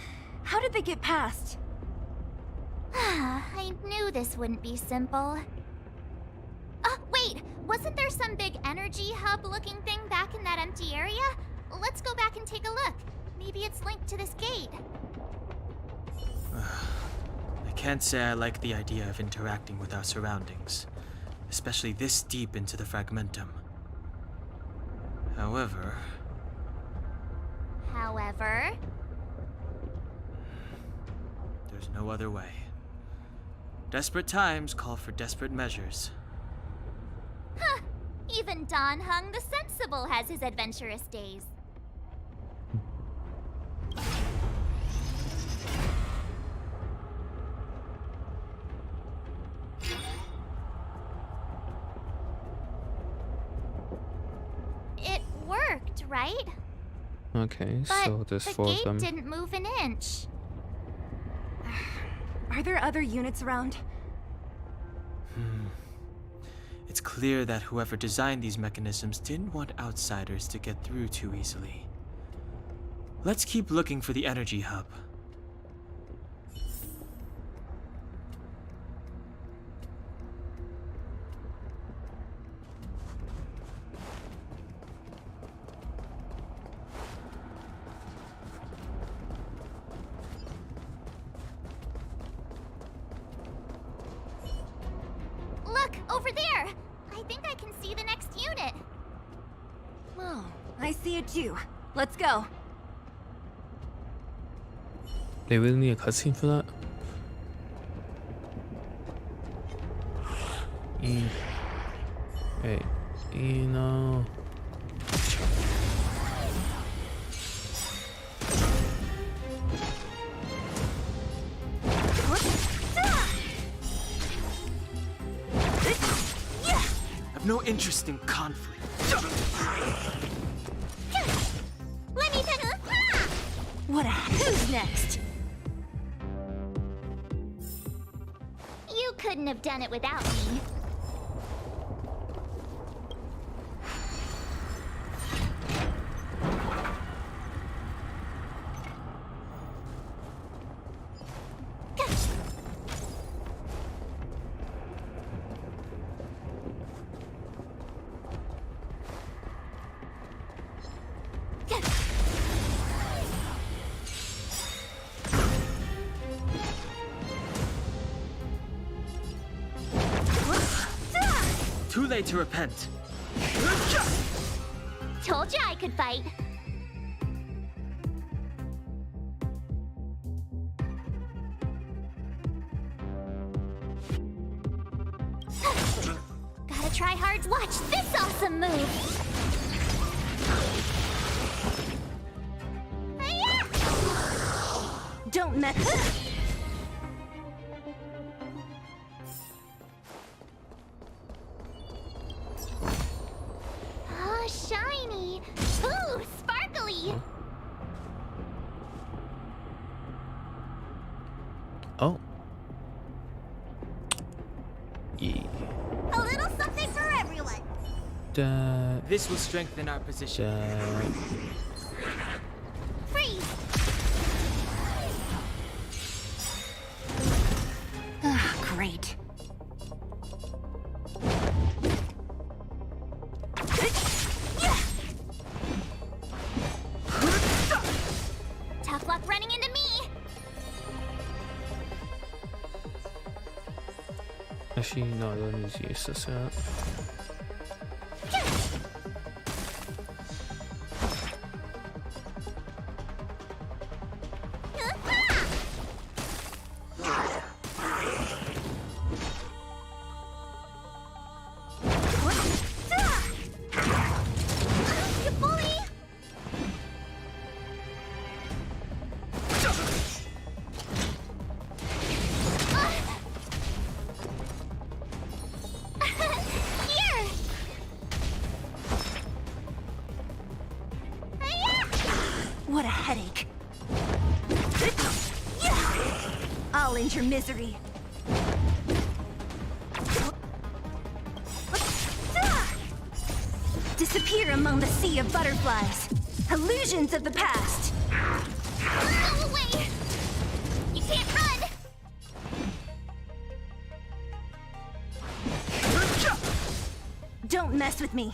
How did they get past? I knew this wouldn't be simple. Wait! Wasn't there some big energy hub-looking thing back in that empty area? Let's go back and take a look. Maybe it's linked to this gate. I can't say I like the idea of interacting with our surroundings, especially this deep into the fragmentum. However, there's no other way. Desperate times call for desperate measures. Huh! Even Don Hung the Sensible has his adventurous days. It worked, right? Okay, But so there's the 4 of gate them. didn't move an inch. Are there other units around? It's clear that whoever designed these mechanisms didn't want outsiders to get through too easily. Let's keep looking for the energy hub. Look, over there! I think I can see the next unit. Oh, I see it too. Let's go. They really need a cutscene for that? Hey, no. I've no interest in conflict. What who's next? You couldn't have done it without me. Too late to repent. Told you I could fight. Gotta try hard to watch this awesome move. Don't mess. Oh, shiny. Ooh, sparkly. Oh. Yeah. A little something for everyone. This will strengthen our position. Freeze. Ah, great. Tough luck running into me. Actually, no, that is useless. Yeah. You bully. Here. What a headache. I'll end your misery. Disappear among the sea of butterflies. Illusions of the past. Go away. You can't run. mess with me.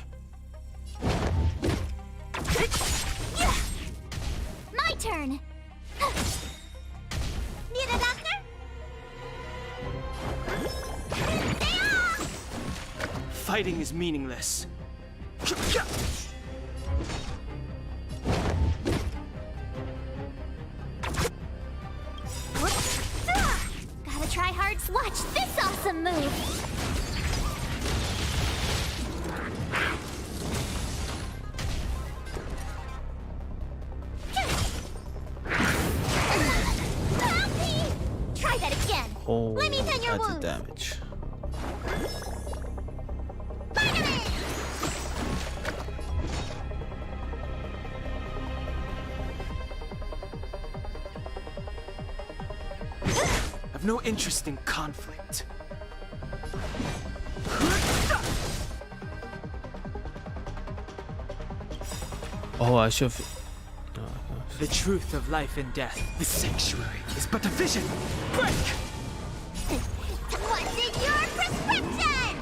My turn. Need a doctor? Fighting is meaningless. Gotta try hard. Watch this awesome move. Try that again. Oh, Let me tend your that's wounds. damage. I've no interest in conflict. Oh, I should have. The truth of life and death, the sanctuary, is but a vision. Break! What's in your prescription?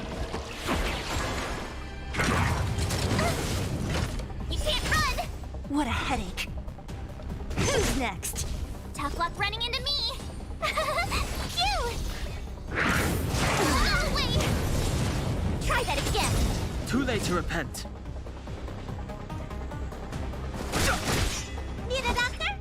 You can't run. What a headache. Who's next? Tough luck running into me. Cute. Oh, wait. Try that again. Too late to repent. Need a doctor?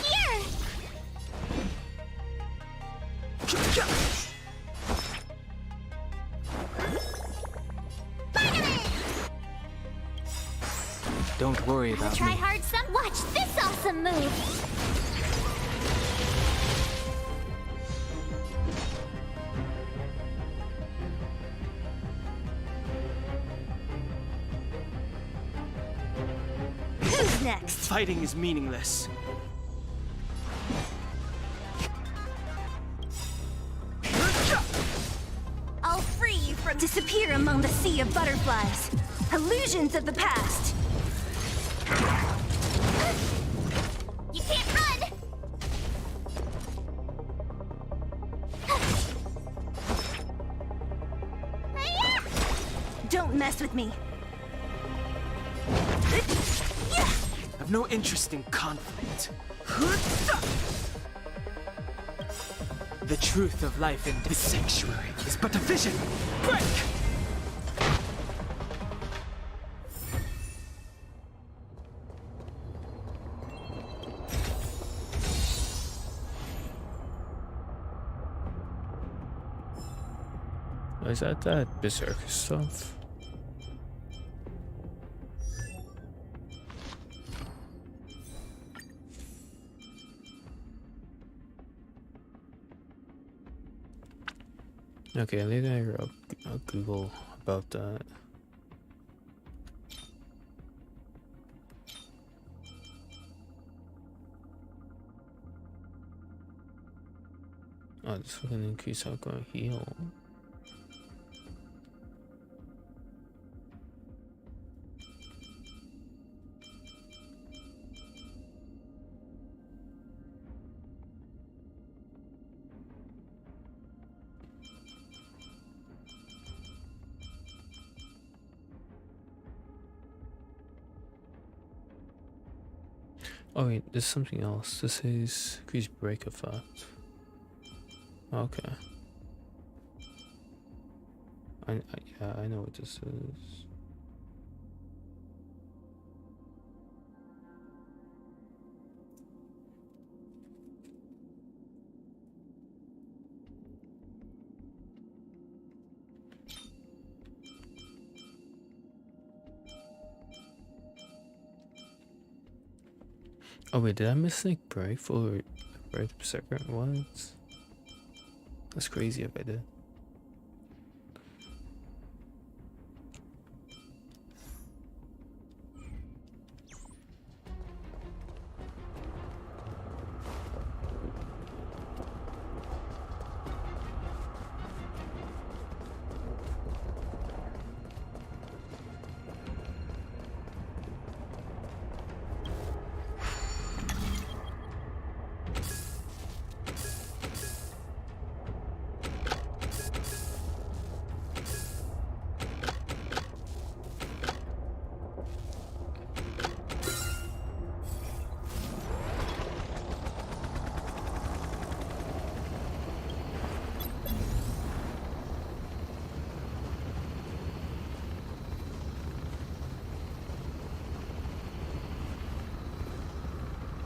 Here. Don't worry about Try me. hard some. Watch this awesome move. Who's next? Fighting is meaningless. I'll free you from disappear among the sea of butterflies. Illusions of the past. You can't run. Don't mess with me. I've no interest in conflict. The truth of life and the sanctuary is but a vision. Break! Is that berserker stuff? Okay, later I'll Google about that. Oh, this will increase how I'm going to heal. Oh wait, there's something else. This is increased break effect. Okay. Yeah, I know what this is. Oh wait, did I miss like break for break berserker? What? That's crazy if I did.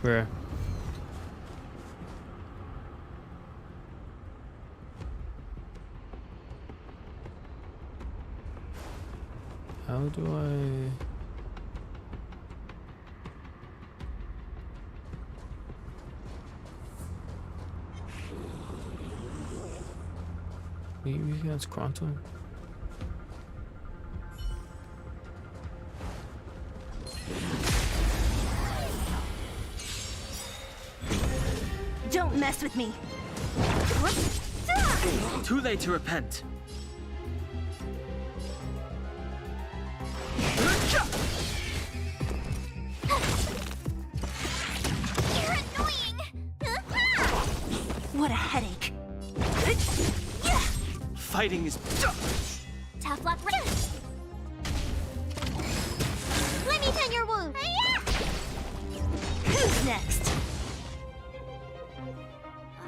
Where? How do I... Maybe that's quantum. Don't mess with me. Too late to repent. You're annoying! What a headache. Fighting is Tough luck. Let me tend your wound. Who's next?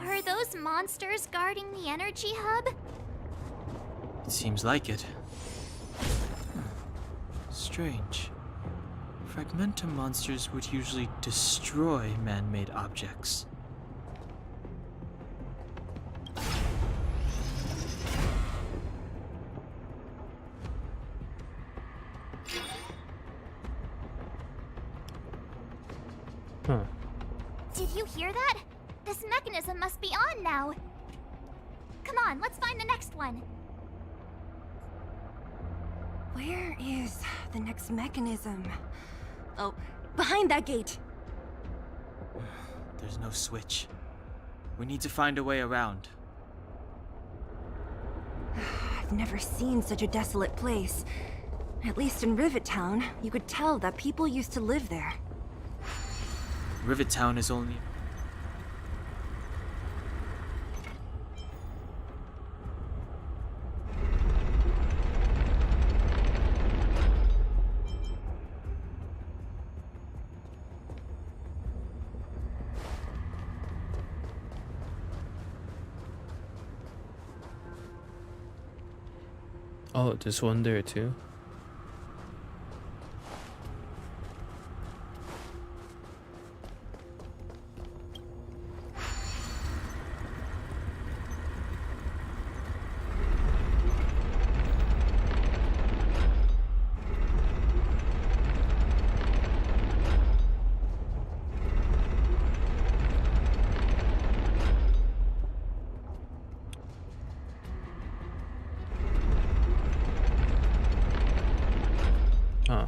Are those monsters guarding the energy hub? It seems like it. Strange. Fragmentum monsters would usually destroy man-made objects. Huh. Did you hear that? This mechanism must be on now. Come on, let's find the next one. Where is the next mechanism? Oh, behind that gate. There's no switch. We need to find a way around. I've never seen such a desolate place. At least in Rivet Town, you could tell that people used to live there. Rivet Town is only... Oh, there's one there too. Huh.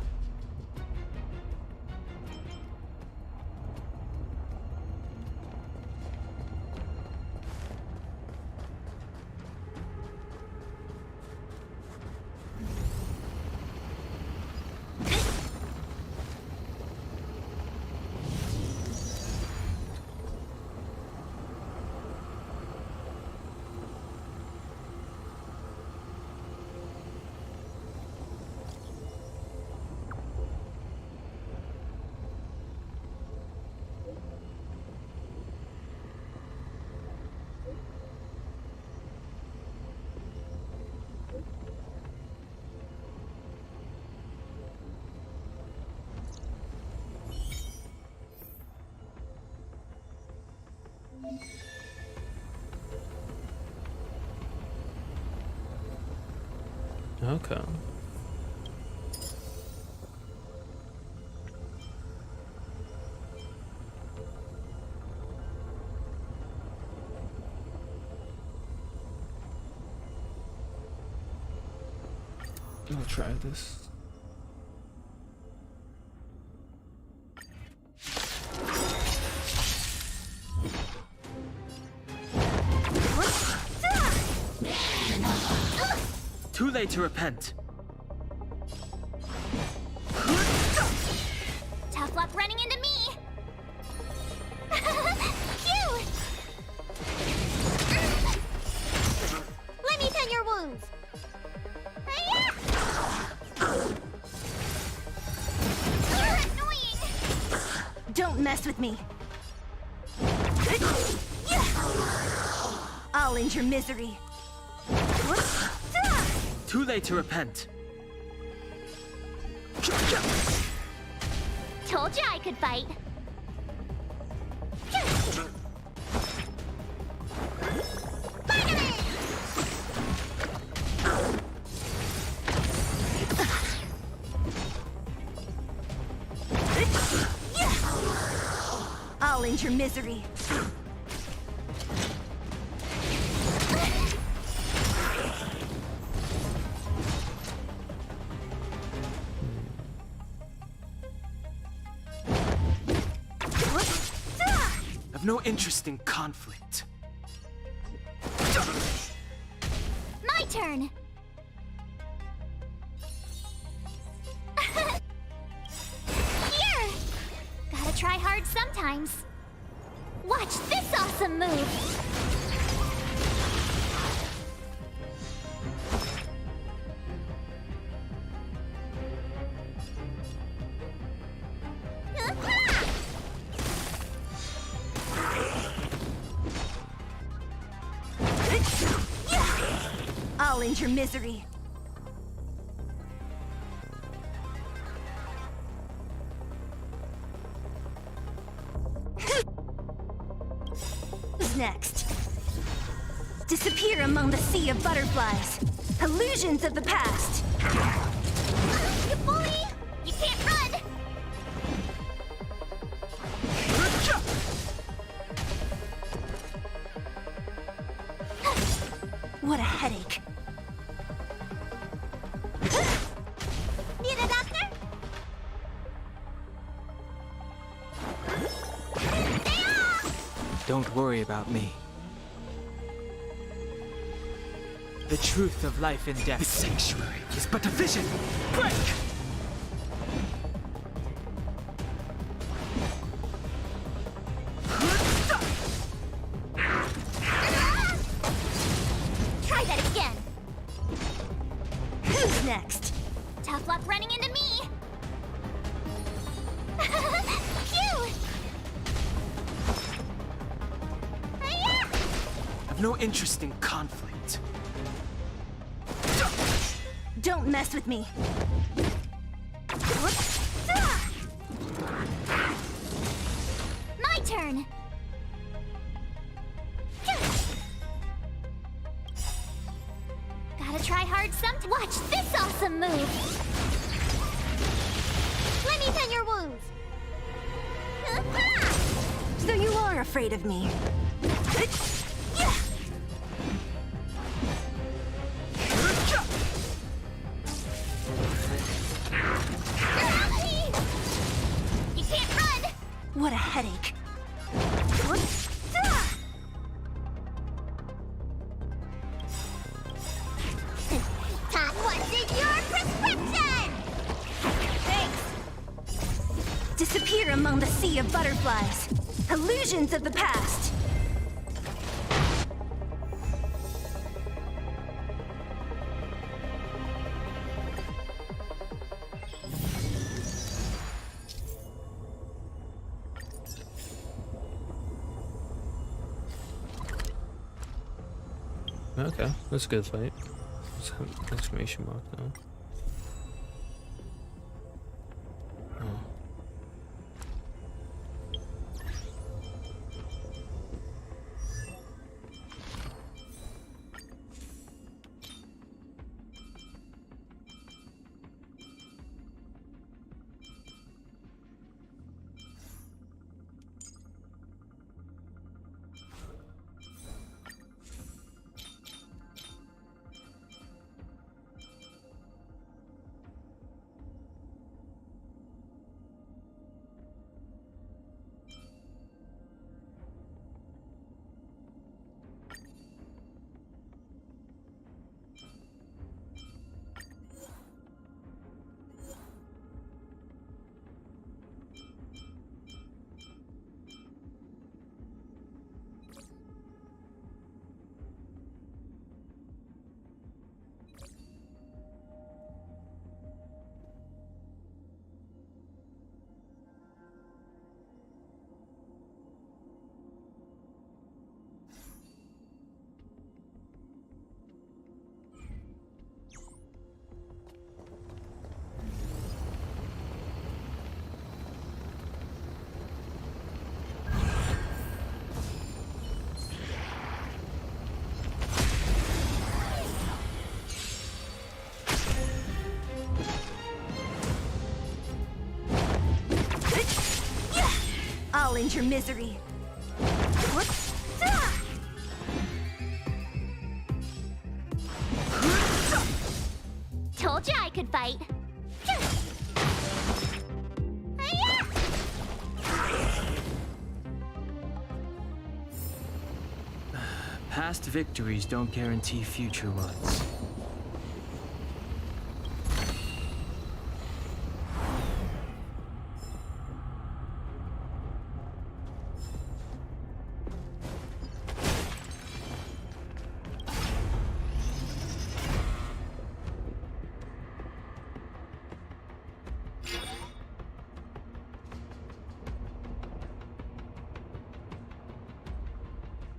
Okay. I'll try this. Too late to repent. Tough luck running into me. Cute. Let me tend your wounds. You're annoying. Don't mess with me. I'll end your misery. Too late to repent. Told you I could fight. I'll end your misery. I've no interest in conflict. My turn. Here! Gotta try hard sometimes. Watch this awesome move! I'll end your misery. Who's next? Disappear among the sea of butterflies. Illusions of the past. You bully! You can't run! What a headache. Need a doctor? Don't worry about me. The truth of life and death. The sanctuary is but a vision. Break! Try that again. Who's next? Tough luck running into me. Cute! I've no interest in conflict. Don't mess with me. My turn. Gotta try hard some. Watch this awesome move. Let me tend your wounds. So you are afraid of me. You can't run. What a headache. Todd, what's in your prescription? Thanks. Disappear among the sea of butterflies. Illusions of the past. Okay, that's a good fight. Let's have an exclamation mark now. Oh. end your misery. Told you I could fight. Past victories don't guarantee future ones.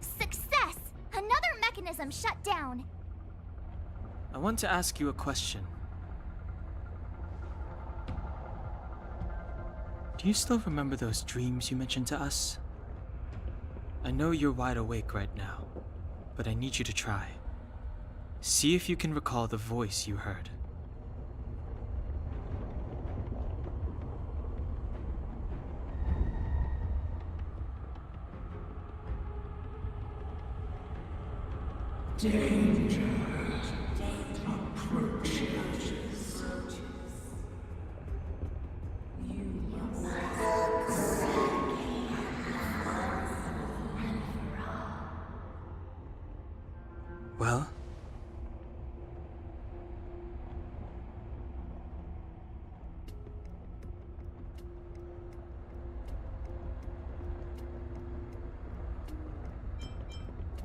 Success! Another mechanism shut down. I want to ask you a question. Do you still remember those dreams you mentioned to us? I know you're wide awake right now, but I need you to try. See if you can recall the voice you heard. Danger approaches. Well?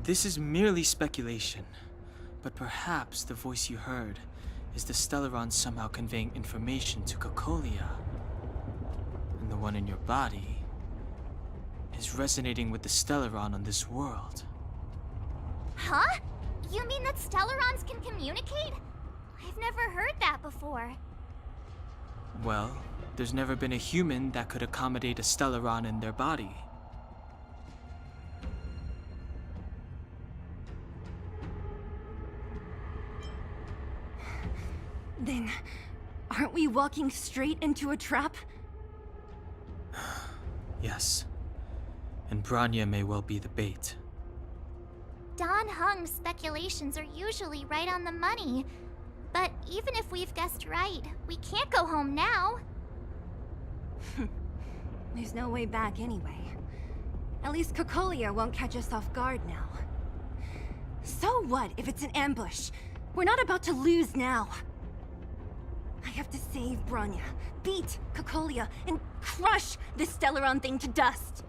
This is merely speculation, but perhaps the voice you heard is the Stellaron somehow conveying information to Cocolia. And the one in your body is resonating with the Stellaron on this world. Huh? You mean that Stellarons can communicate? I've never heard that before. Well, there's never been a human that could accommodate a Stellaron in their body. Then, aren't we walking straight into a trap? Yes. And Bronya may well be the bait. Don Hung's speculations are usually right on the money. But even if we've guessed right, we can't go home now. There's no way back anyway. At least Cocolia won't catch us off guard now. So what if it's an ambush? We're not about to lose now. I have to save Bronya, beat Cocolia, and crush this Stellaron thing to dust.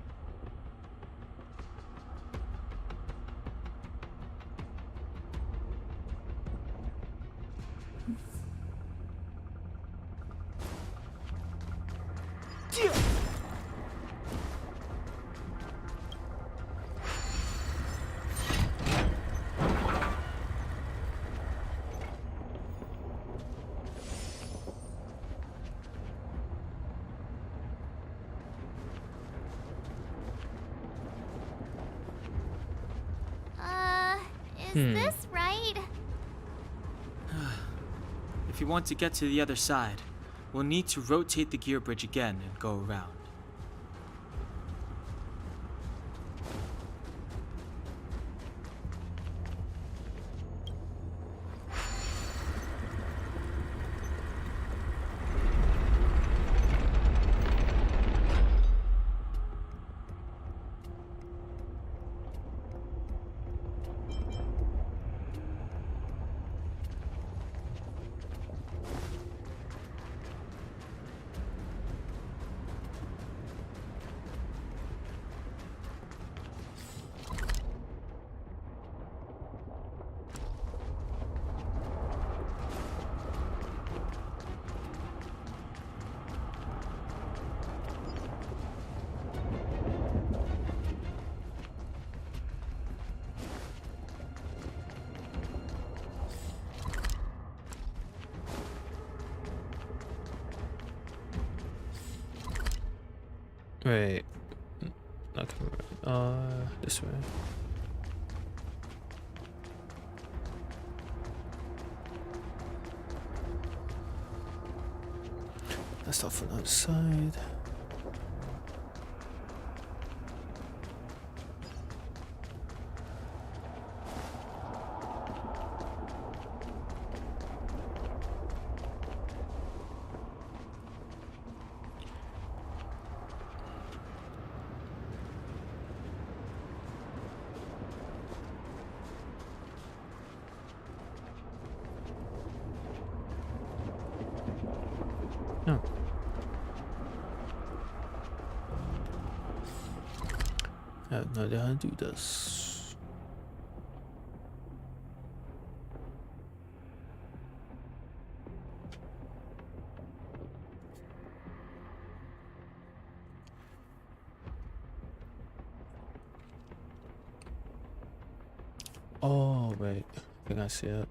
Is this right? If you want to get to the other side, we'll need to rotate the gear bridge again and go around. Wait. Not coming right. This way. That's off on the outside. No. I have no idea how to do this. Oh, wait. I think I see it.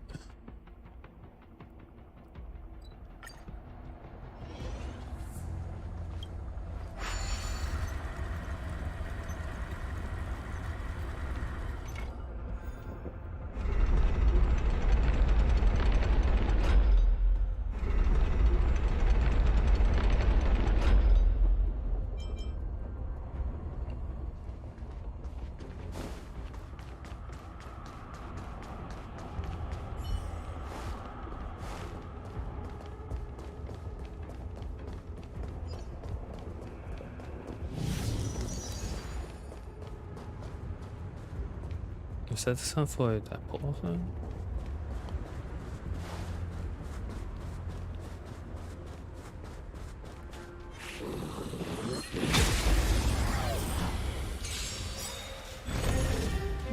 Is that the sound for that portal thing?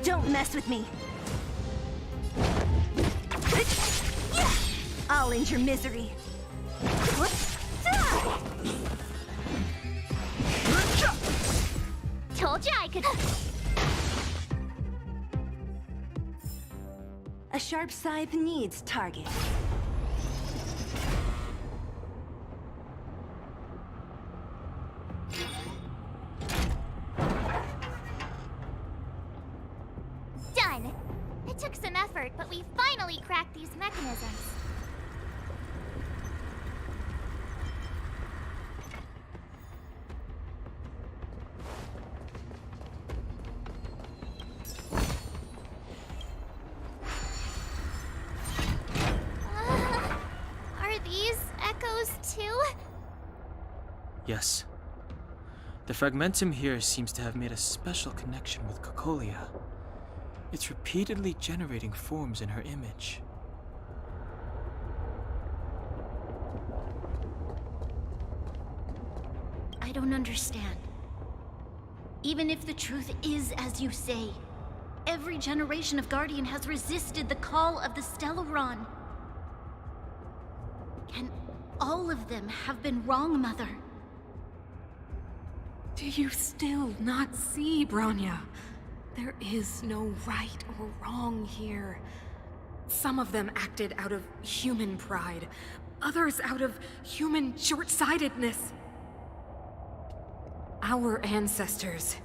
Don't mess with me. I'll end your misery. Told you I could. A sharp scythe needs target. Done. It took some effort, but we finally cracked these mechanisms. Are these echoes too? Yes. The fragmentum here seems to have made a special connection with Cocolia. It's repeatedly generating forms in her image. I don't understand. Even if the truth is as you say, every generation of Guardian has resisted the call of the Stellaron. Can all of them have been wrong, Mother? Do you still not see, Bronya? There is no right or wrong here. Some of them acted out of human pride, others out of human short-sightedness. Our ancestors,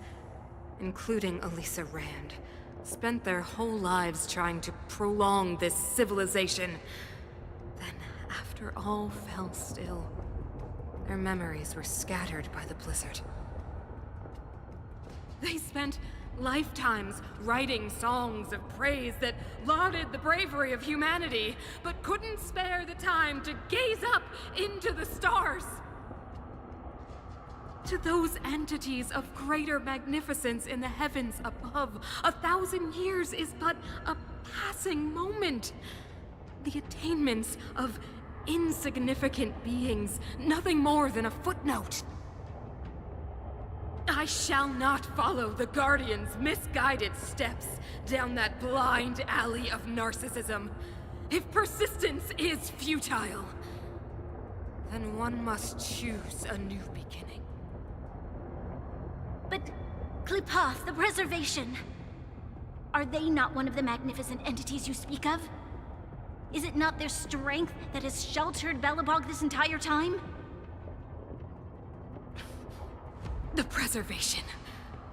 including Elisa Rand, spent their whole lives trying to prolong this civilization. Then, after all fell still, their memories were scattered by the blizzard. They spent lifetimes writing songs of praise that lauded the bravery of humanity, but couldn't spare the time to gaze up into the stars. To those entities of greater magnificence in the heavens above, 1,000 years is but a passing moment. The attainments of insignificant beings, nothing more than a footnote. I shall not follow the Guardian's misguided steps down that blind alley of narcissism. If persistence is futile, then one must choose a new beginning. But Qlipoth, the Preservation, are they not one of the magnificent entities you speak of? Is it not their strength that has sheltered Belobog this entire time? The Preservation.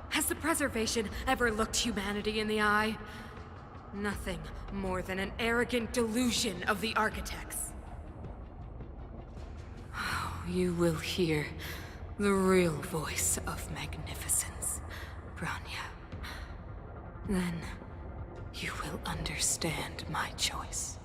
Has the Preservation ever looked humanity in the eye? Nothing more than an arrogant delusion of the Architects. Oh, you will hear the real voice of magnificence, Bronya. Then you will understand my choice.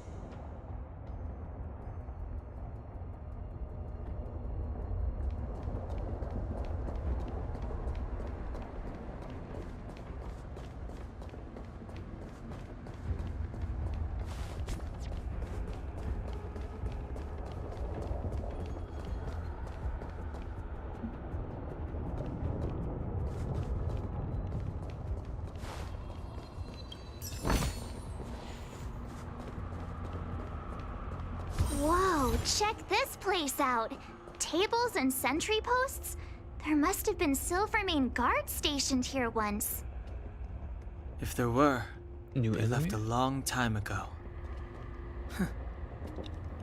Check this place out. Tables and sentry posts? There must have been Silvermane guards stationed here once. If there were, New they left a enemy? long time ago. Huh.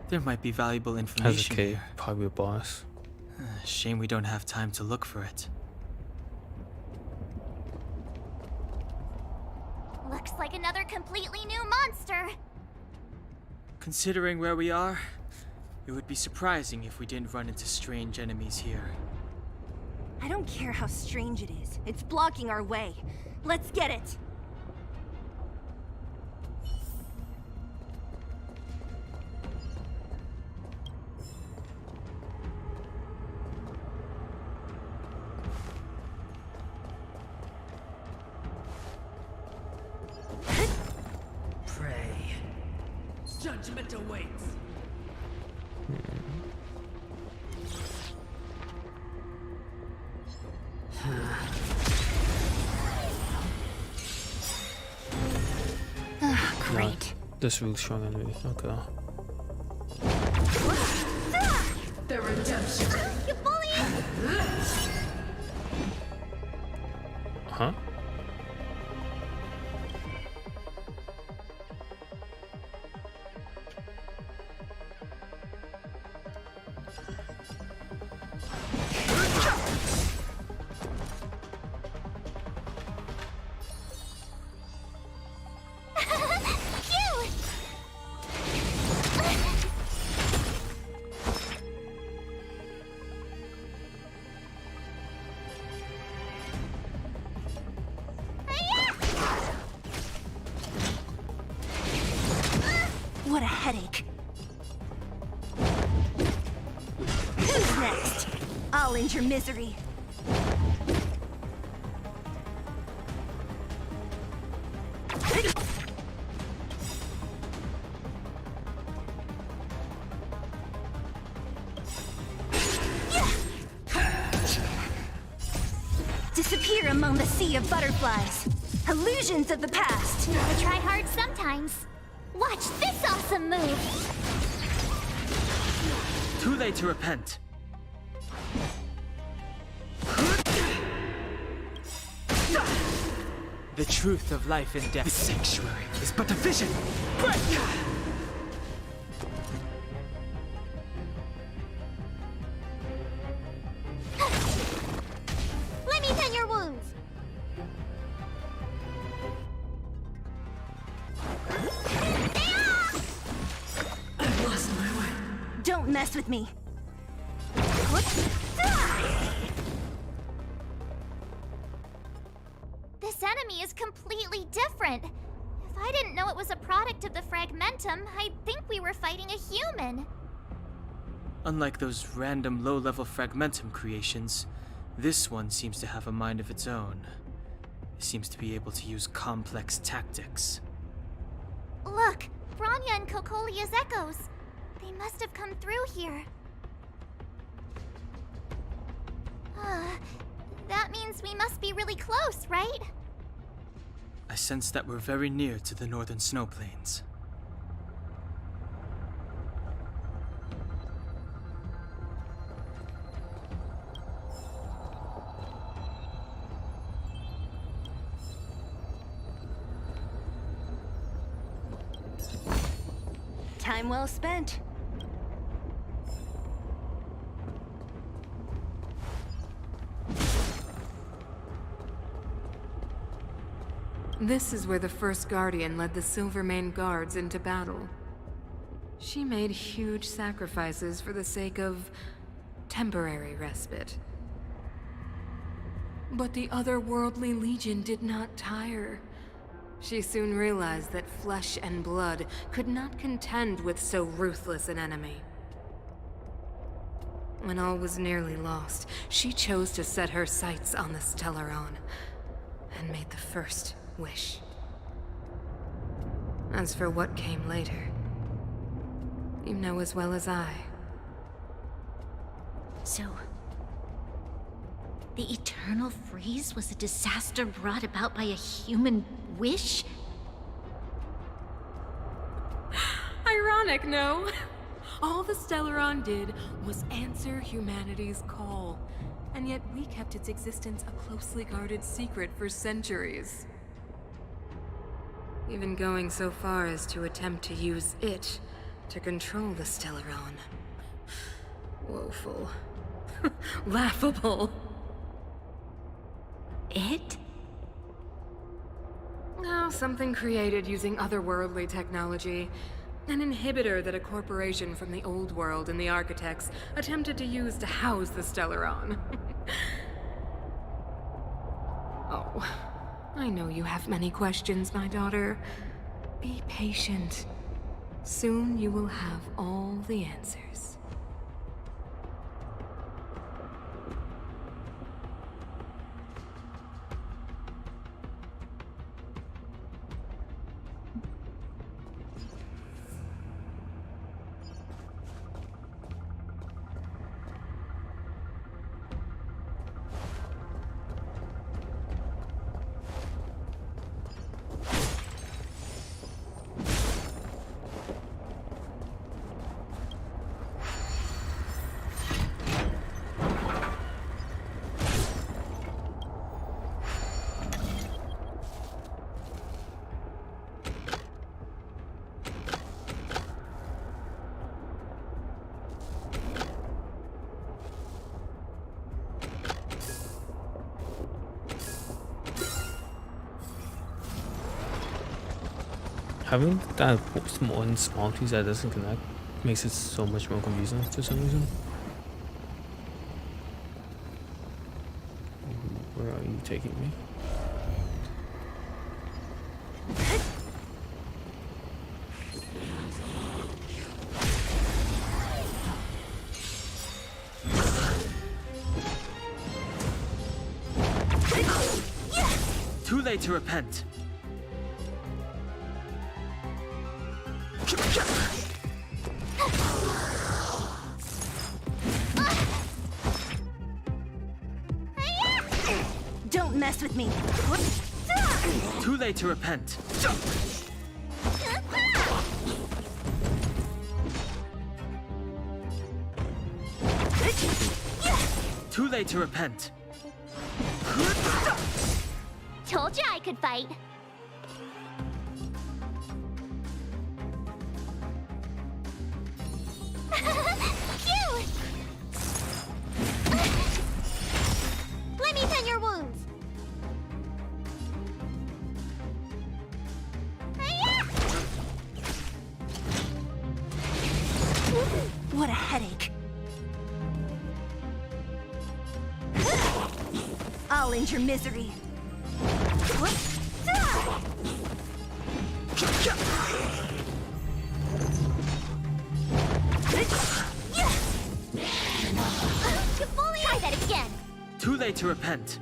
There might be valuable Has a information cave, here. probably a boss. Shame we don't have time to look for it. Looks like another completely new monster. Considering where we are, it would be surprising if we didn't run into strange enemies here. I don't care how strange it is. It's blocking our way. Let's get it! Pray. Judgment awaits. Great. This really strong enemy. Okay. The redemption. You bully! Huh? What a headache. Who's next? I'll end your misery. Disappear among the sea of butterflies. Illusions of the past. I try hard sometimes. Watch this awesome move! Too late to repent. The truth of life and death. The sanctuary is but a vision. Break! Let me tend your wounds. I've lost my way. Don't mess with me. This enemy is completely different. If I didn't know it was a product of the Fragmentum, I'd think we were fighting a human. Unlike those random low-level Fragmentum creations, this one seems to have a mind of its own. It seems to be able to use complex tactics. Look, Bronya and Cocolia's echoes. They must have come through here. That means we must be really close, right? I sense that we're very near to the northern snow plains. Time well spent. This is where the first Guardian led the Silvermane guards into battle. She made huge sacrifices for the sake of temporary respite. But the otherworldly Legion did not tire. She soon realized that flesh and blood could not contend with so ruthless an enemy. When all was nearly lost, she chose to set her sights on the Stellaron and made the first wish. As for what came later, you know as well as I. So, the eternal freeze was a disaster brought about by a human wish? Ironic, no? All the Stellaron did was answer humanity's call. And yet we kept its existence a closely guarded secret for centuries. Even going so far as to attempt to use it to control the Stellaron. Woeful. Laughable. It? Oh, something created using otherworldly technology. An inhibitor that a corporation from the old world and the architects attempted to use to house the Stellaron. Oh, I know you have many questions, my daughter. Be patient. Soon you will have all the answers. Having that one small piece that doesn't connect makes it so much more confusing for some reason. Where are you taking me? Too late to repent. Don't mess with me. Too late to repent. Too late to repent. Told you I could fight. Cute! Let me tend your wounds. What a headache. I'll end your misery. Try that again. Too late to repent.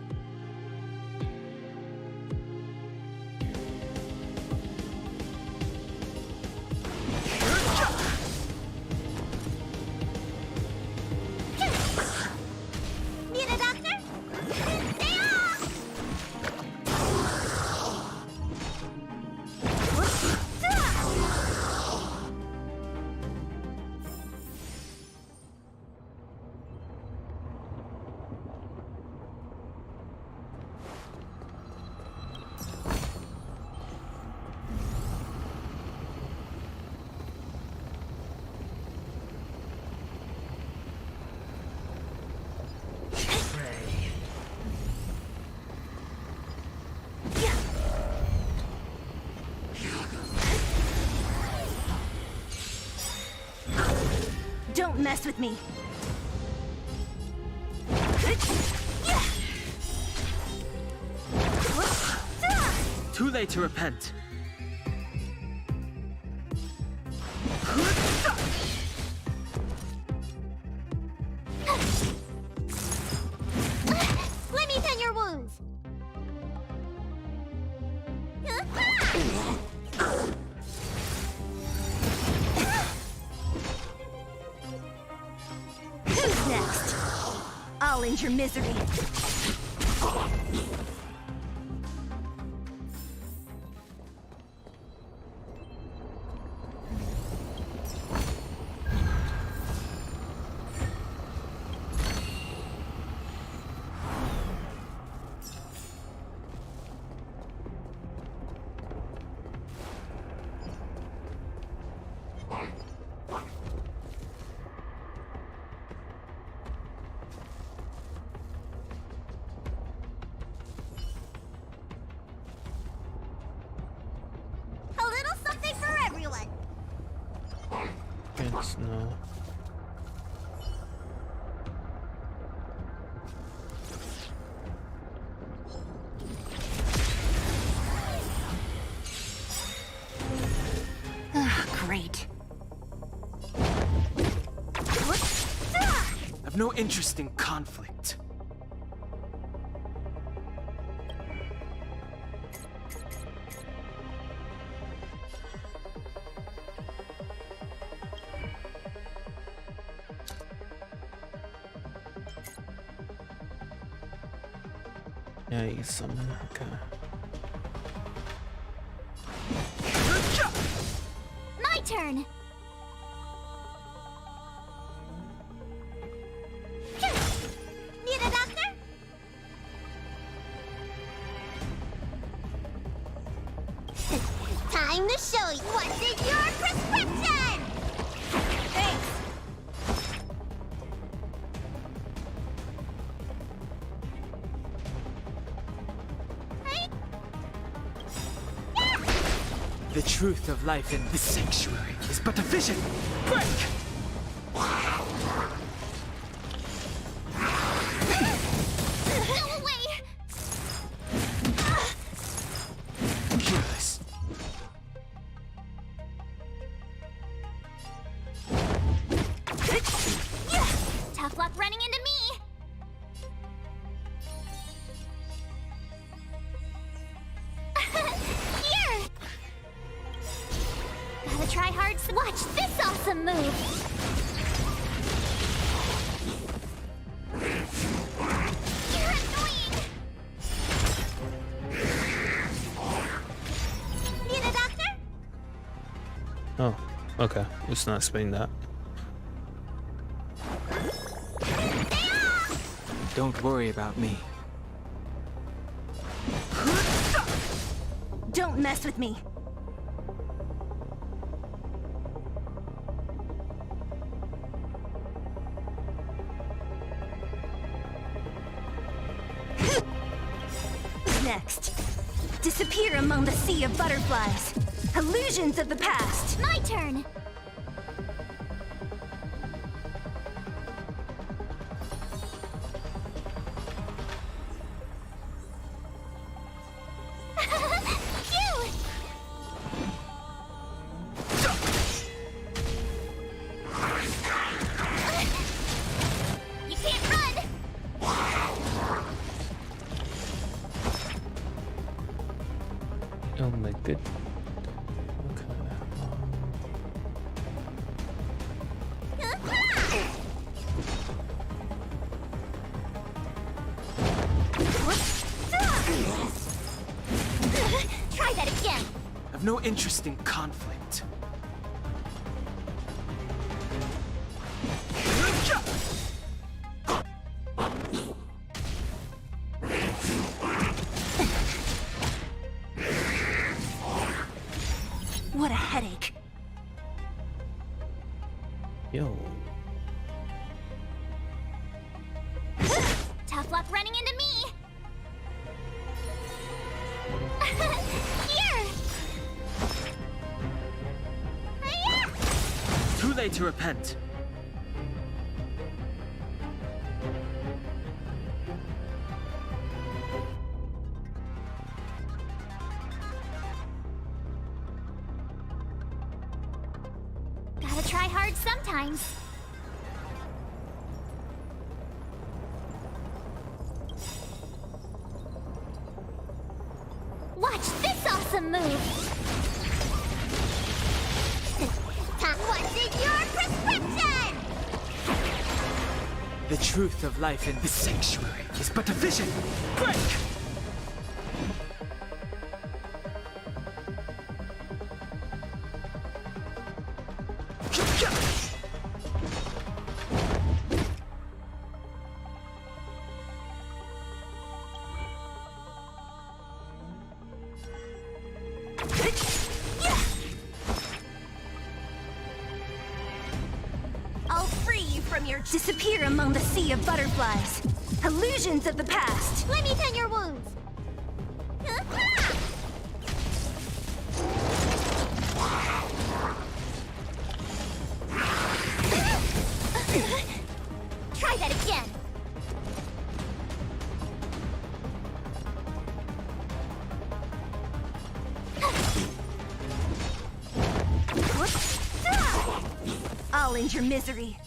Need a doctor? Stay off! Don't mess with me. Too late to repent. Let me tend your wounds. Who's next? I'll end your misery. A little something for everyone. It's no. Great. I've no interest in conflict. Yeah, you summon. Okay. My turn. Need a doctor? Time to show you what's in your prescription. Thanks. The truth of life in this sanctuary is but a vision. Break! Go away. Careless. Tough luck running into me. Here. Gotta try hard. Watch this awesome move. You're annoying. Need a doctor? Oh, okay. It's not explaining that. Don't worry about me. Don't mess with me. Next. Disappear among the sea of butterflies. Illusions of the past. My turn. Phew! You can't run. Oh my good. Okay. Try that again. I've no interest in conflict. What a headache. Yo. Tough luck running into me. Here. Hiya! Too late to repent. Gotta try hard sometimes. Watch this awesome move! What's in your prescription? The truth of life in this sanctuary is but a vision. Break! from your disappear among the sea of butterflies. Illusions of the past. Let me tend your wounds. Try that again. I'll end your misery.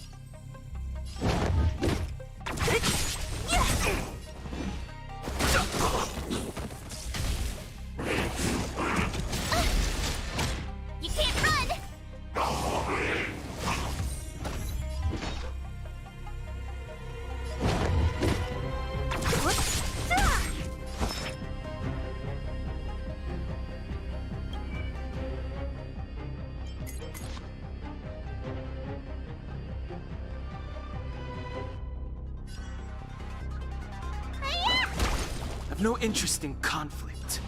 You can't run. I've no interest in conflict.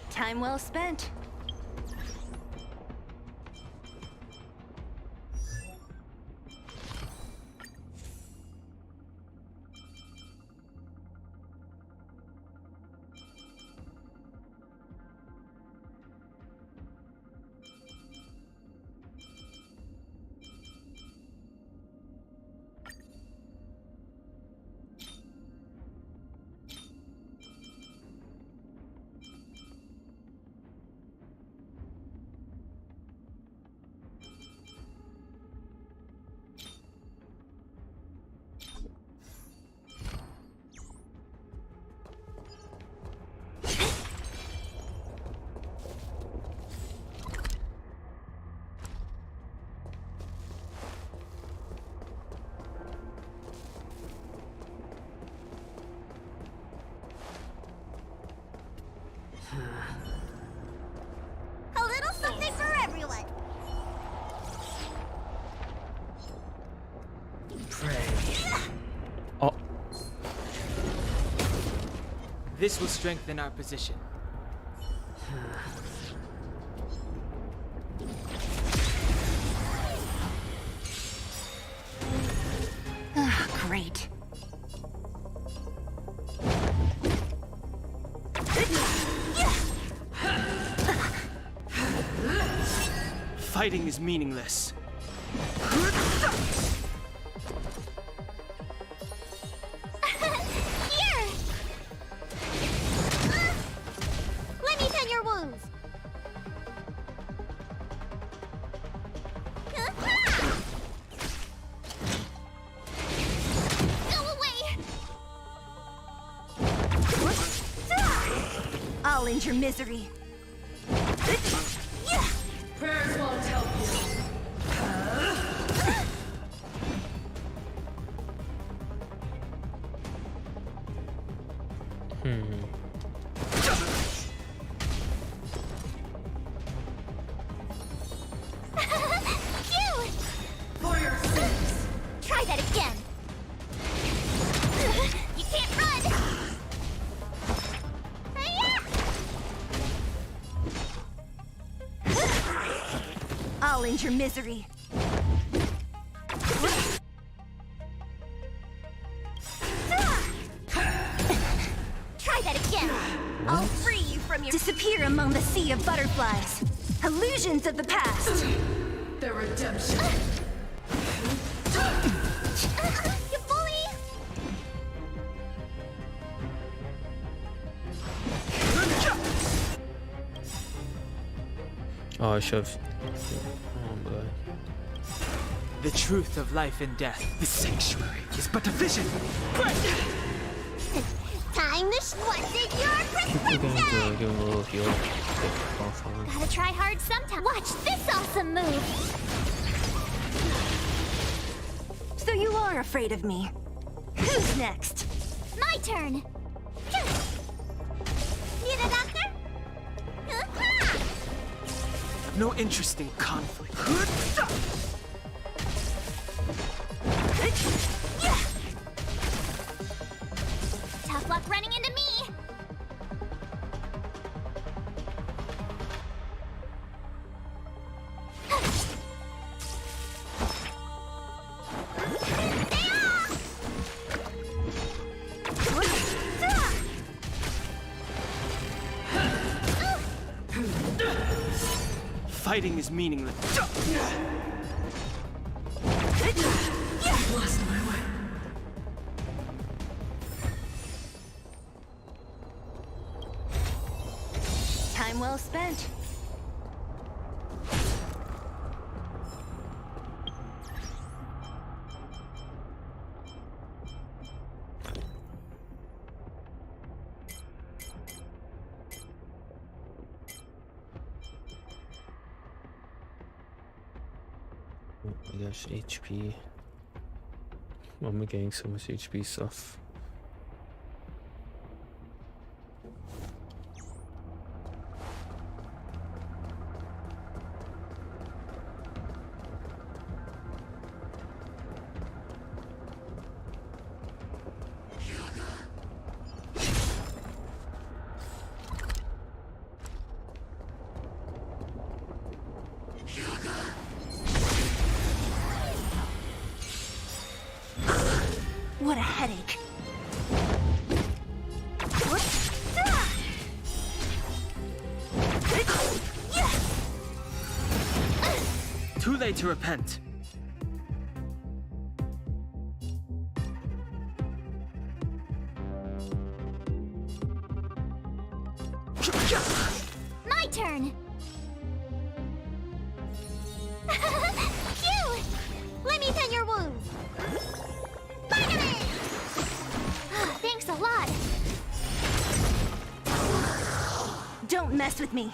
Time well spent. A little something for everyone. Pray. Oh. This will strengthen our position. Great. Fighting is meaningless. Here! Let me tend your wounds. Go away! I'll end your misery. Prayers won't help you. Cute! For your sins. Try that again. You can't run. I'll end your misery. Try that again. I'll free you from your disappear among the sea of butterflies. Illusions of the past. The redemption. You bully! Oh, I should have. Oh, God. The truth of life and death. The sanctuary is but a vision. Time to what's in your We're going prescription! to give him a little heal. Off on him. Gotta try hard sometime. Watch this awesome move! So you are afraid of me. Who's next? My turn! Need a doctor? No interest in conflict. Tough luck running into me! Fighting is meaningless. Lost my way. Time well spent. Oh my gosh, HP. Why am I getting so much HP stuff? What a headache. Too late to repent. My turn! Cute! Let me tend your wounds! Spider-Man! Thanks a lot! Don't mess with me.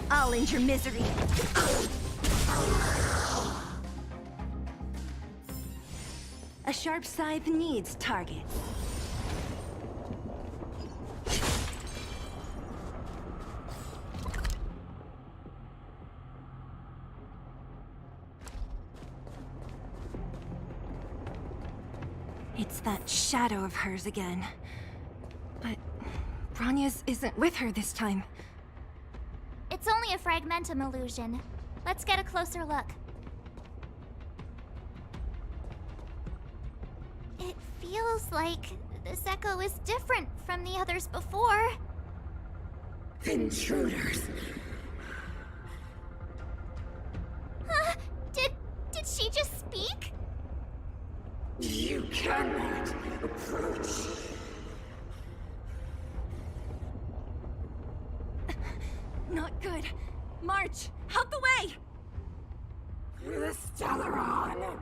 I'll end your misery. A sharp scythe needs target. It's that shadow of hers again. But Bronya's isn't with her this time. It's only a fragmentum illusion. Let's get a closer look. It feels like this echo is different from the others before. Intruders. Huh? Did she just speak? You cannot approach. Not good. March, out the way! The Stellaron.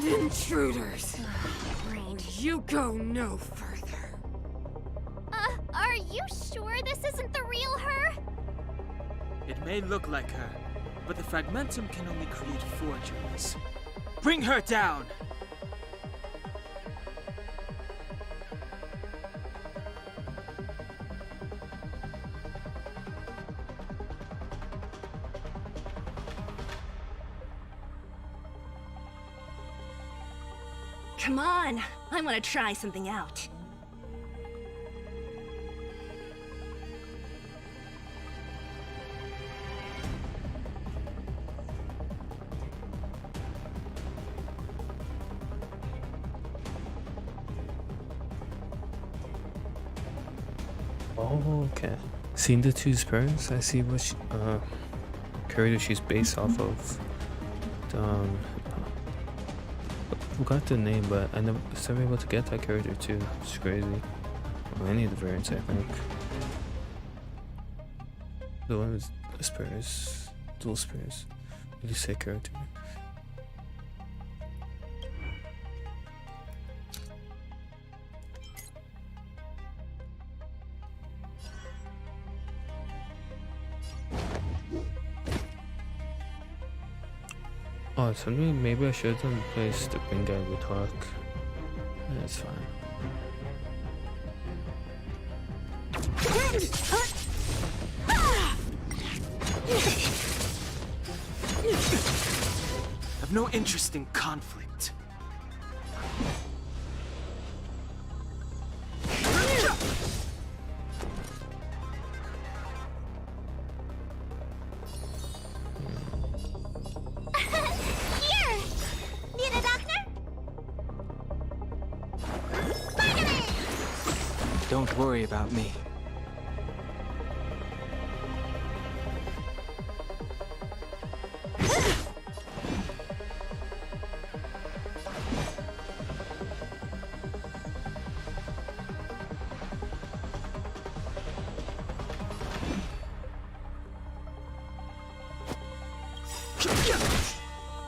Intruders. Oh, you go no further. Are you sure this isn't the real her? It may look like her, but the fragmentum can only create forgeries. Bring her down! Come on, I want to try something out. Oh, okay. Seeing the two spurs, I see what character she's based off of. I forgot the name, but I never was never able to get that character too. It's crazy. Or any of the variants, I think. The one with the spurs, dual spurs. Really sick character. Oh, something maybe I should have done place the green guy with talk. That's fine. I've no interest in conflict. Here! Need a doctor? Don't worry about me.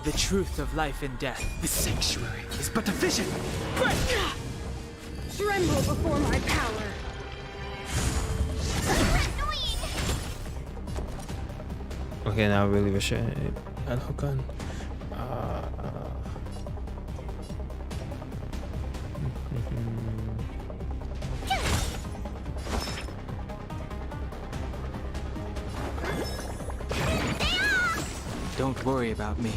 The truth of life and death. The sanctuary is but a vision. Tremble before my power. Okay, now I really wish I had a gun. Don't worry about me.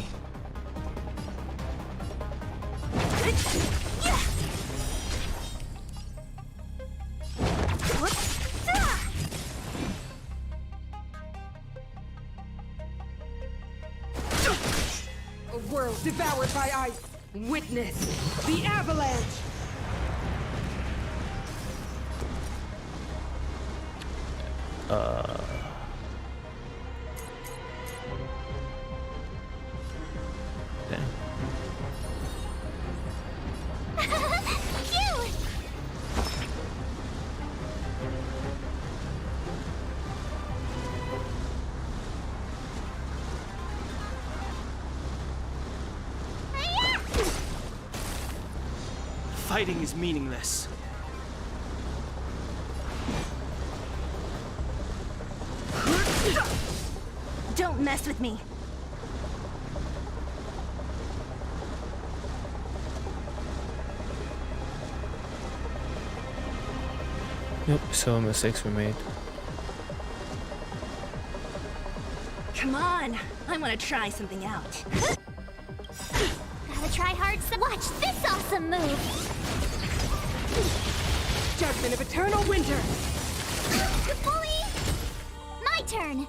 A world devoured by ice. Witness the avalanche. Fighting is meaningless. Don't mess with me. Yep, so mistakes were made. Come on, I want to try something out. Gotta try hard. Watch this awesome move. Judgment of eternal winter. Fully. My turn.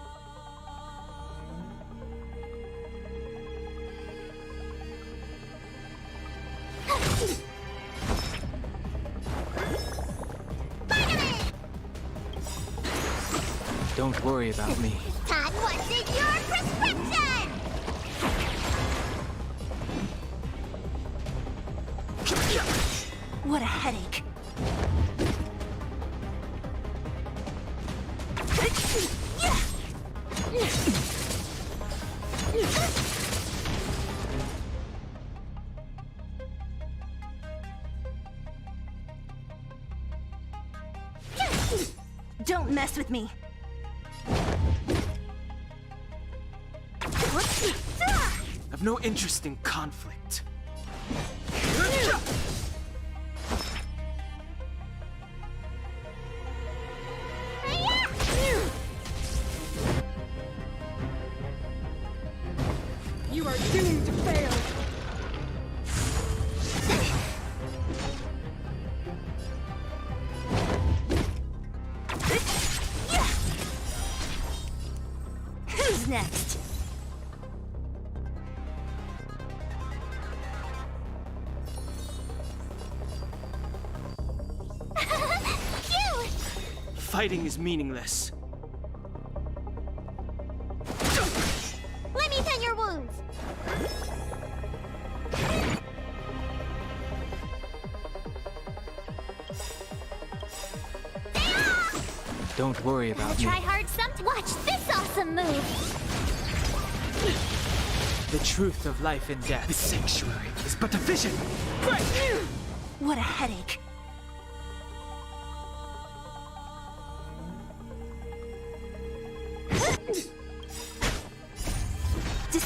Don't worry about me. Todd, what's in your prescription? What a headache. Don't mess with me. I've no interest in conflict. You are doomed to fail. Who's next? Fighting is meaningless. Let me tend your wounds. Don't worry about me. Try hard some. Watch this awesome move. The truth of life and death. The sanctuary is but a vision. What a headache.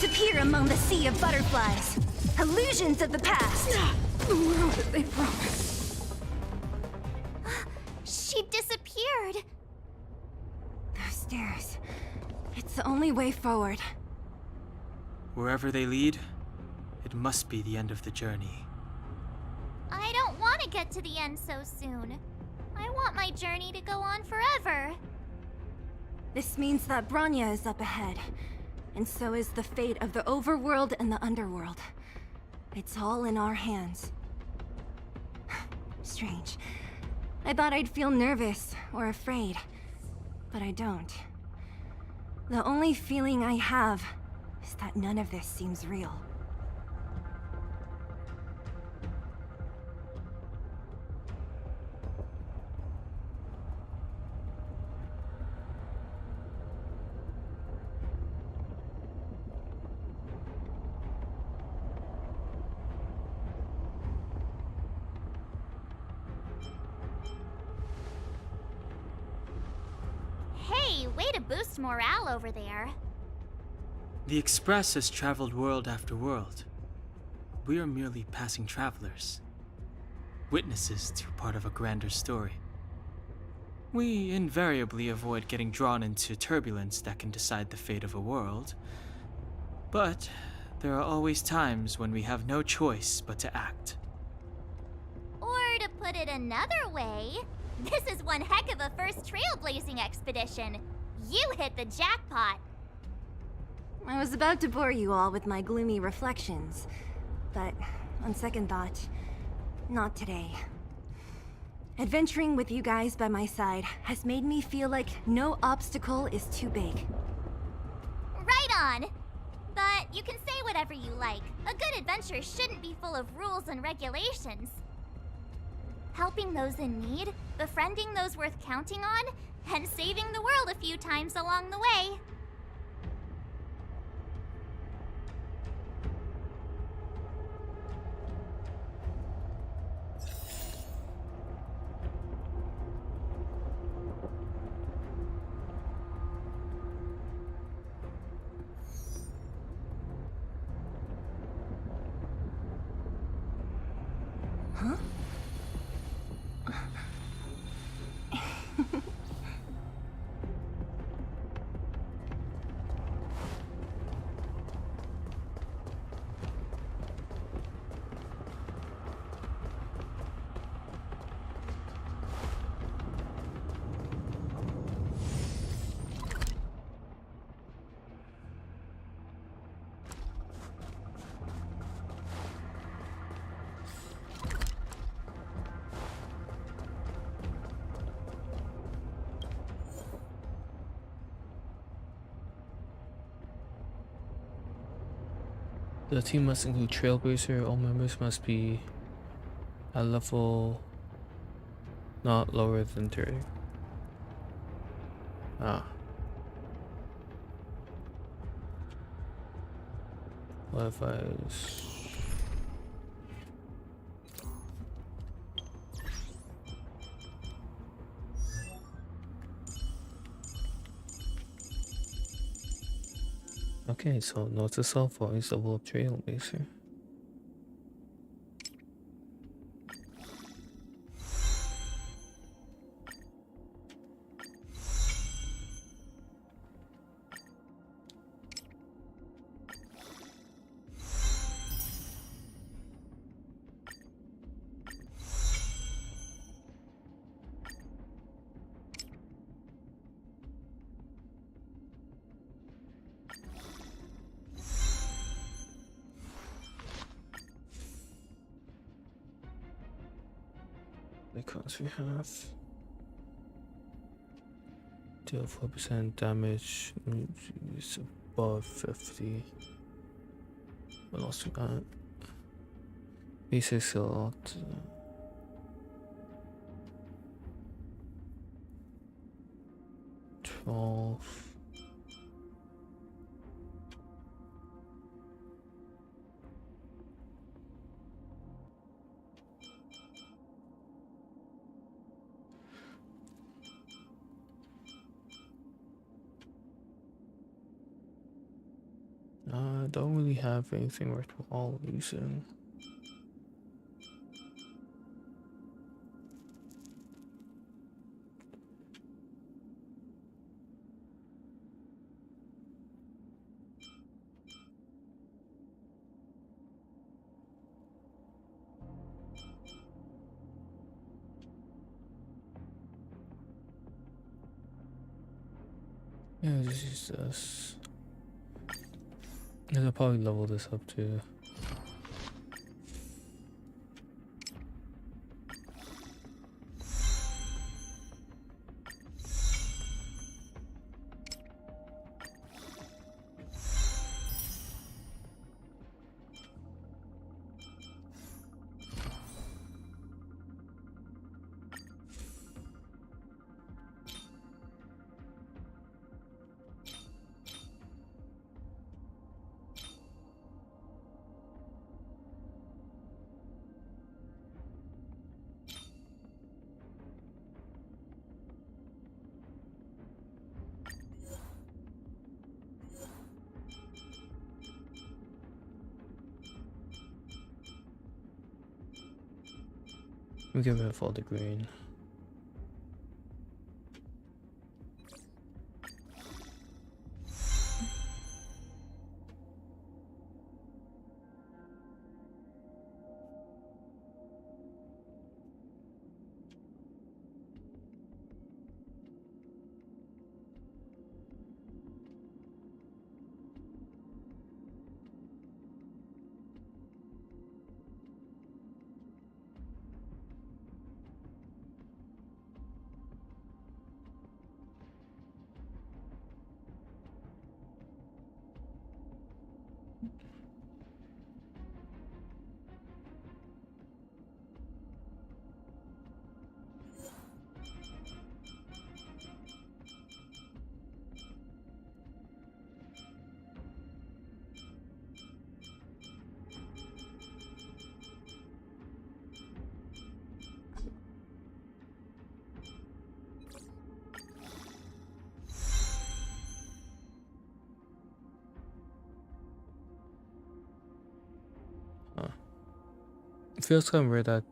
disappear among the sea of butterflies. Illusions of the past. The world that they promised. She disappeared. Those stairs. It's the only way forward. Wherever they lead, it must be the end of the journey. I don't want to get to the end so soon. I want my journey to go on forever. This means that Bronya is up ahead, and so is the fate of the overworld and the underworld. It's all in our hands. Strange. I thought I'd feel nervous or afraid, but I don't. The only feeling I have is that none of this seems real. Hey, way to boost morale over there. The Express has traveled world after world. We are merely passing travelers, witnesses to part of a grander story. We invariably avoid getting drawn into turbulence that can decide the fate of a world, but there are always times when we have no choice but to act. Or to put it another way, this is one heck of a first trailblazing expedition. You hit the jackpot. I was about to bore you all with my gloomy reflections, but on second thought, not today. Adventuring with you guys by my side has made me feel like no obstacle is too big. Right on. But you can say whatever you like. A good adventure shouldn't be full of rules and regulations. Helping those in need, befriending those worth counting on, and saving the world a few times along the way. Huh? The team must include Trailblazer. All members must be at level not lower than 30. Ah. What if I... Okay, so note to self, always level up Trailblazer. Because we have deal 4% damage, it's above 50. What else we got? Basic skill, 12. Don't really have anything worthwhile using. Yeah, just use this. And I'll probably level this up too. We get rid of all the green. It feels kind of weird that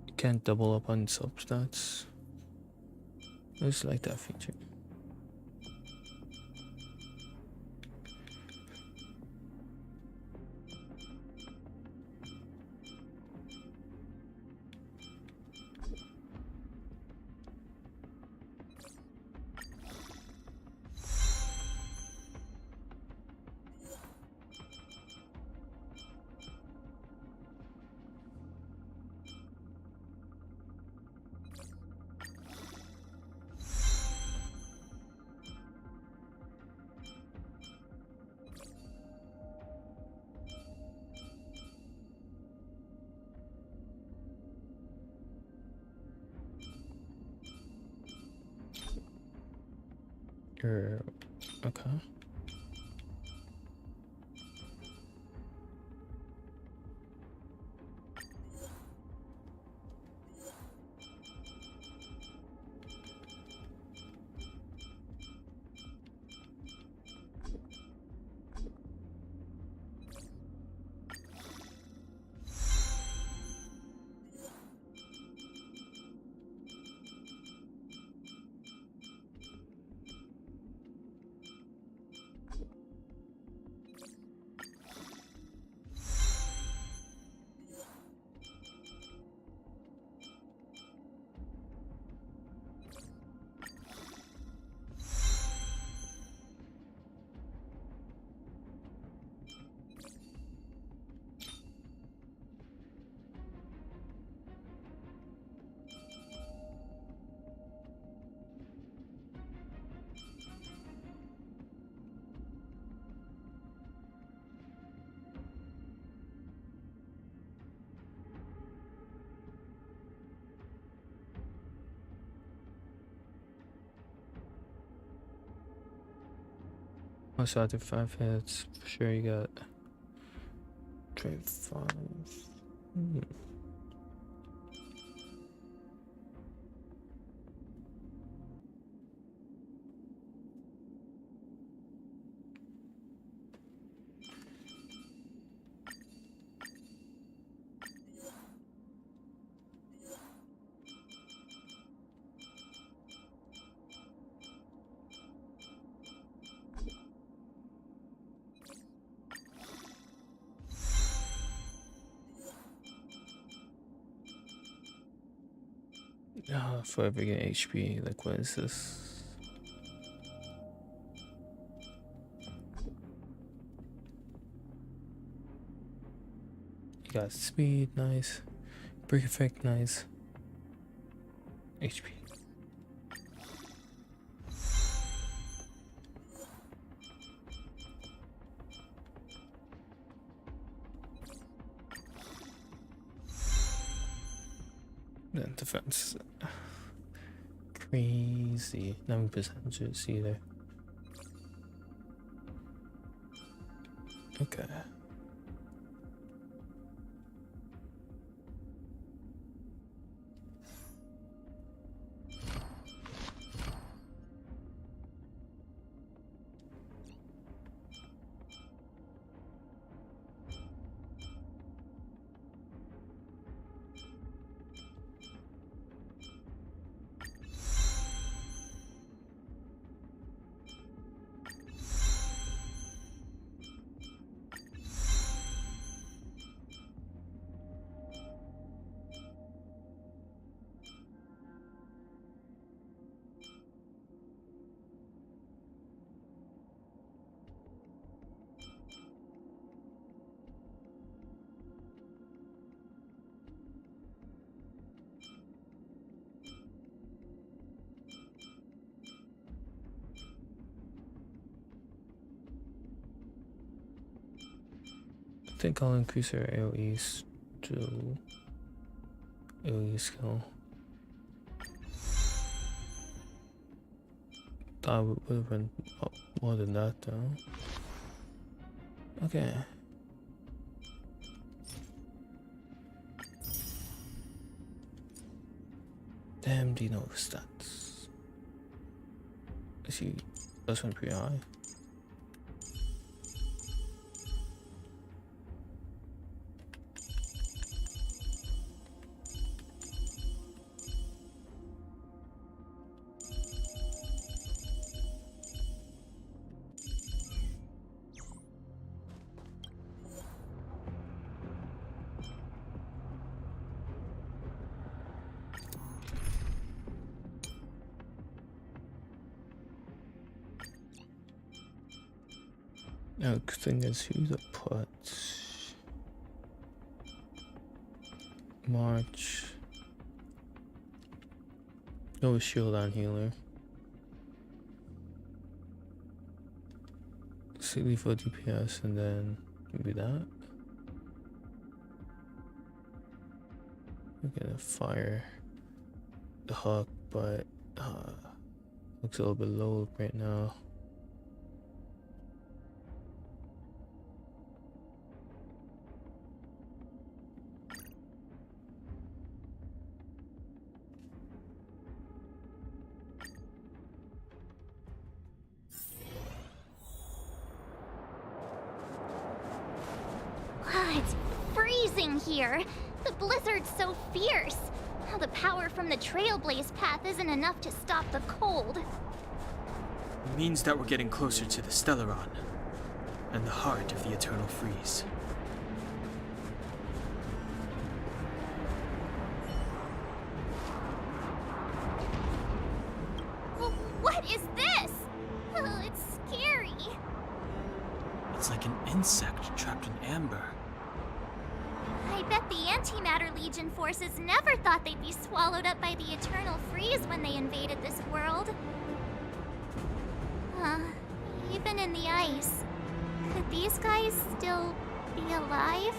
you can't double up on substats. I just like that feature. Okay. Also after 5 hits, for sure you got trade 5. For every HP, like what is this? You got speed, nice. Break effect, nice. HP. Then defense. Crazy. 9% just either. Okay. I think I'll increase our AoE to AoE skill. Thought it would have been more than that though. Okay. Damn, Dino stats. I see this one pretty high. Now, the thing is who to put. March. Go with shield on healer. Silly for DPS and then maybe that. We're gonna fire the hook, but looks a little bit low right now. It's freezing here. The blizzard's so fierce. Now the power from the Trailblaze path isn't enough to stop the cold. It means that we're getting closer to the Stellaron, and the heart of the Eternal Freeze. What is this? Oh, it's scary. It's like an insect trapped in amber. I bet the Antimatter Legion forces never thought they'd be swallowed up by the Eternal Freeze when they invaded this world. Even in the ice, could these guys still be alive?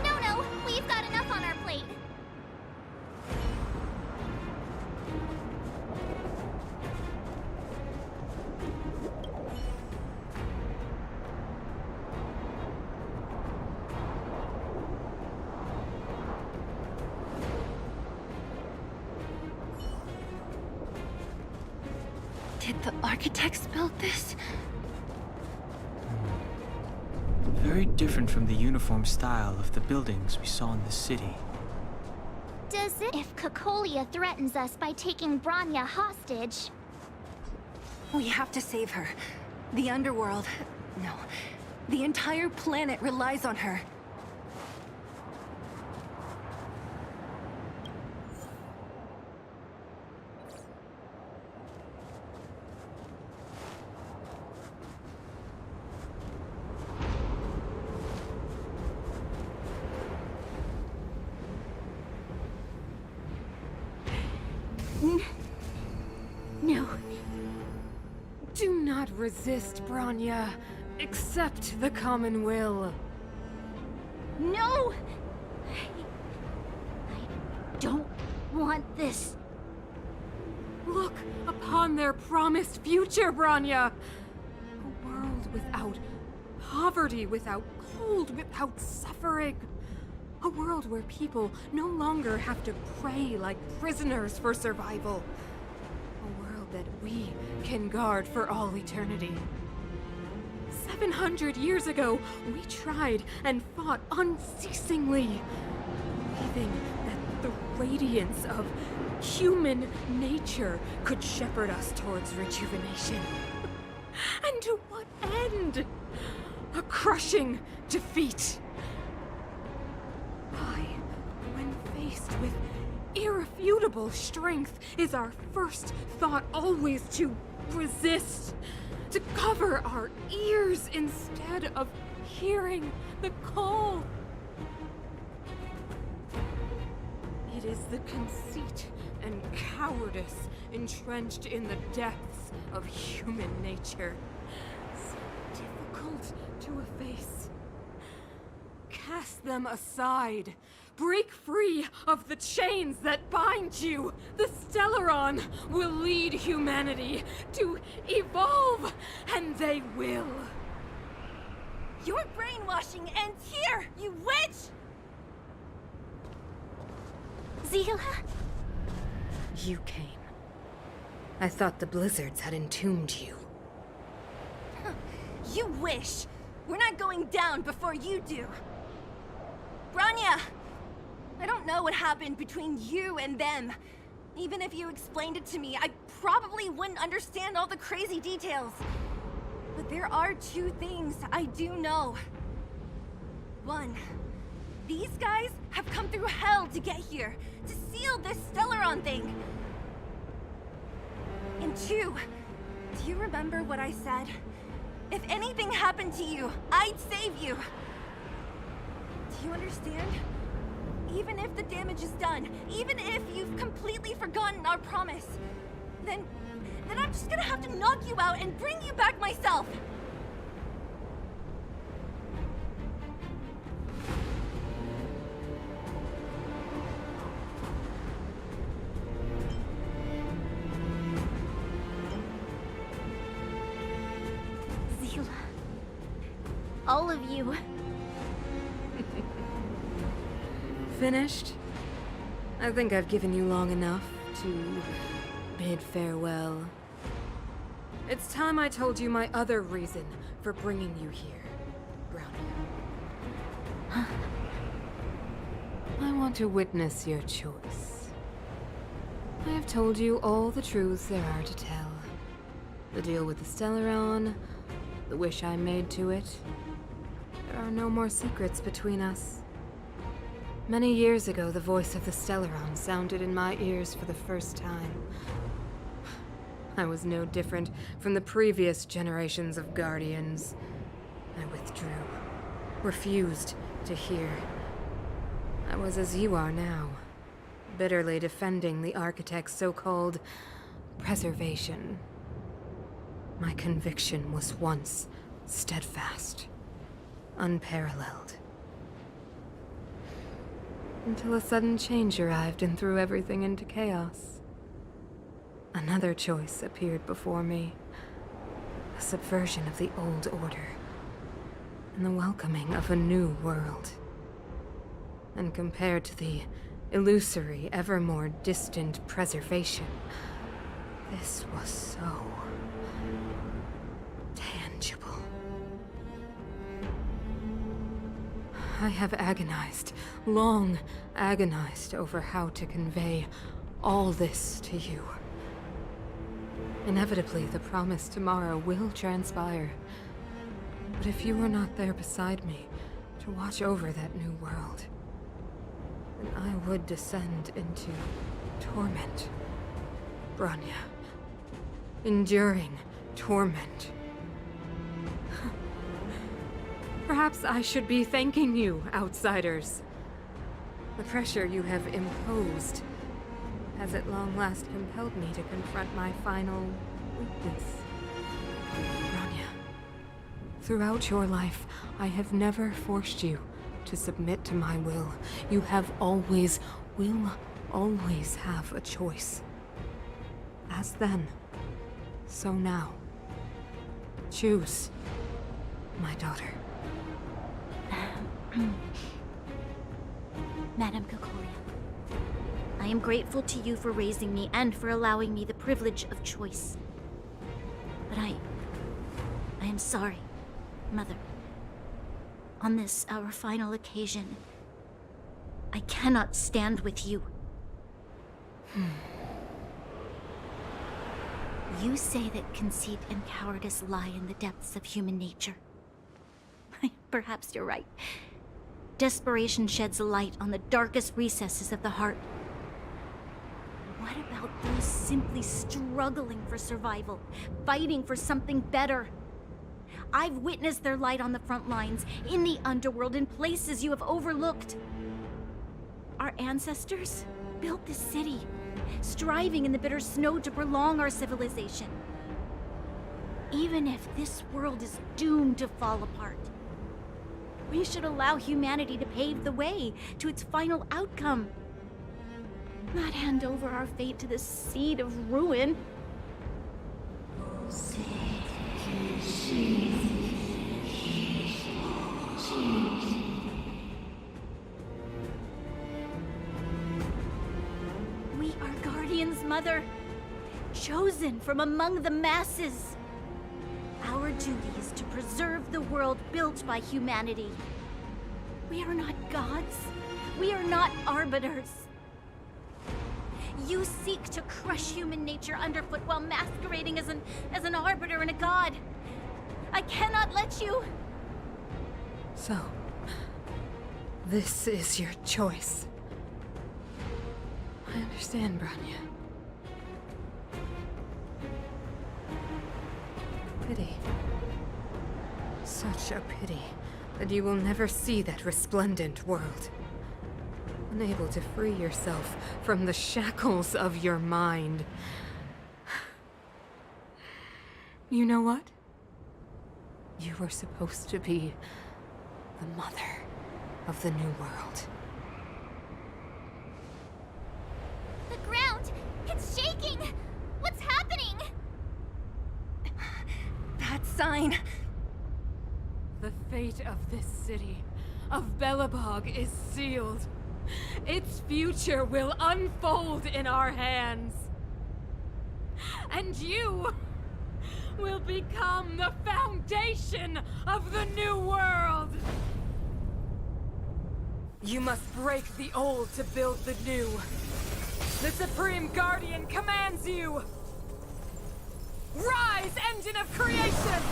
No, we've got enough on our plate. Did the architects build this? Very different from the uniform style of the buildings we saw in the city. Does it if Cocolia threatens us by taking Bronya hostage? We have to save her. The underworld, no, the entire planet relies on her. No. Do not resist, Bronya. Accept the common will. No! I don't want this. Look upon their promised future, Bronya! A world without poverty, without cold, without suffering. A world where people no longer have to pray like prisoners for survival. A world that we can guard for all eternity. 700 years ago, we tried and fought unceasingly, believing that the radiance of human nature could shepherd us towards rejuvenation. And to what end? A crushing defeat. Why, when faced with irrefutable strength, is our first thought always to resist? To cover our ears instead of hearing the call? It is the conceit and cowardice entrenched in the depths of human nature, so difficult to efface. Cast them aside. Break free of the chains that bind you. The Stellaron will lead humanity to evolve, and they will. Your brainwashing ends here, you witch! Zila? You came. I thought the blizzards had entombed you. You wish. We're not going down before you do. Bronya! I don't know what happened between you and them. Even if you explained it to me, I probably wouldn't understand all the crazy details. But there are two things I do know. One, these guys have come through hell to get here, to seal this Stellaron thing. And two, do you remember what I said? If anything happened to you, I'd save you. Do you understand? Even if the damage is done, even if you've completely forgotten our promise, then I'm just gonna have to knock you out and bring you back myself. Zila. All of you. Finished? I think I've given you long enough to bid farewell. It's time I told you my other reason for bringing you here, Bronya. I want to witness your choice. I have told you all the truths there are to tell. The deal with the Stellaron, the wish I made to it. There are no more secrets between us. Many years ago, the voice of the Stellaron sounded in my ears for the first time. I was no different from the previous generations of Guardians. I withdrew, refused to hear. I was as you are now, bitterly defending the Architect's so-called preservation. My conviction was once steadfast, unparalleled. Until a sudden change arrived and threw everything into chaos. Another choice appeared before me. A subversion of the old order. And the welcoming of a new world. And compared to the illusory, ever more distant preservation, this was so tangible. I have agonized, long agonized over how to convey all this to you. Inevitably, the promised tomorrow will transpire. But if you were not there beside me to watch over that new world, then I would descend into torment. Bronya. Enduring torment. Perhaps I should be thanking you, outsiders. The pressure you have imposed has at long last compelled me to confront my final weakness. Bronya, throughout your life, I have never forced you to submit to my will. You have always, will always have a choice. As then, so now. Choose, my daughter. Madame Cocolia, I am grateful to you for raising me and for allowing me the privilege of choice. But I am sorry, Mother. On this, our final occasion, I cannot stand with you. You say that conceit and cowardice lie in the depths of human nature. Perhaps you're right. Desperation sheds a light on the darkest recesses of the heart. What about those simply struggling for survival, fighting for something better? I've witnessed their light on the front lines, in the underworld, in places you have overlooked. Our ancestors built this city, striving in the bitter snow to prolong our civilization. Even if this world is doomed to fall apart, we should allow humanity to pave the way to its final outcome. Not hand over our fate to the seed of ruin. We are guardians, Mother, chosen from among the masses. Our duty is to preserve the world built by humanity. We are not gods. We are not arbiters. You seek to crush human nature underfoot while masquerading as an arbiter and a god. I cannot let you. So, this is your choice. I understand, Bronya. Pity. Such a pity that you will never see that resplendent world. Unable to free yourself from the shackles of your mind. You know what? You were supposed to be the mother of the new world. The ground! It's shaking! What's happening? That sign. The fate of this city, of Belobog, is sealed. Its future will unfold in our hands. And you will become the foundation of the new world. You must break the old to build the new. The Supreme Guardian commands you! Rise, engine of creation!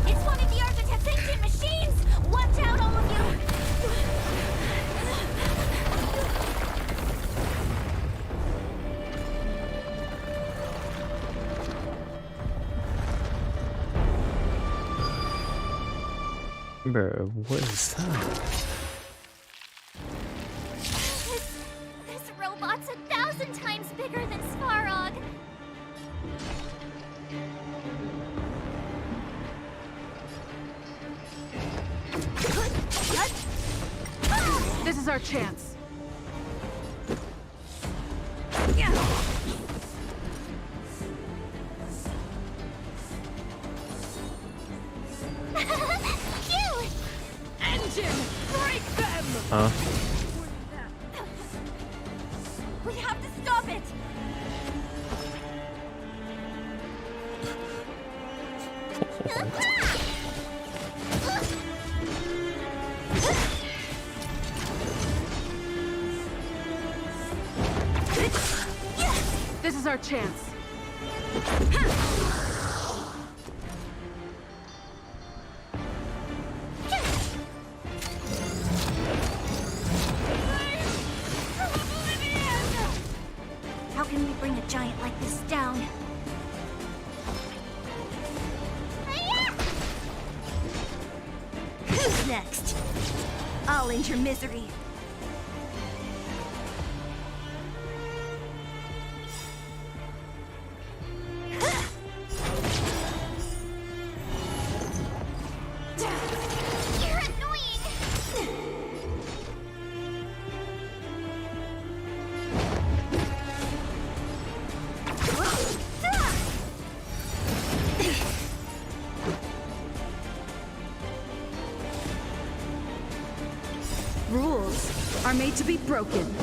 It's one of the Architect's ancient machines! Watch out, all of you! Bro, what is that? This robot's 1,000 times bigger than Svarog! This is our chance. Cute! Engine, break them! Huh? We have to stop it! Now's our chance. How can we bring a giant like this down? Who's next? I'll end your misery. You're annoying! Rules are made to be broken.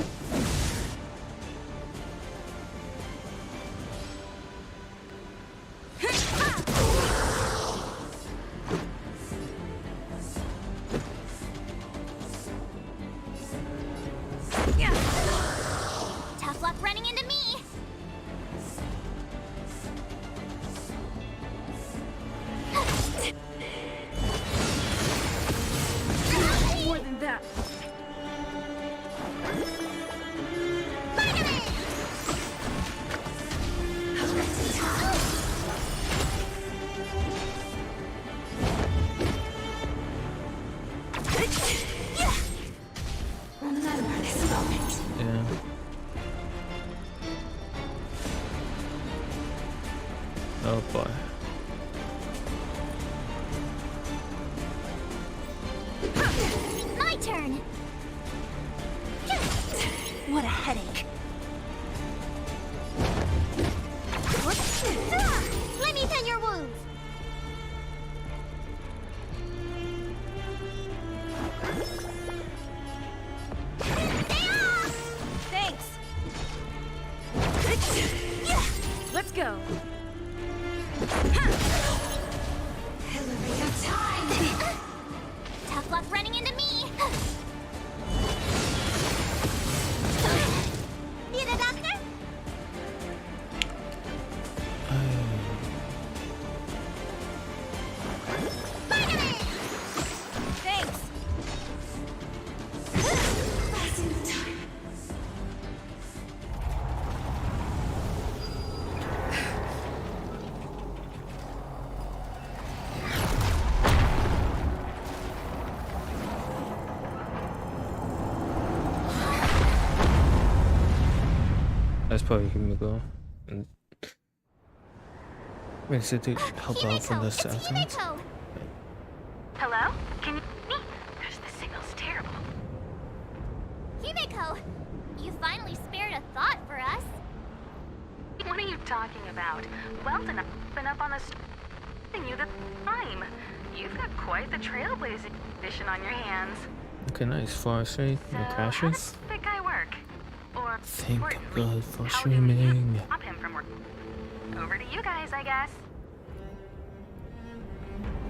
Tough luck running into me! More than that. Remember this moment. Yeah. Oh boy. My turn! What a headache. Let me tend your wounds! Thanks. Let's go. Elevator time! Tough luck running into me! Need a doctor? Thanks. That's probably Himiko. And wait, is it to help out from the south end? Hello? Can you hear me? Gosh, the signal's terrible. Himiko! You finally spared a thought for us. What are you talking about? Weldon, I've been up on the you the time. You've got quite the trailblazing mission on your hands. Okay, nice. Forestry, no crashes. How does the guy work? Or Thank importantly, God for how do you streaming. stop him from work? Over to you guys, I guess.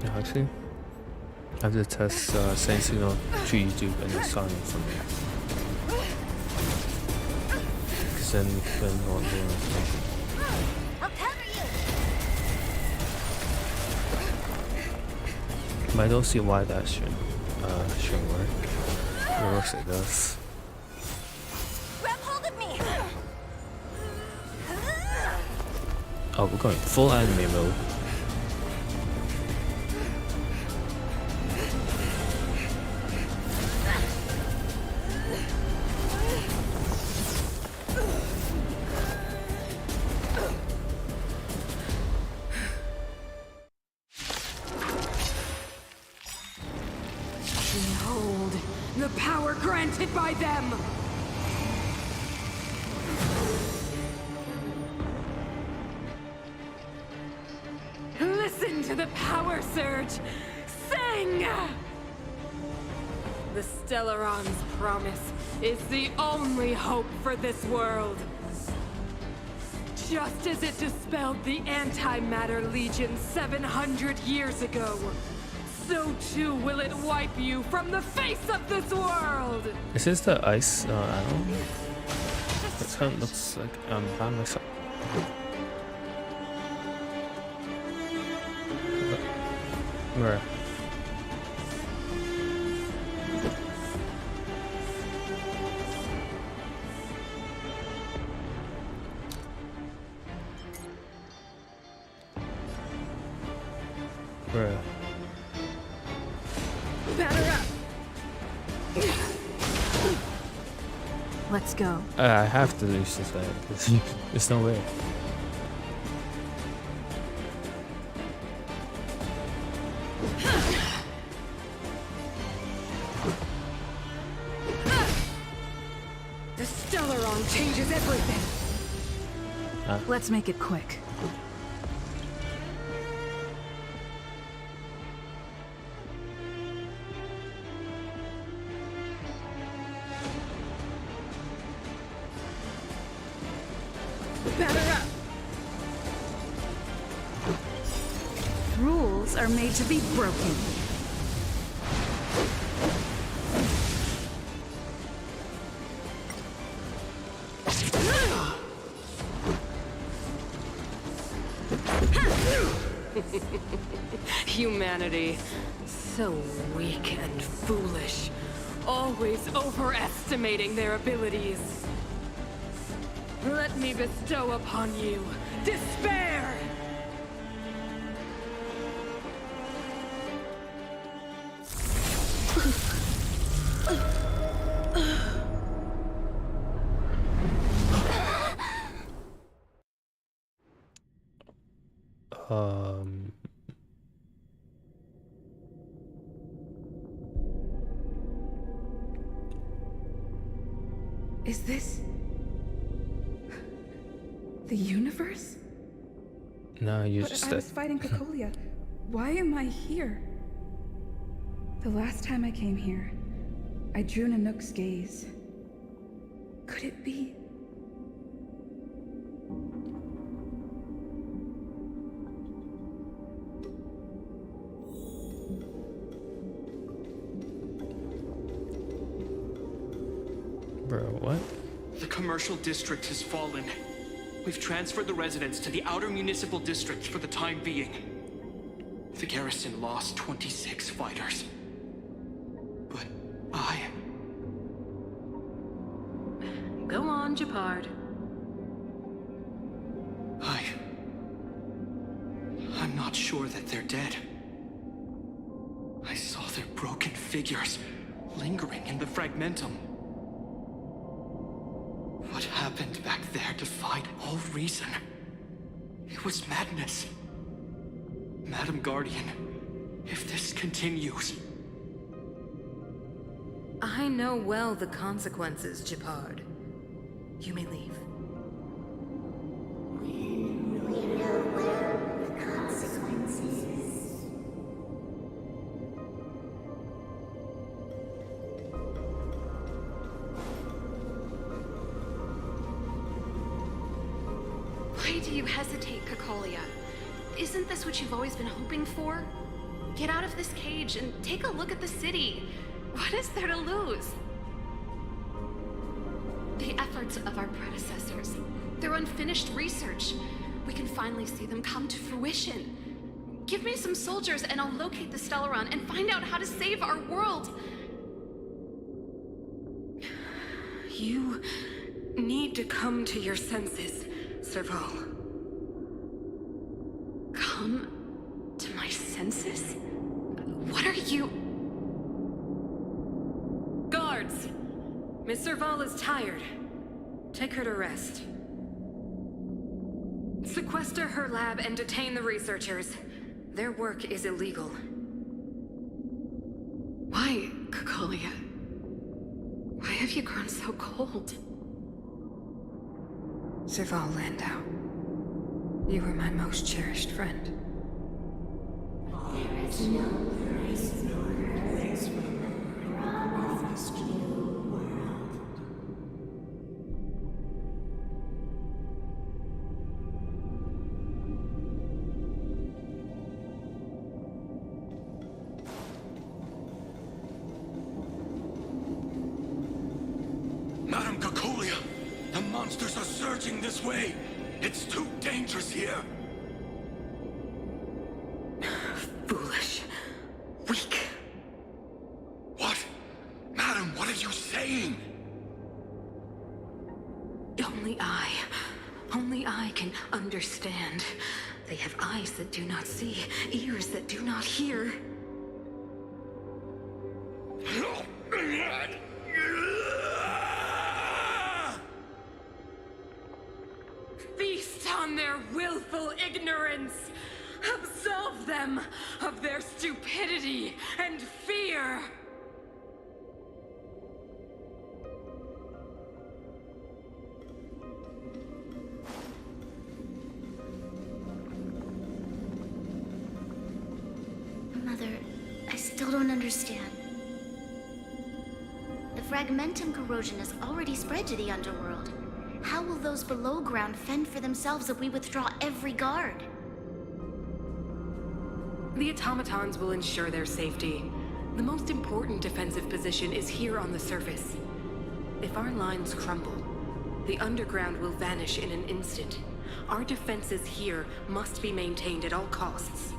Yeah, actually, I have to test send signal to YouTube and then sign it from there. Because then we can not do anything. I'll cover you! But I don't see why that shouldn't work. It works, it does. Grab hold of me. Oh, we're going full anime mode. Behold, the power granted by them! Listen to the power surge! Sing! The Stellaron's promise is the only hope for this world. Just as it dispelled the Antimatter Legion 700 years ago, so too will it wipe you from the face of this world! Is this the ice animal? That kind of looks like by myself. Where? Where? Batter up! Let's go. I have to lose this fight. There's no way. The Stellaron changes everything! Let's make it quick. Batter up! Rules are made to be broken. Humanity. So weak and foolish. Always overestimating their abilities. Let me bestow upon you despair! Is this the universe? No, you're But just I was fighting Cocolia. Why am I here? The last time I came here, I drew Nanook's gaze. Could it be? Bro, what? The commercial district has fallen. We've transferred the residents to the outer municipal districts for the time being. The garrison lost 26 fighters. But Go on, Japard. I'm not sure that they're dead. I saw their broken figures lingering in the fragmentum. What happened back there defied all reason. It was madness. Madam Guardian, if this continues... I know well the consequences, Japard. You may leave. Why do you hesitate, Cocolia? Isn't this what you've always been hoping for? Get out of this cage and take a look at the city. What is there to lose? The efforts of our predecessors, their unfinished research. We can finally see them come to fruition. Give me some soldiers and I'll locate the Stellaron and find out how to save our world. You need to come to your senses, Serval. Come to my senses? What are you... Guards! Miss Serval is tired. Take her to rest. Sequester her lab and detain the researchers. Their work is illegal. Why, Cocolia? Why have you grown so cold? Serval Landau, you were my most cherished friend. There is no place nor place for promised new world. Madam Cocolia, the monsters are surging this way. It's too dangerous here. Foolish. Weak. What? Madam, what are you saying? Only I can understand. They have eyes that do not see, ears that do not hear. Feast on their willful ignorance! Absolve them of their stupidity and fear! Mother, I still don't understand. The fragmentum corrosion has already spread to the underworld. How will those below ground fend for themselves if we withdraw every guard? The automatons will ensure their safety. The most important defensive position is here on the surface. If our lines crumble, the underground will vanish in an instant. Our defenses here must be maintained at all costs.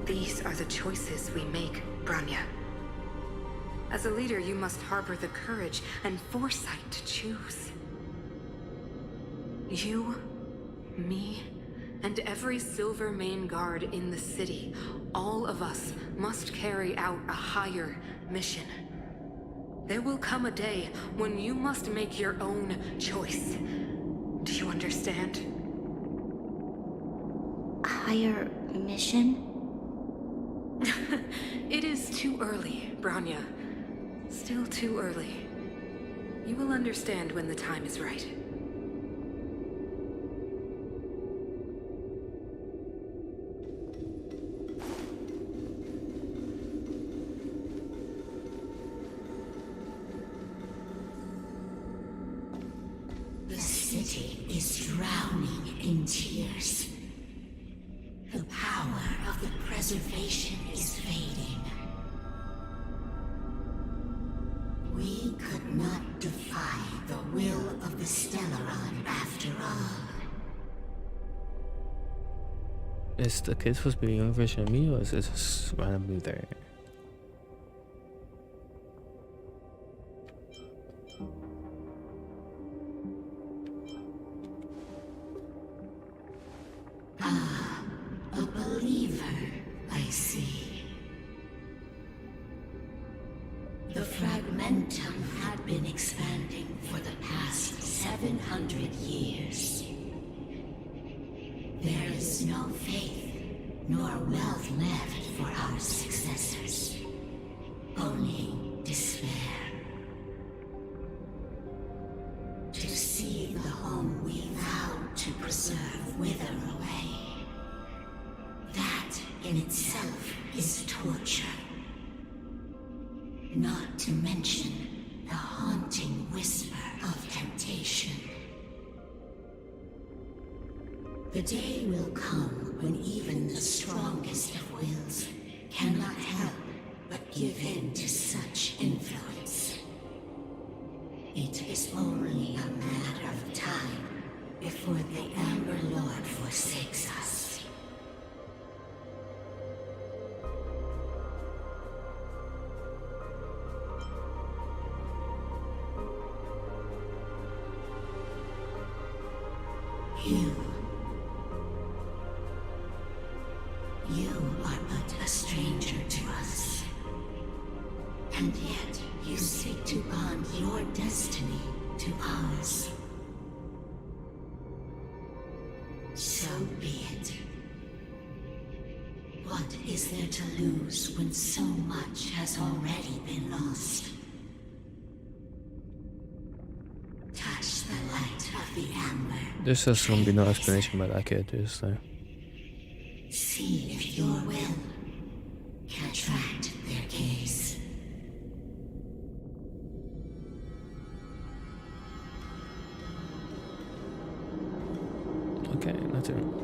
These are the choices we make, Bronya. As a leader, you must harbor the courage and foresight to choose. You, me, and every Silver Main Guard in the city, all of us must carry out a higher mission. There will come a day when you must make your own choice. Do you understand? Higher mission? It is too early, Bronya. Still too early. You will understand when the time is right. The city is drowning in tears. The power of the preservation is fading. We could not defy the will of the Stellaron after all. Is the kid supposed to be a young version of me, or is it just randomly there? A believer, I see. The fragmentum had been expanding for the past 700 years. There is no faith nor wealth left for our successors. Only despair. To see the home we vowed to preserve wither away. That in itself is torture. Not to mention the haunting whisper of temptation. The day will come when even the strongest of wills cannot help but give in to such influence. It is only a matter of time before the Amber Lord forsakes us. You are but a stranger to us. And yet you seek to bond your destiny to ours. So be it. What is there to lose when so much has already been lost? Touch the light of the amber. There's just gonna be no explanation about that kid, is there? See if your will can attract their gaze. Okay, nothing.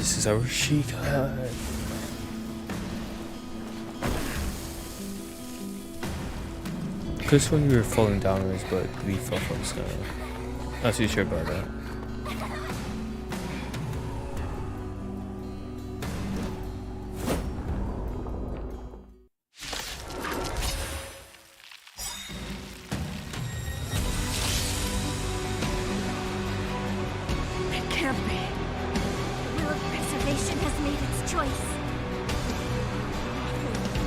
This is our chic hut. Because when we were falling downwards, but we fell from the sky. Not too sure about that. It can't be. The will of preservation has made its choice.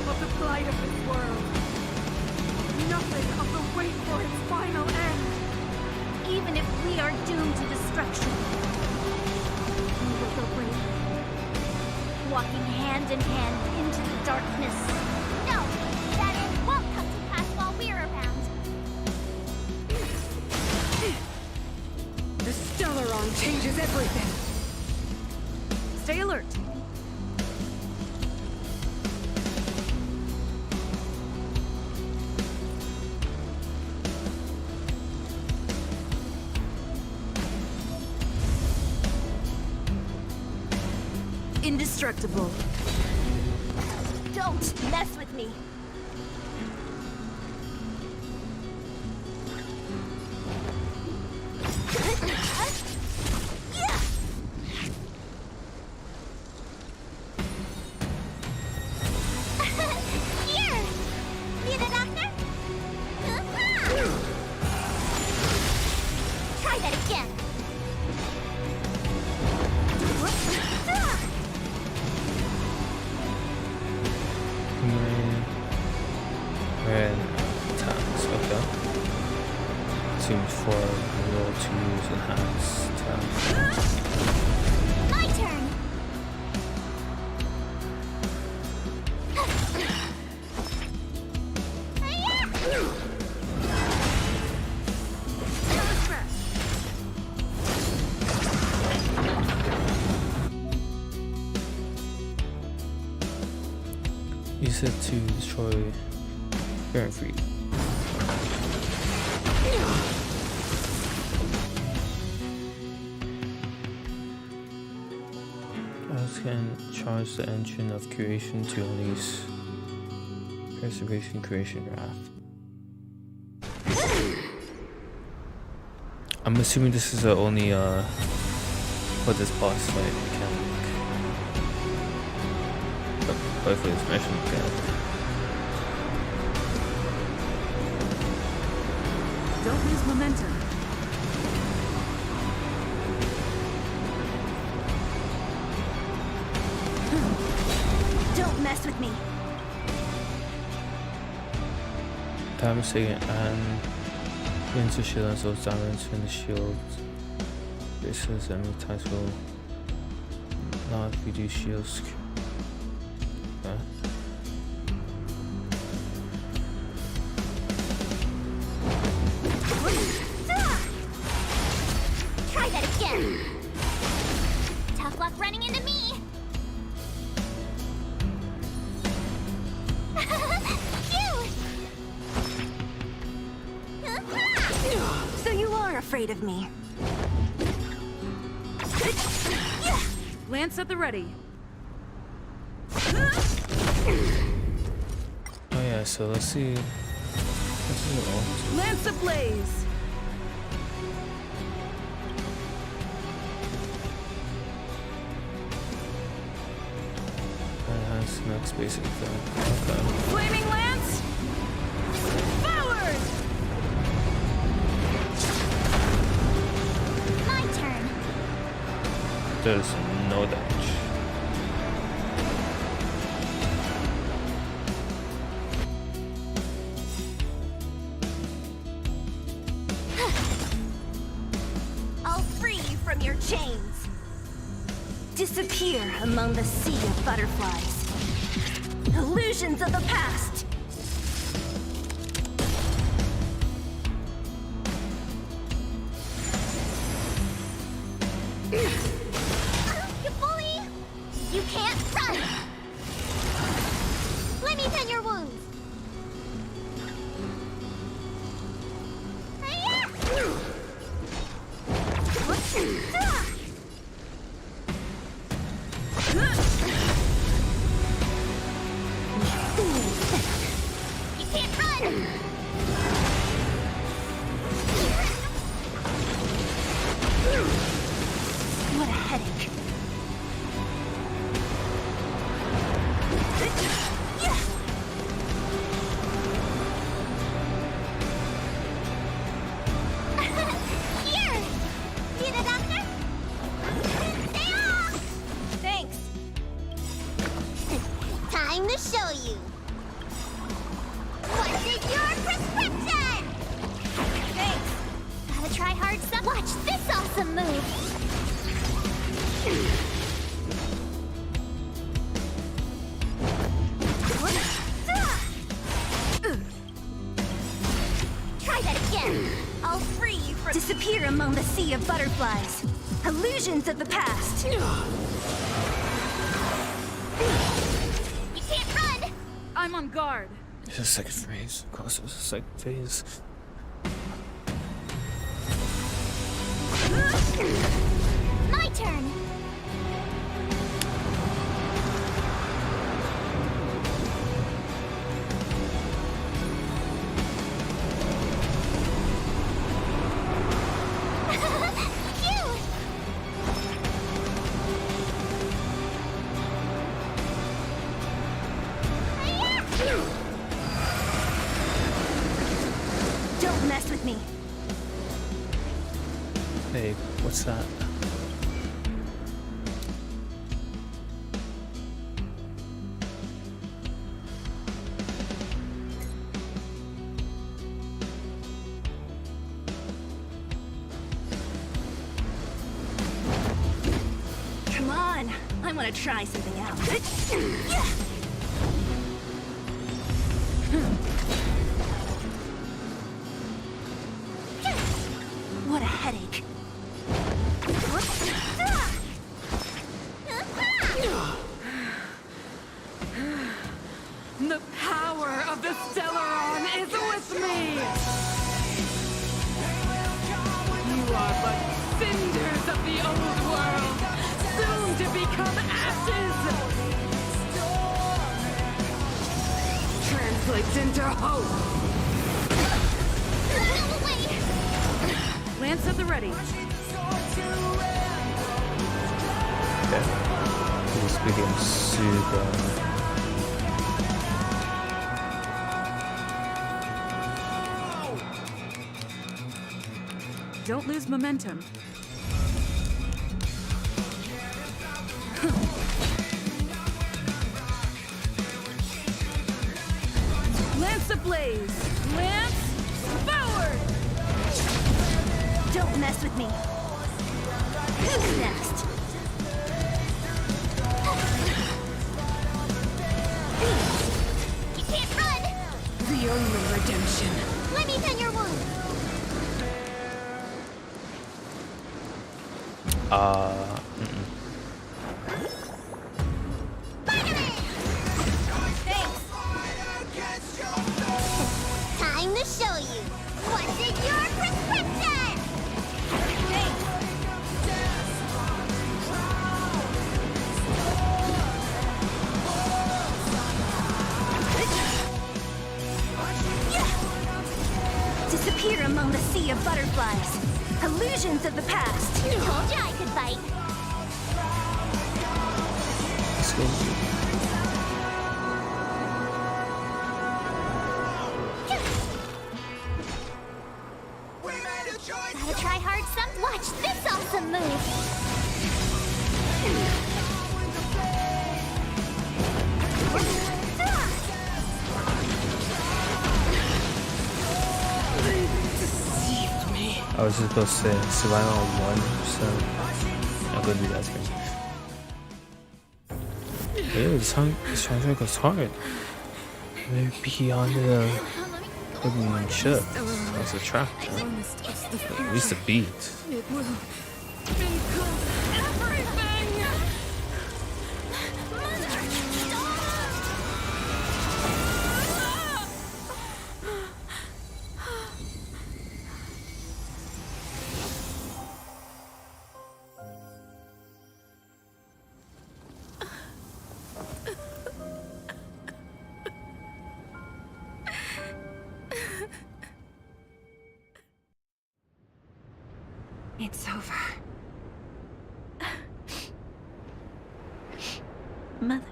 Nothing of the blight of this world. Nothing of the wait for its final end. Even if we are doomed to destruction, we will go bravely, walking hand in hand into the darkness. No, that end won't come to pass while we're around. The Stellaron changes everything. Stay alert. Indestructible. Don't mess with me. Here! Need a doctor? Try that again. Red taps, okay. Seems for roll to use enhanced tap. My turn. Use it to destroy Baron Free. Also can charge the engine of creation to unleash preservation creation wrath. I'm assuming this is the only for this boss fight mechanic. But hopefully it's mentioned again. Don't lose momentum. Don't mess with me. Damage taken and wins the shield and those damage when the shield bases enemy attacks will not reduce shields. Okay. Try that again. Tough luck running into me. So you are afraid of me. Lance at the ready. Oh yeah, so let's see. Lance ablaze. Enhance next basic thing. Okay. Flaming lance. Forward. My turn. There's no damage. I'll free you from your chains. Disappear among the sea of butterflies. Illusions of the past. You bully! You can't run! Let me tend your wounds. headache. Here! Need a doctor? Stay off! Thanks. Time to show you. What's in your prescription? Thanks. Gotta try hard some. Watch this awesome move. Try that again. I'll free you from disappear among the sea of butterflies. Illusions of the past. You can't run. I'm on guard. It's a second phase. Of course, it's a second phase. My turn. Cute. Don't mess with me. Hey, what's that? Come on. I want to try something out. What a headache. The power of the Stellaron is with me! You are but cinders of the old world, soon to become ashes! Translates into hope! Lance at the ready. Okay. This begins super. Don't lose momentum. Lance ablaze! Lance forward! Don't mess with me. Who's next? You can't run. The only redemption. Let me tend your wound. Time to show you what's in your prescription. Disappear among the sea of butterflies. Illusions of the past. Told you I could bite. Let's go. Gotta try hard some. Watch this awesome move. I was just supposed to say survival on 1%. I'm gonna do that thing. Ew, this soundtrack goes hard. Maybe beyond the wooden ship. That's a track. At least the beat. It will include everything! It's over. Mother,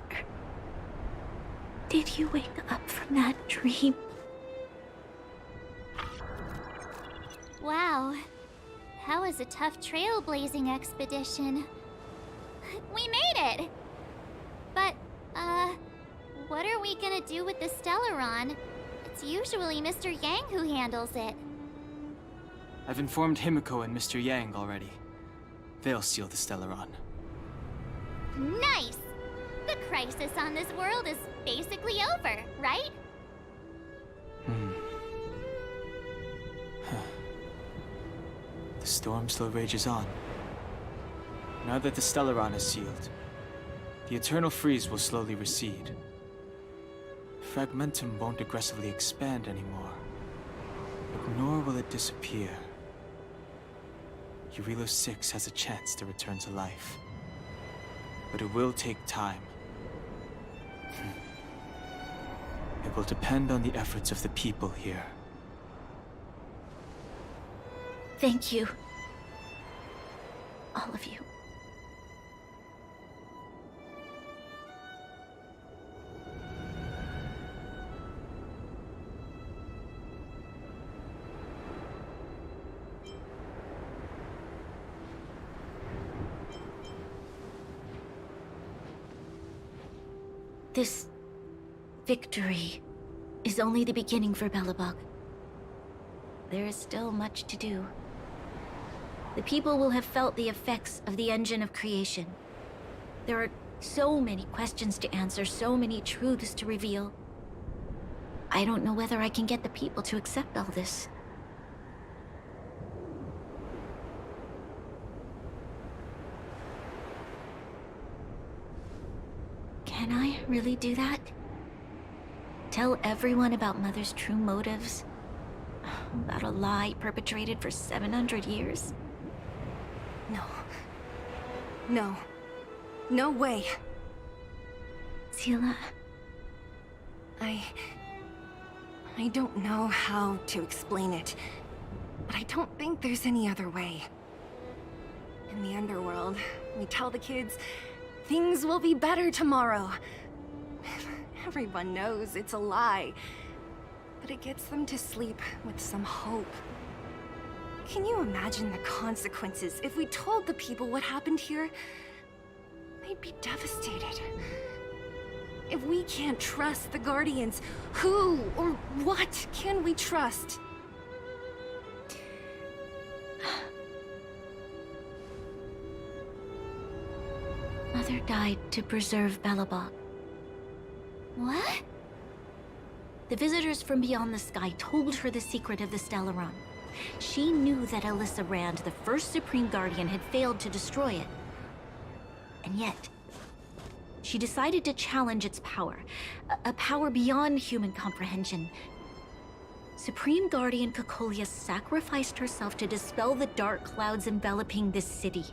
did you wake up from that dream? Wow. That was a tough trailblazing expedition. We made it! But, what are we gonna do with the Stellaron? It's usually Mr. Yang who handles it. I've informed Himiko and Mr. Yang already. They'll seal the Stellaron. Nice! The crisis on this world is basically over, right? The storm still rages on. Now that the Stellaron is sealed, the eternal freeze will slowly recede. Fragmentum won't aggressively expand anymore, but nor will it disappear. Rail 6 has a chance to return to life, but it will take time. It will depend on the efforts of the people here. Thank you. All of you. This victory is only the beginning for Belobog. There is still much to do. The people will have felt the effects of the engine of creation. There are so many questions to answer, so many truths to reveal. I don't know whether I can get the people to accept all this. Can I really do that? Tell everyone about Mother's true motives? About a lie perpetrated for 700 years? No. No. No way. Seele. I don't know how to explain it, but I don't think there's any other way. In the underworld, we tell the kids, things will be better tomorrow. Everyone knows it's a lie, but it gets them to sleep with some hope. Can you imagine the consequences if we told the people what happened here? They'd be devastated. If we can't trust the Guardians, who or what can we trust? Mother died to preserve Belobog. What? The visitors from beyond the sky told her the secret of the Stellaron. She knew that Alyssa Rand, the first Supreme Guardian, had failed to destroy it. And yet, she decided to challenge its power. A power beyond human comprehension. Supreme Guardian Cocolia sacrificed herself to dispel the dark clouds enveloping this city.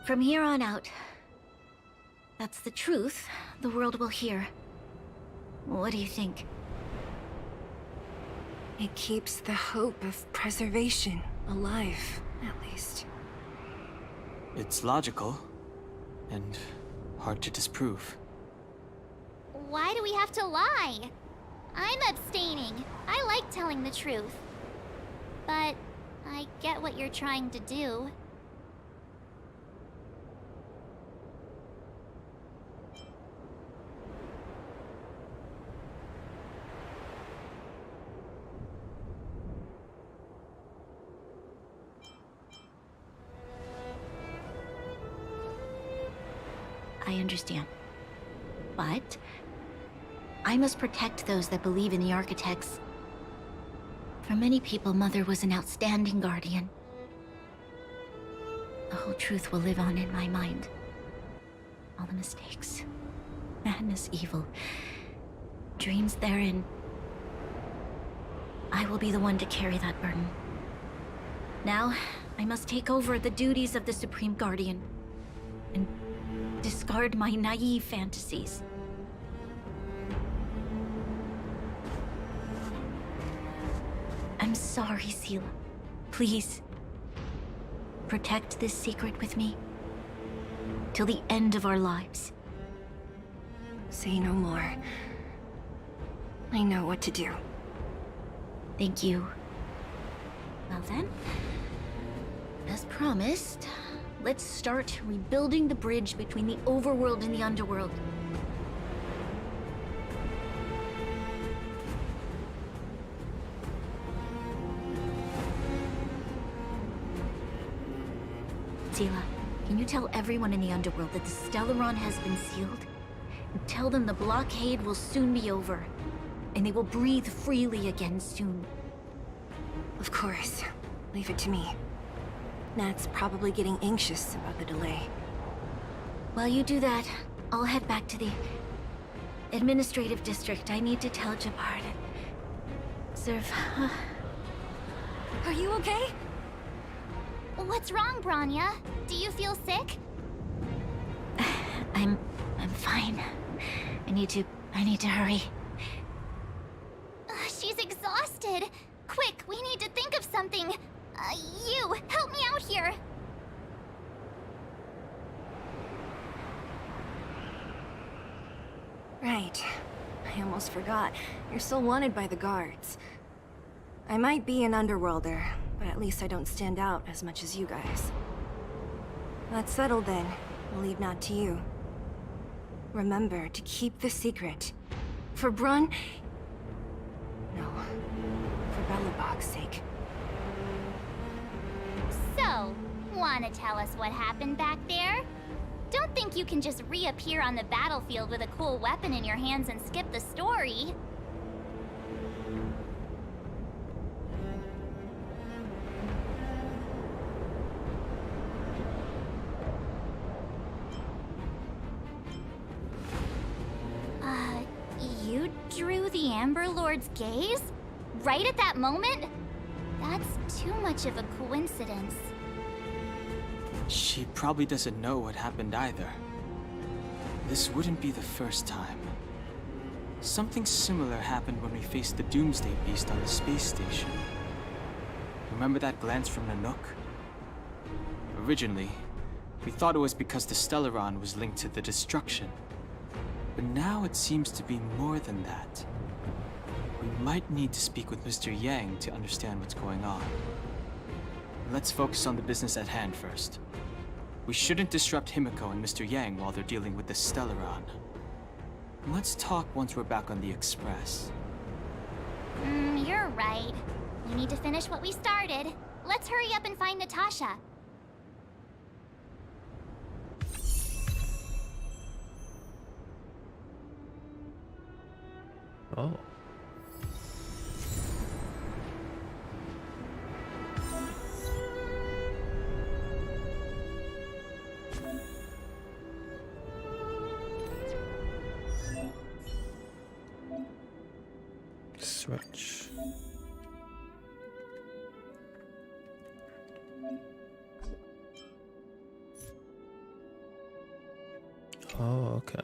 From here on out, that's the truth the world will hear. What do you think? It keeps the hope of preservation alive, at least. It's logical, and hard to disprove. Why do we have to lie? I'm abstaining. I like telling the truth. But I get what you're trying to do. I understand. But I must protect those that believe in the architects. For many people, Mother was an outstanding guardian. The whole truth will live on in my mind. All the mistakes, madness, evil, dreams therein. I will be the one to carry that burden. Now, I must take over the duties of the Supreme Guardian and discard my naive fantasies. I'm sorry, Seele. Please, protect this secret with me till the end of our lives. Say no more. I know what to do. Thank you. Well then, as promised, let's start rebuilding the bridge between the overworld and the underworld. Sela, can you tell everyone in the underworld that the Stellaron has been sealed? And tell them the blockade will soon be over, and they will breathe freely again soon. Of course. Leave it to me. Nat's probably getting anxious about the delay. While you do that, I'll head back to the administrative district. I need to tell Jabard and Serve. Are you okay? What's wrong, Bronya? Do you feel sick? I'm fine. I need to hurry. She's exhausted. Quick, we need to think of something. You, help me out here. Right. I almost forgot. You're still wanted by the guards. I might be an underworlder, but at least I don't stand out as much as you guys. That's settled then. I'll leave Nat to you. Remember to keep the secret. For Brun... No. For Belobog's sake. So, wanna tell us what happened back there? Don't think you can just reappear on the battlefield with a cool weapon in your hands and skip the story. You drew the Amber Lord's gaze? Right at that moment? That's too much of a coincidence. She probably doesn't know what happened either. This wouldn't be the first time. Something similar happened when we faced the Doomsday Beast on the space station. Remember that glance from Nanook? Originally, we thought it was because the Stellaron was linked to the destruction. But now it seems to be more than that. We might need to speak with Mr. Yang to understand what's going on. Let's focus on the business at hand first. We shouldn't disrupt Himiko and Mr. Yang while they're dealing with the Stellaron. Let's talk once we're back on the Express. You're right. We need to finish what we started. Let's hurry up and find Natasha. Oh. Switch. Oh, okay.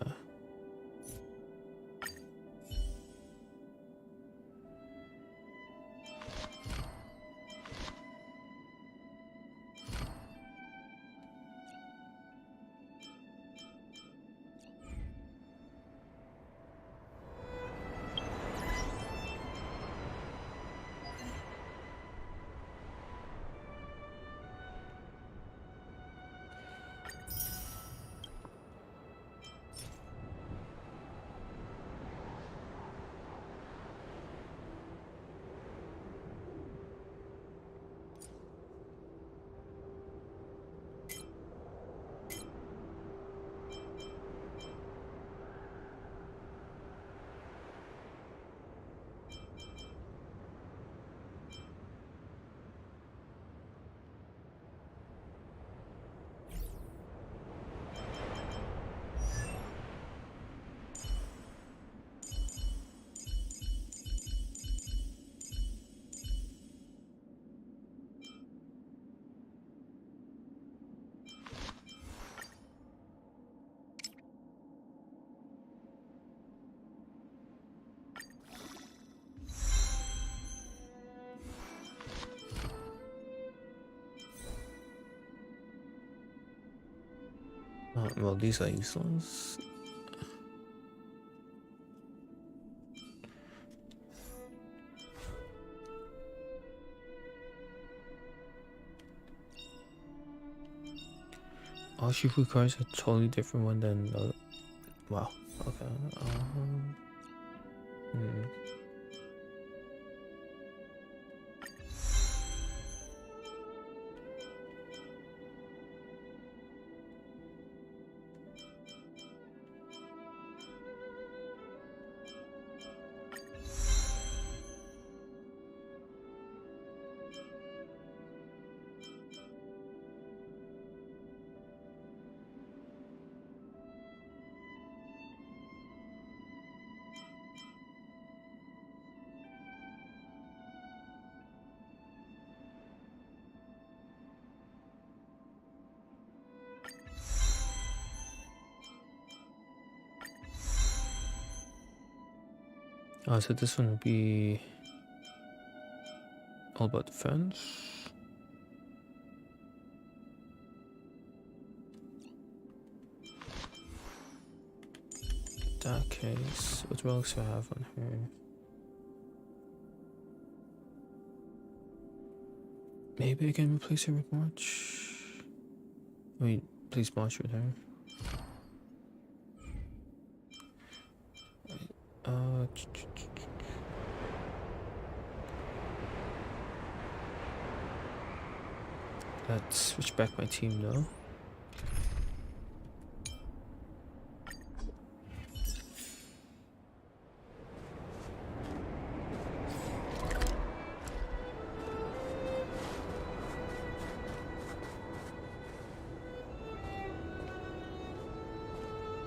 Well, these are useless. All she requires a totally different one than the. Wow. Okay. Oh, so this one will be all about defense. In that case, what else do I have on her? Maybe I can replace her with March. Wait, please March with her. Let's switch back my team now.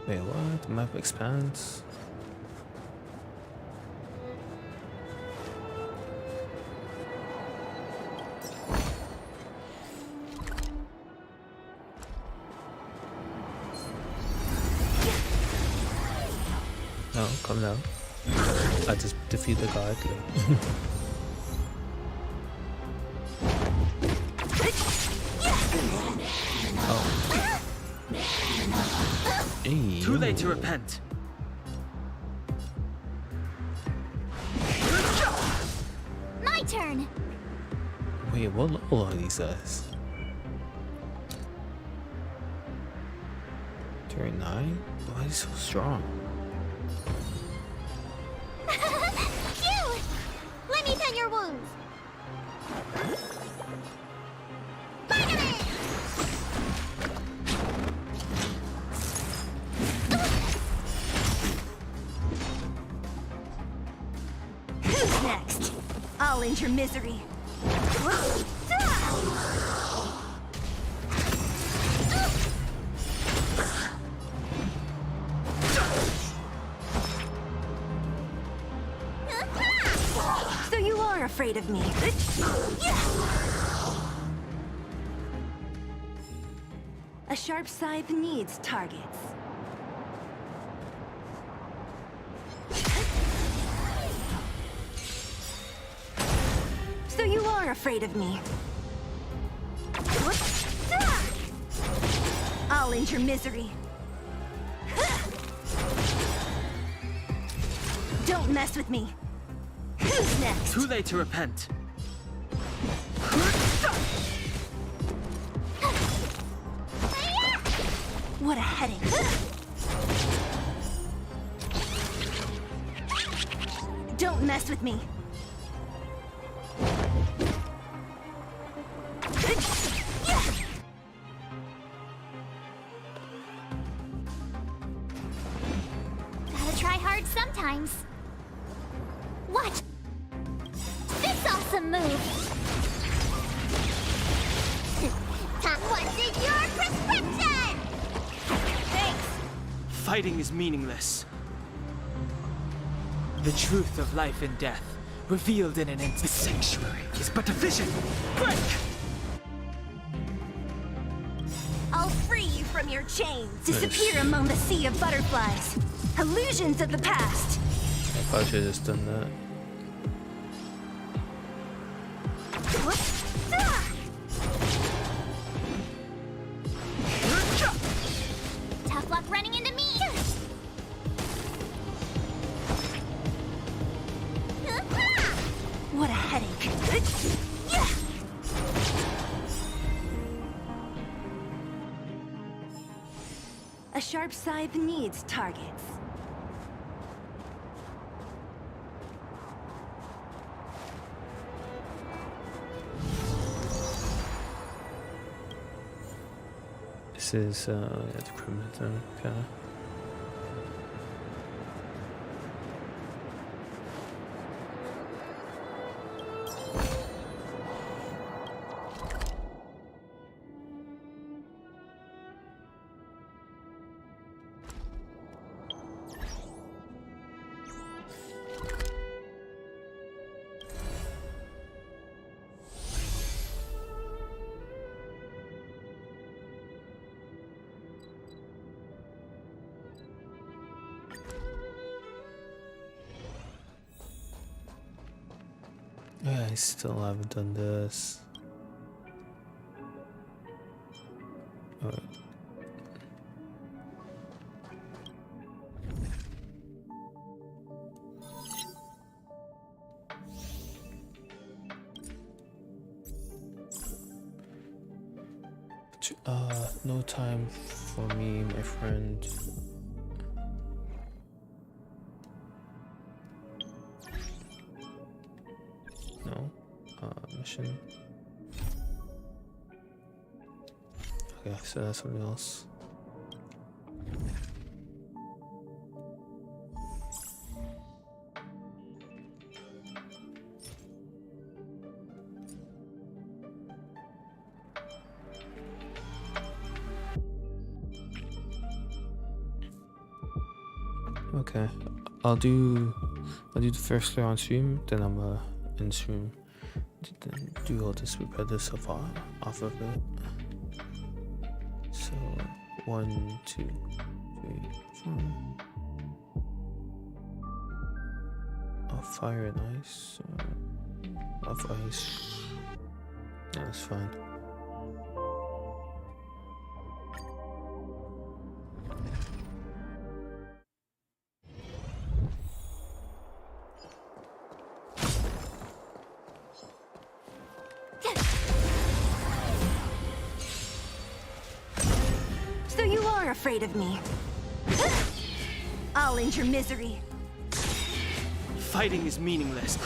Wait, what? The map expands? No, come down. I just defeat the guard. Oh. Hey, Too late to repent. My turn. Wait, what level are these guys? Turn 9? Why are they so strong? Phew! Let me tend your wounds. Who's next? I'll end your misery. So you are afraid of me. A sharp scythe needs targets. So you are afraid of me. I'll end your misery. Don't mess with me. Who's next? Too late to repent. What a headache. Don't mess with me. Gotta try hard sometimes. What? This awesome move! What's in your prescription? Thanks. Fighting is meaningless. The truth of life and death, revealed in an instant. The sanctuary is but a vision. Break! I'll free you from your chains. Disappear among the sea of butterflies. Illusions of the past. I probably should have just done that. Tough luck running into me! What a headache. A sharp scythe needs targets. This is yeah, the Crimson, okay. Yeah, I still haven't done this. Alright. No time for me, my friend. No. Mission. Okay, so that's something else. Okay, I'll do the first layer on stream, then I'm in stream. Then do all this repetitive off of it. So 1, 2, 3, 4. I'll fire and ice. Off ice. No, that's fine. So you are afraid of me. I'll end your misery. Fighting is meaningless.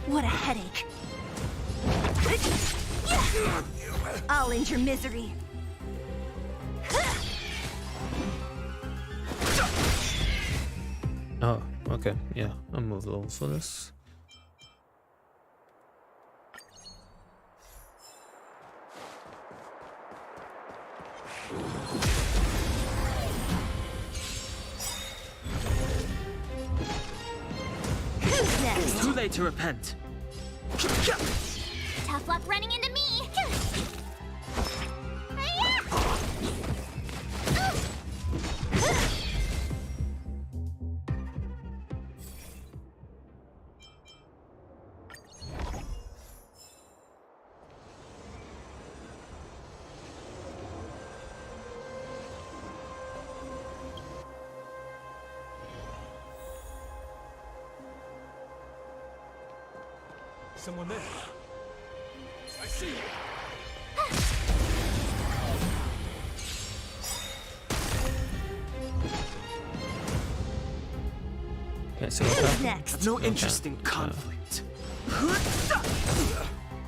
What a headache. I'll end your misery. Oh, okay, yeah, I'll move level for this. It's too late to repent. Tough luck running into me. someone there. I see you. Okay, so Next. No interest in conflict.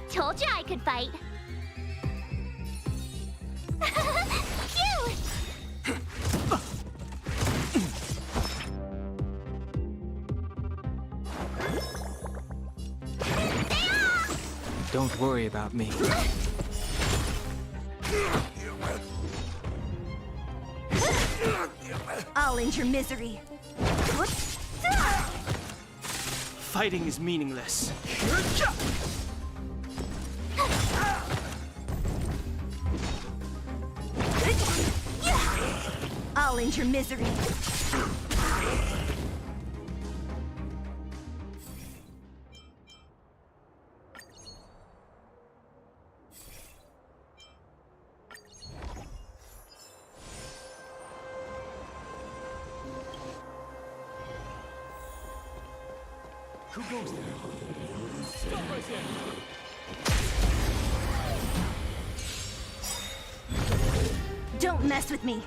Told you I could fight. Cute! Don't worry about me. I'll end your misery. Fighting is meaningless. I'll end your misery. Who goes there? Stop right there! Don't mess with me.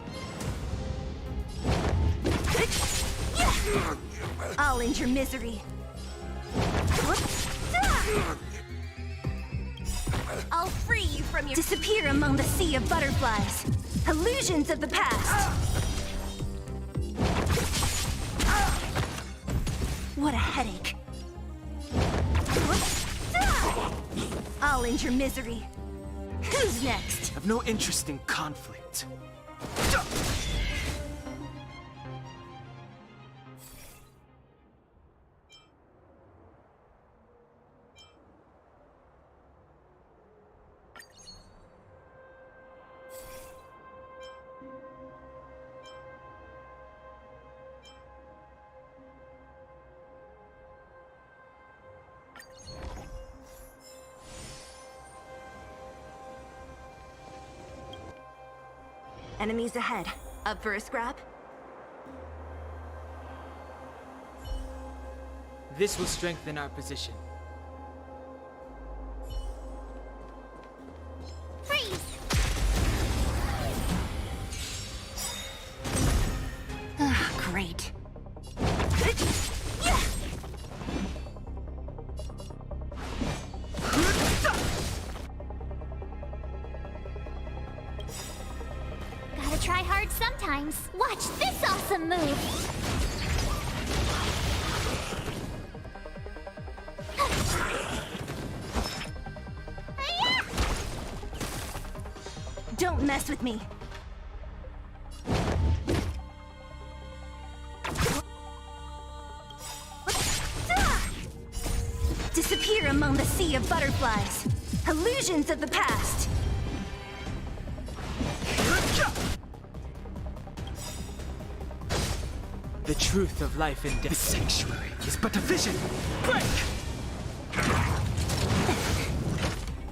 I'll end your misery. I'll free you from your disappear among the sea of butterflies. Illusions of the past. What a headache. I'll end your misery. Who's next? I've no interest in conflict. Enemies ahead. Up for a scrap? This will strengthen our position. Freeze! Ah, great. Gotta try hard sometimes. Watch this awesome move! Don't mess with me. Disappear among the sea of butterflies. Illusions of the past. The truth of life and death. The sanctuary is but a vision. Break!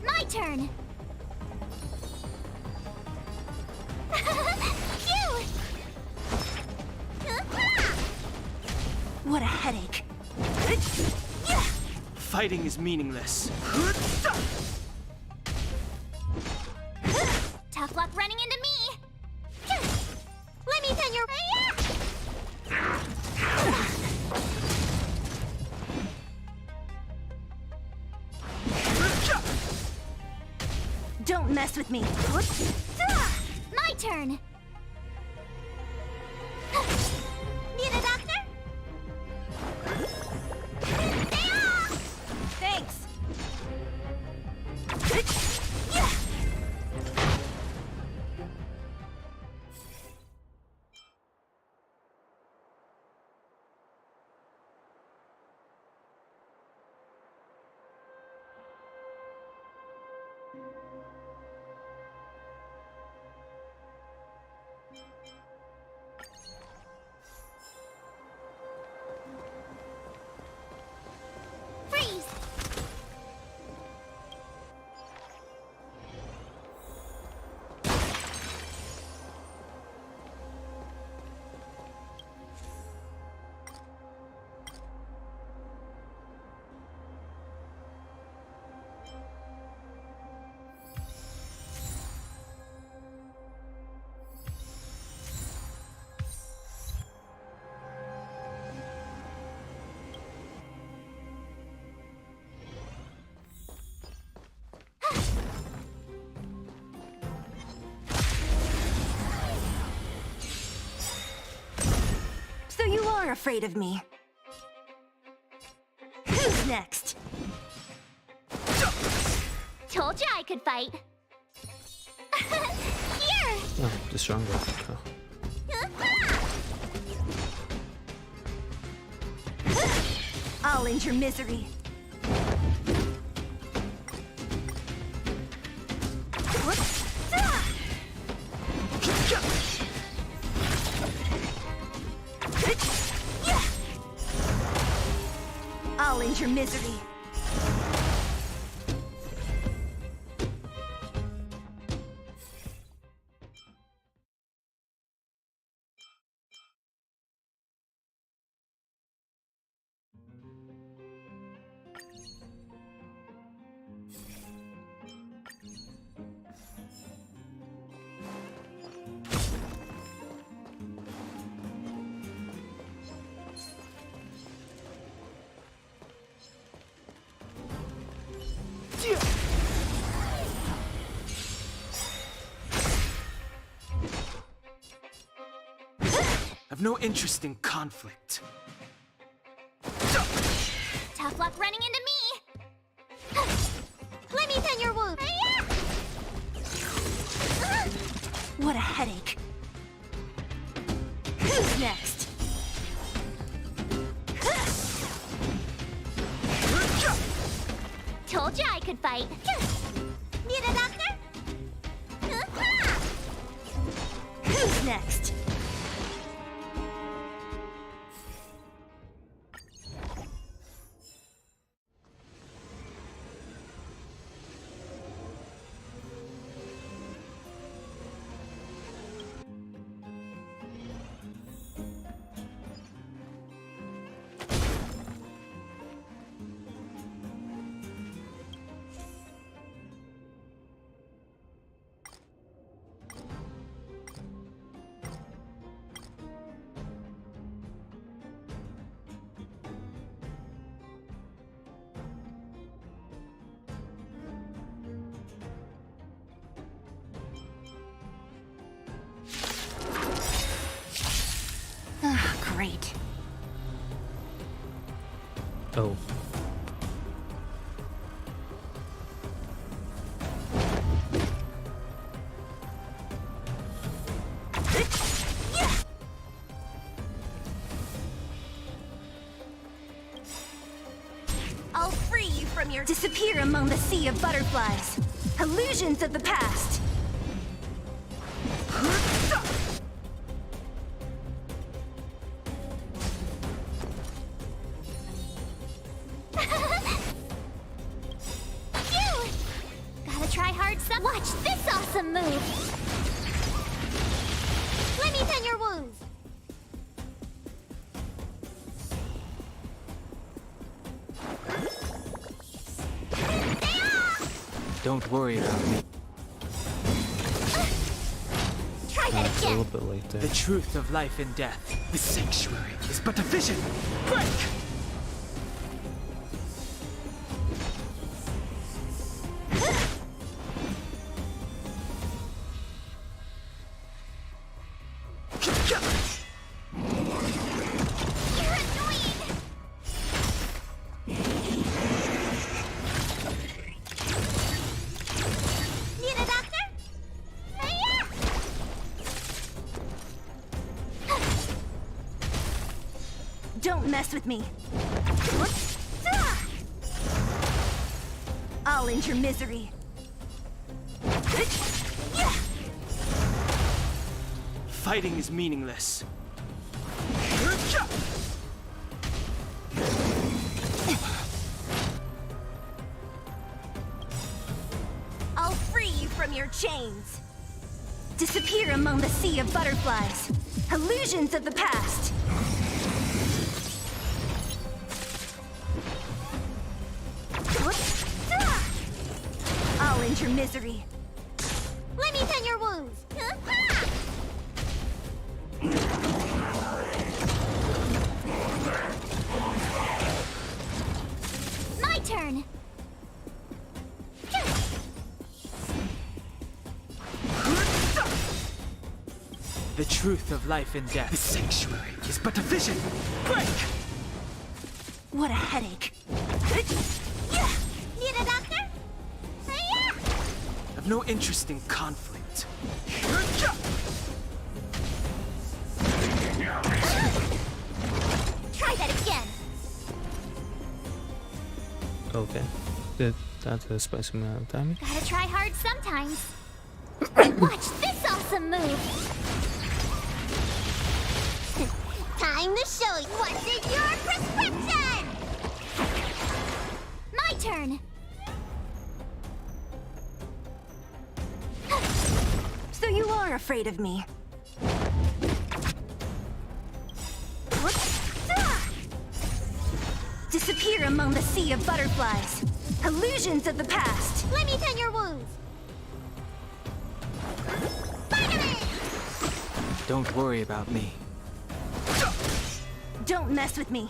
My turn! Cute! What a headache. Fighting is meaningless. Tough luck running into me! Let me pin your... Don't mess with me. My turn! Need a doctor? Thanks. you're afraid of me. Who's next? Told you I could fight. Here! Oh, the stronger. Oh. I'll end your misery. I'll end your misery. I've no interest in conflict. Tough luck running into me! Let me tend your wound! What a headache. Who's next? Told you I could fight. Need a doctor? Who's next? Great. Oh. I'll free you from your disappear among the sea of butterflies. Illusions of the past. Gotta try hard some. Watch this awesome move! Let me tend your wounds! Don't worry about me. Try that It's a again! little bit late there. The truth of life and death. The sanctuary is but a vision. Break! You're annoying! Need a doctor? Hiya! Don't mess with me. I'll end your misery. Fighting is meaningless. I'll free you from your chains. Disappear among the sea of butterflies. Illusions of the past. I'll end your misery. Let me tend your wounds! My turn! The truth of life and death. The sanctuary is but a vision. Break! What a headache. Need a doctor? I've no interest in conflict. Try that again. Okay. That will spend some amount of time. Gotta try hard sometimes. Watch this awesome move. Time to show you what's in your prescription. My turn. So you are afraid of me. Disappear among the sea of butterflies. Illusions of the past. Let me tend your wounds. Don't worry about me. Don't mess with me.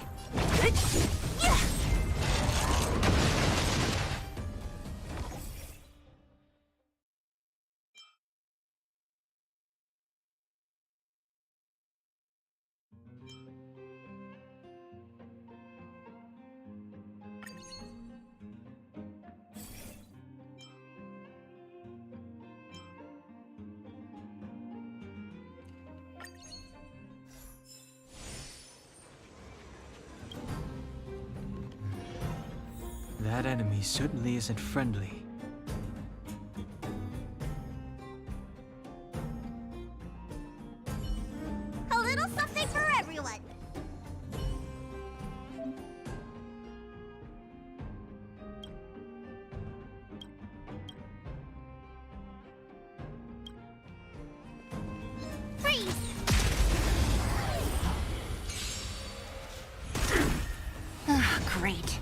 That enemy certainly isn't friendly. A little something for everyone. Freeze! Ah, great.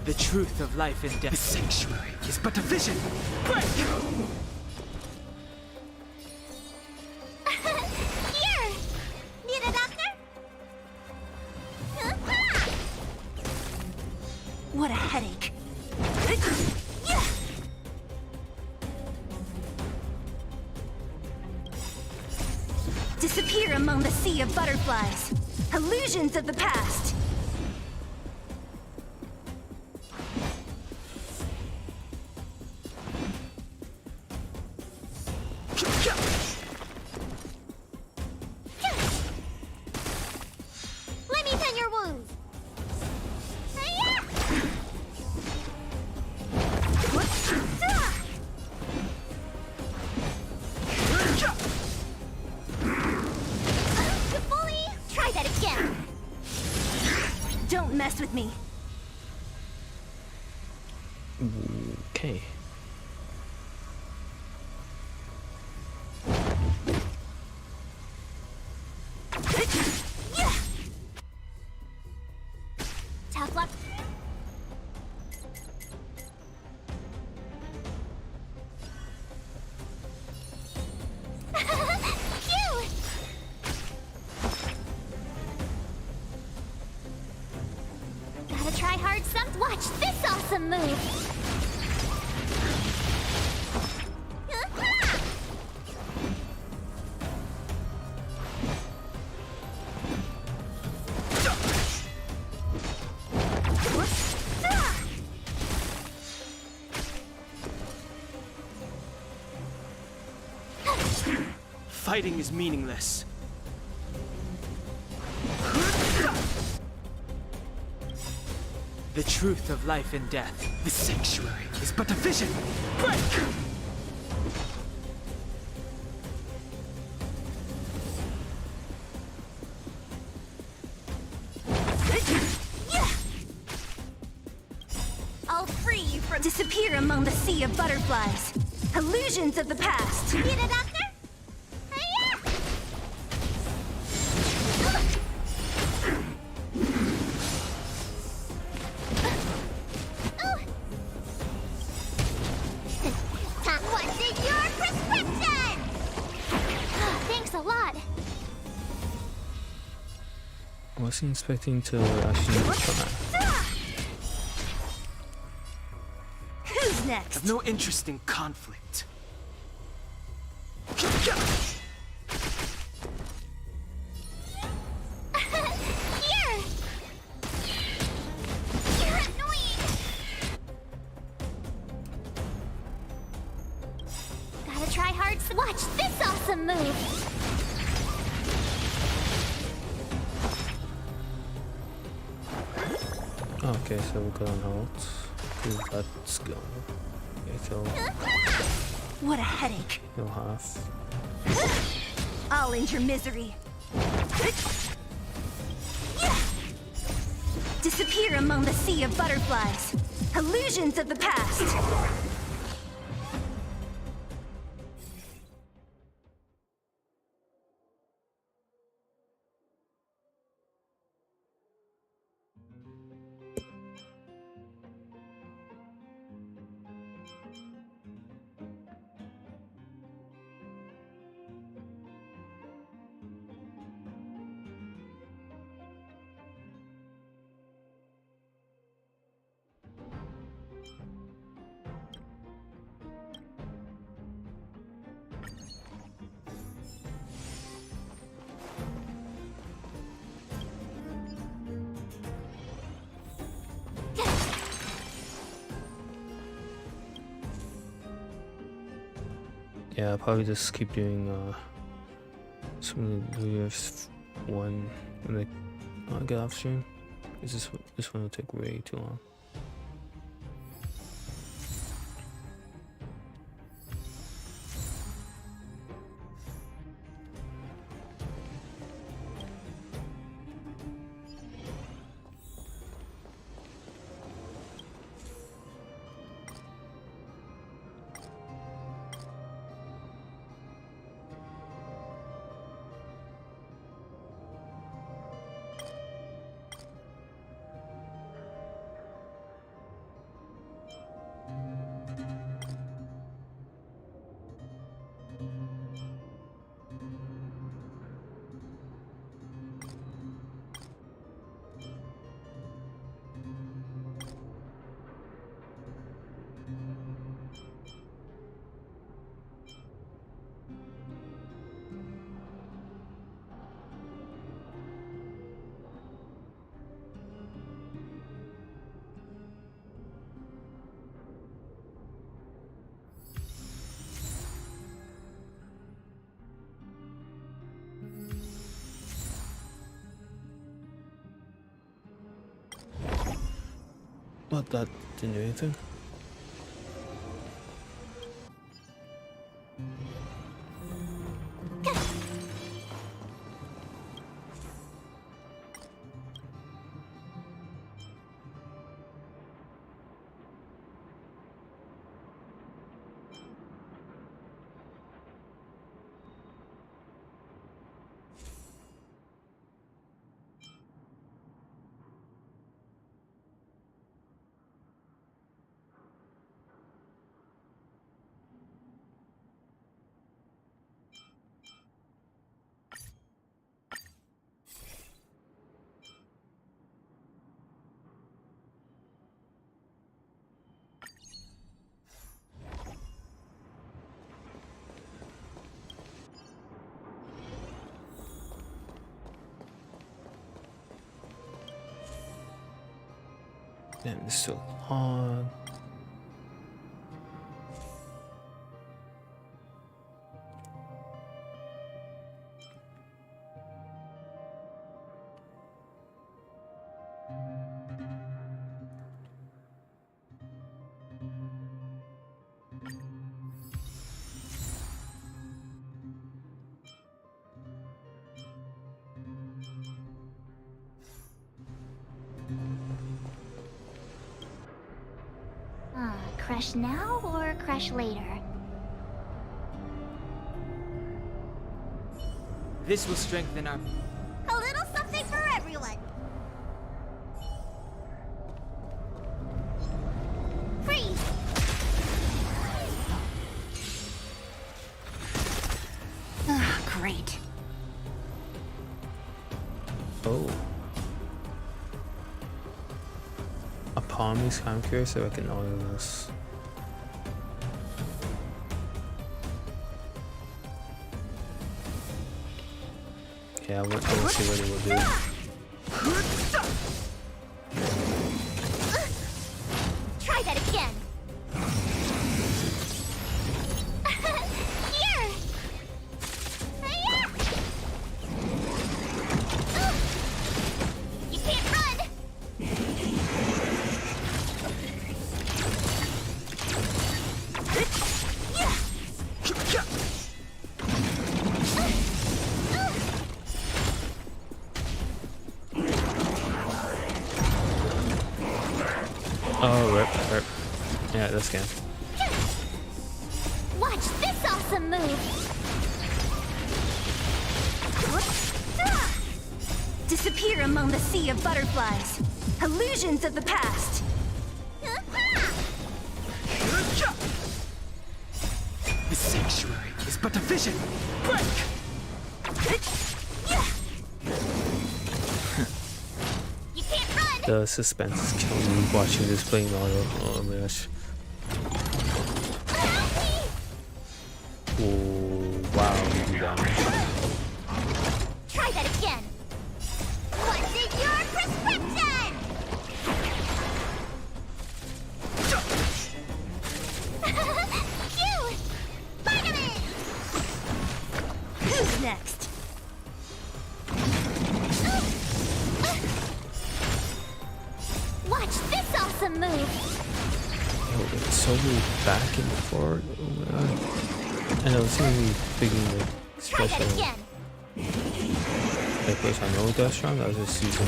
The truth of life and death. The sanctuary is but a vision. Break! Here! Need a doctor? What a headache. Disappear among the sea of butterflies. Illusions of the past. Let me tend your wounds. Try that again. Don't mess with me. Okay. Tough luck. Phew! Gotta try hard some. Watch this awesome move. Fighting is meaningless. The truth of life and death. The sanctuary is but a vision. Break! I'll free you from. Disappear among the sea of butterflies. Illusions of the past. Need a doctor? What's in your prescription? Thanks a lot. I wasn't expecting to actually try. Who's I next? have no interest in conflict. Here! You're annoying! Gotta try hard. Watch this awesome move! Okay, so we're good on health. Let's go. Okay, kill. What a headache. Kill half. I'll end your misery. Disappear among the sea of butterflies. Illusions of the past. Yeah, I'll probably just keep doing some of the videos when I get off stream. Because this one will take way too long. But that didn't do anything. Damn, it's still on. Crush now or crush later? This will strengthen our... A little something for everyone! Freeze! Ah, great. Oh. A palm is kind of curious if I can order this. Yeah, I want to see what it will do. Try that again. Here. Hi-ya! You can't run. Oh, rip. Yeah, this game. Watch this awesome move. Disappear among the sea of butterflies. Illusions of the past. The sanctuary is but a vision. Break! You can't run. The suspense is killing me watching this playing auto. Oh my gosh. Oh, wow, you do damage. Try that again. What's in your prescription? Cute! Vitamin! Who's next? Watch this awesome move. Oh, it's so many back and forth. Oh my god. And I was really picking the Try special. that again. Like, first I know that's strong. I was just using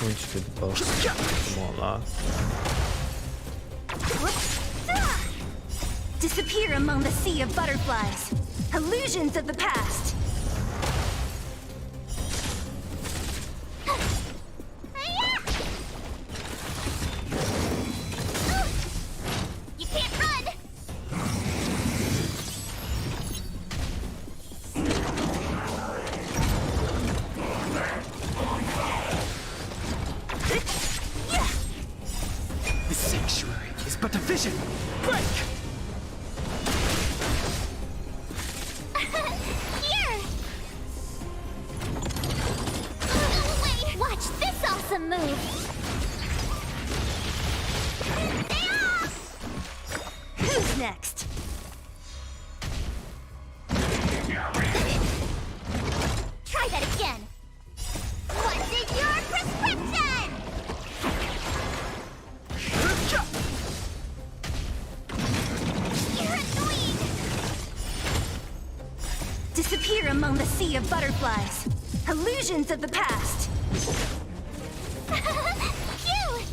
once with the buffs. Come on, lock. Disappear among the sea of butterflies. Illusions of the past. You can't run. The sanctuary is but a vision. Break! Here. Wait. Watch this awesome move. Stay off. Who's next? Try that again. What's in your prescription? You're annoying. Disappear among the sea of butterflies. Illusions of the past. Cute.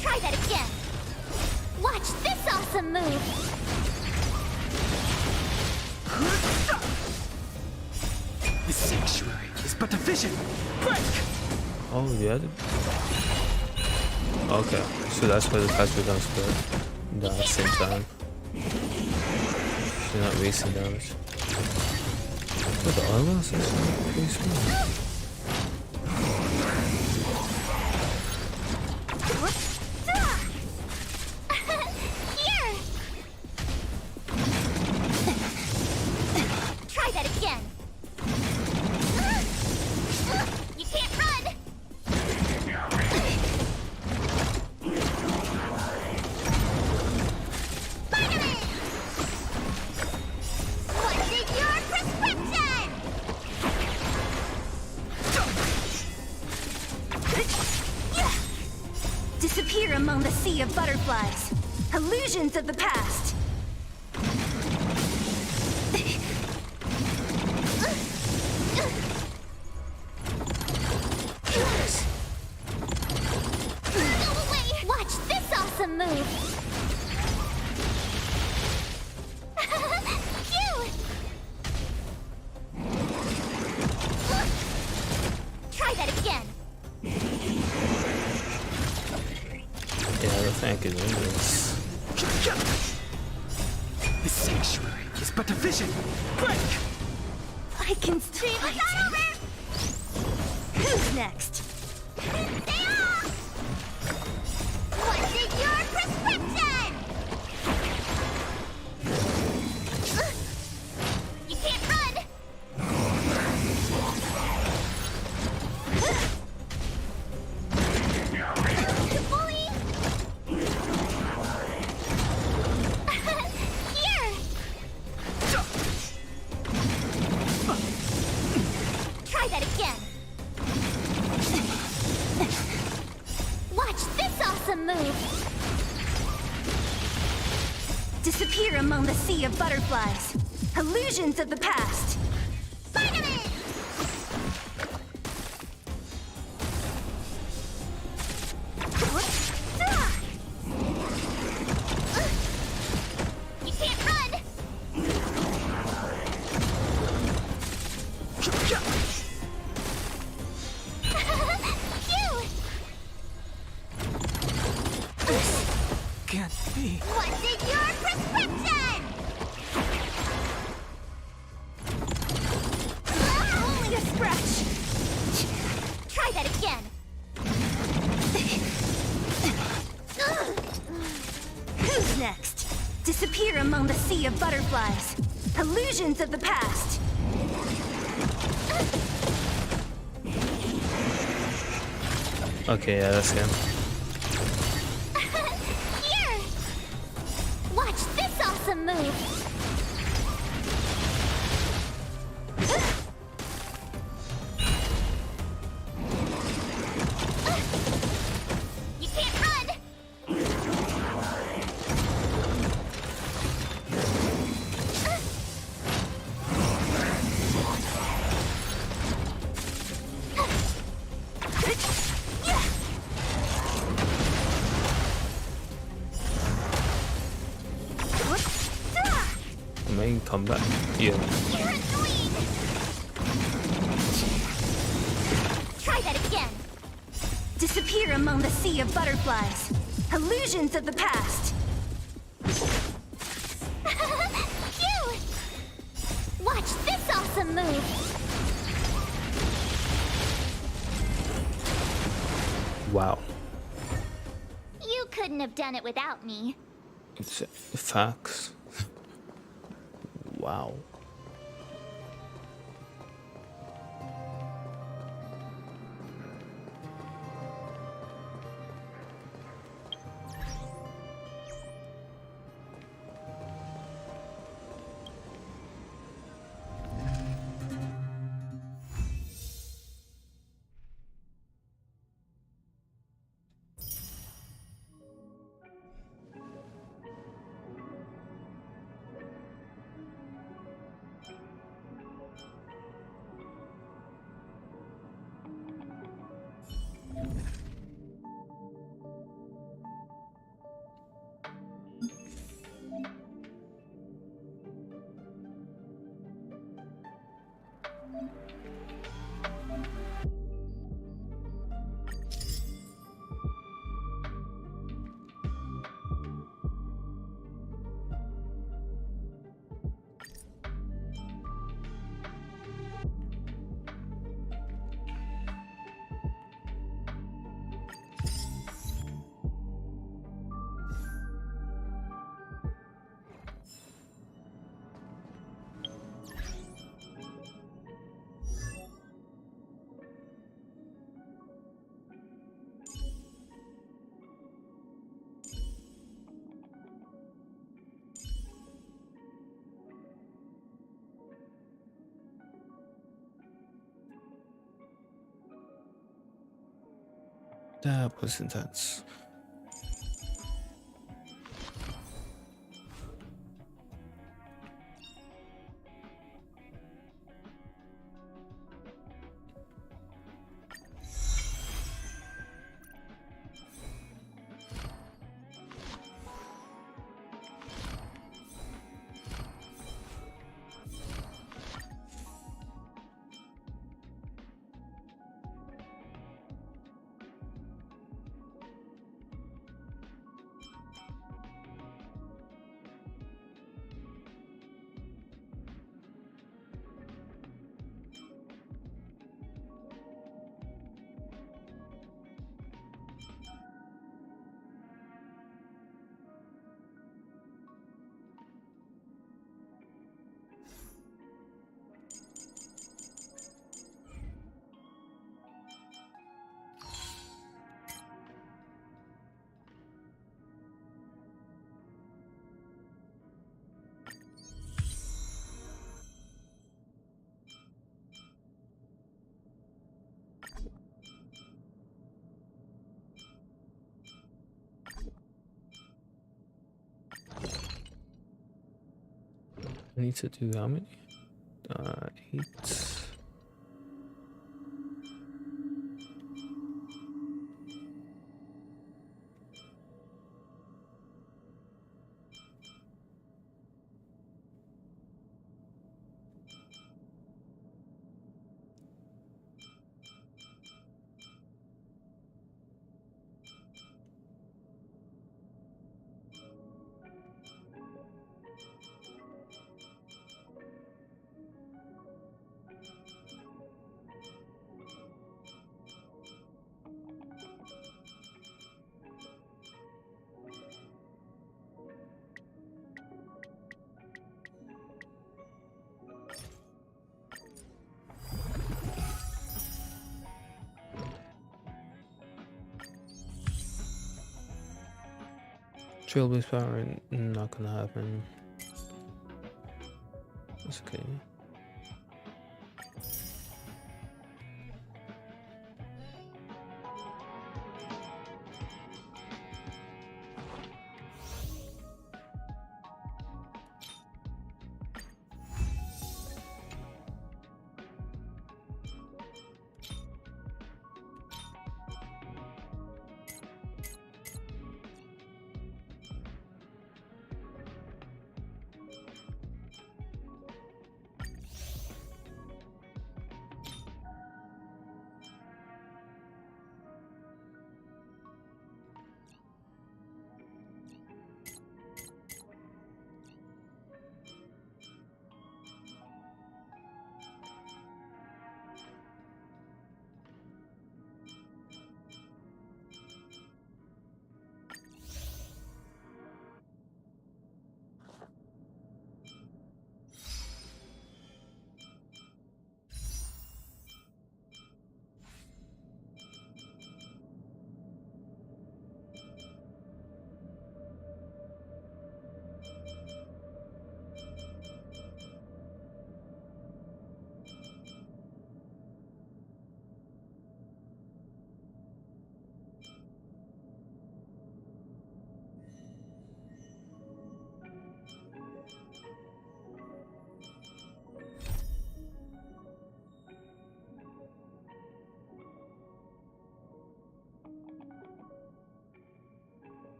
Try that again. Watch this awesome move. The sanctuary is but a vision. Break! Oh, yeah. Okay, so that's why the past we're gonna split at the same time. They're not wasting damage. But the other ones are pretty small. Here. Try that again. You can't run. Vitamin. What's in your prescription? Disappear among the sea of butterflies. Illusions of the past. Go away. Watch this awesome move. Cute. Try that again. Yeah, I don't think I can win this. The sanctuary is but a vision. Break! I can still It's fight. not over. Who's next? Stay off. What's in your prescription? disappear among the sea of butterflies. Illusions of the past. You can't run! Phew! Can't be. What's in your prescription? Only a scratch. Try that again. Who's next? Disappear among the sea of butterflies. Illusions of the past. Okay, yeah, that's him. Here! Watch this awesome move! You can't run! Main combat. Yeah. You're annoying! Try that again! Disappear among the sea of butterflies. Illusions of the past. Phew! Watch this awesome move! Wow. You couldn't have done it without me. It's facts. Wow. That was intense. I need to do how many? 8. Trailblaze power not gonna happen. That's okay.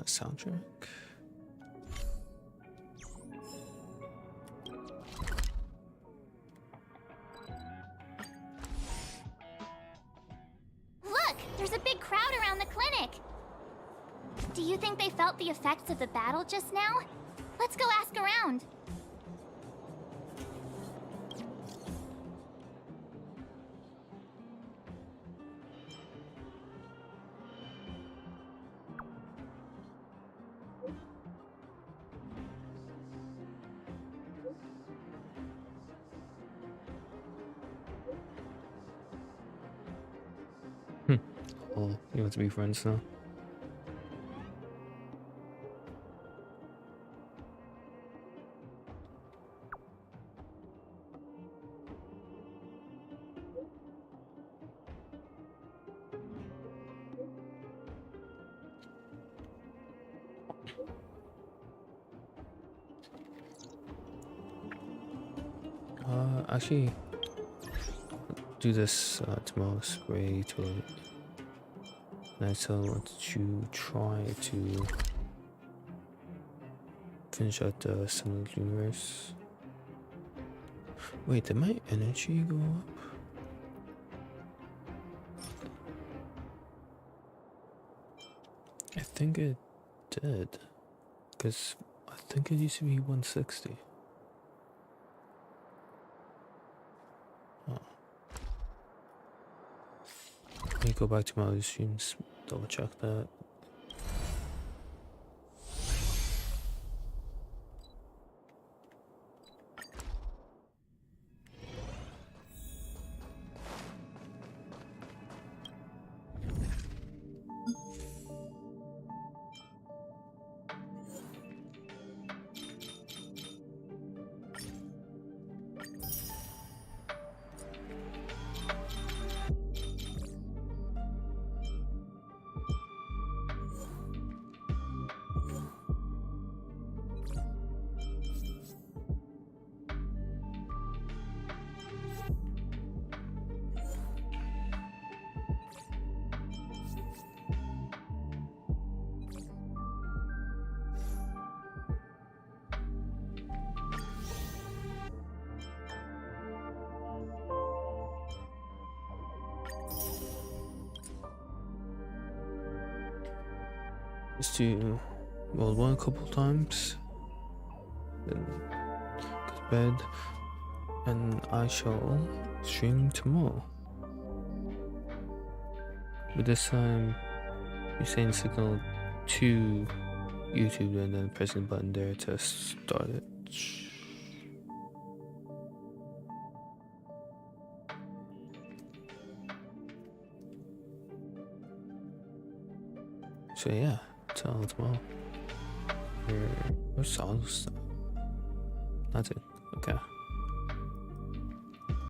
Soundtrack. Look! There's a big crowd around the clinic! Do you think they felt the effects of the battle just now? Let's go ask around. Oh, you want to be friends now? Actually, do this tomorrow. It's way too late. And I still want to try to finish out the Cinematic Universe. Wait, did my energy go up? I think it did. Because I think it used to be 160. Let me go back to my other streams, double check that. is to roll one a couple times, then go to bed, and I shall stream tomorrow. But this time, you send signal to YouTube and then pressing the button there to start it. So yeah, till tomorrow. Where's all this stuff? That's it. Okay.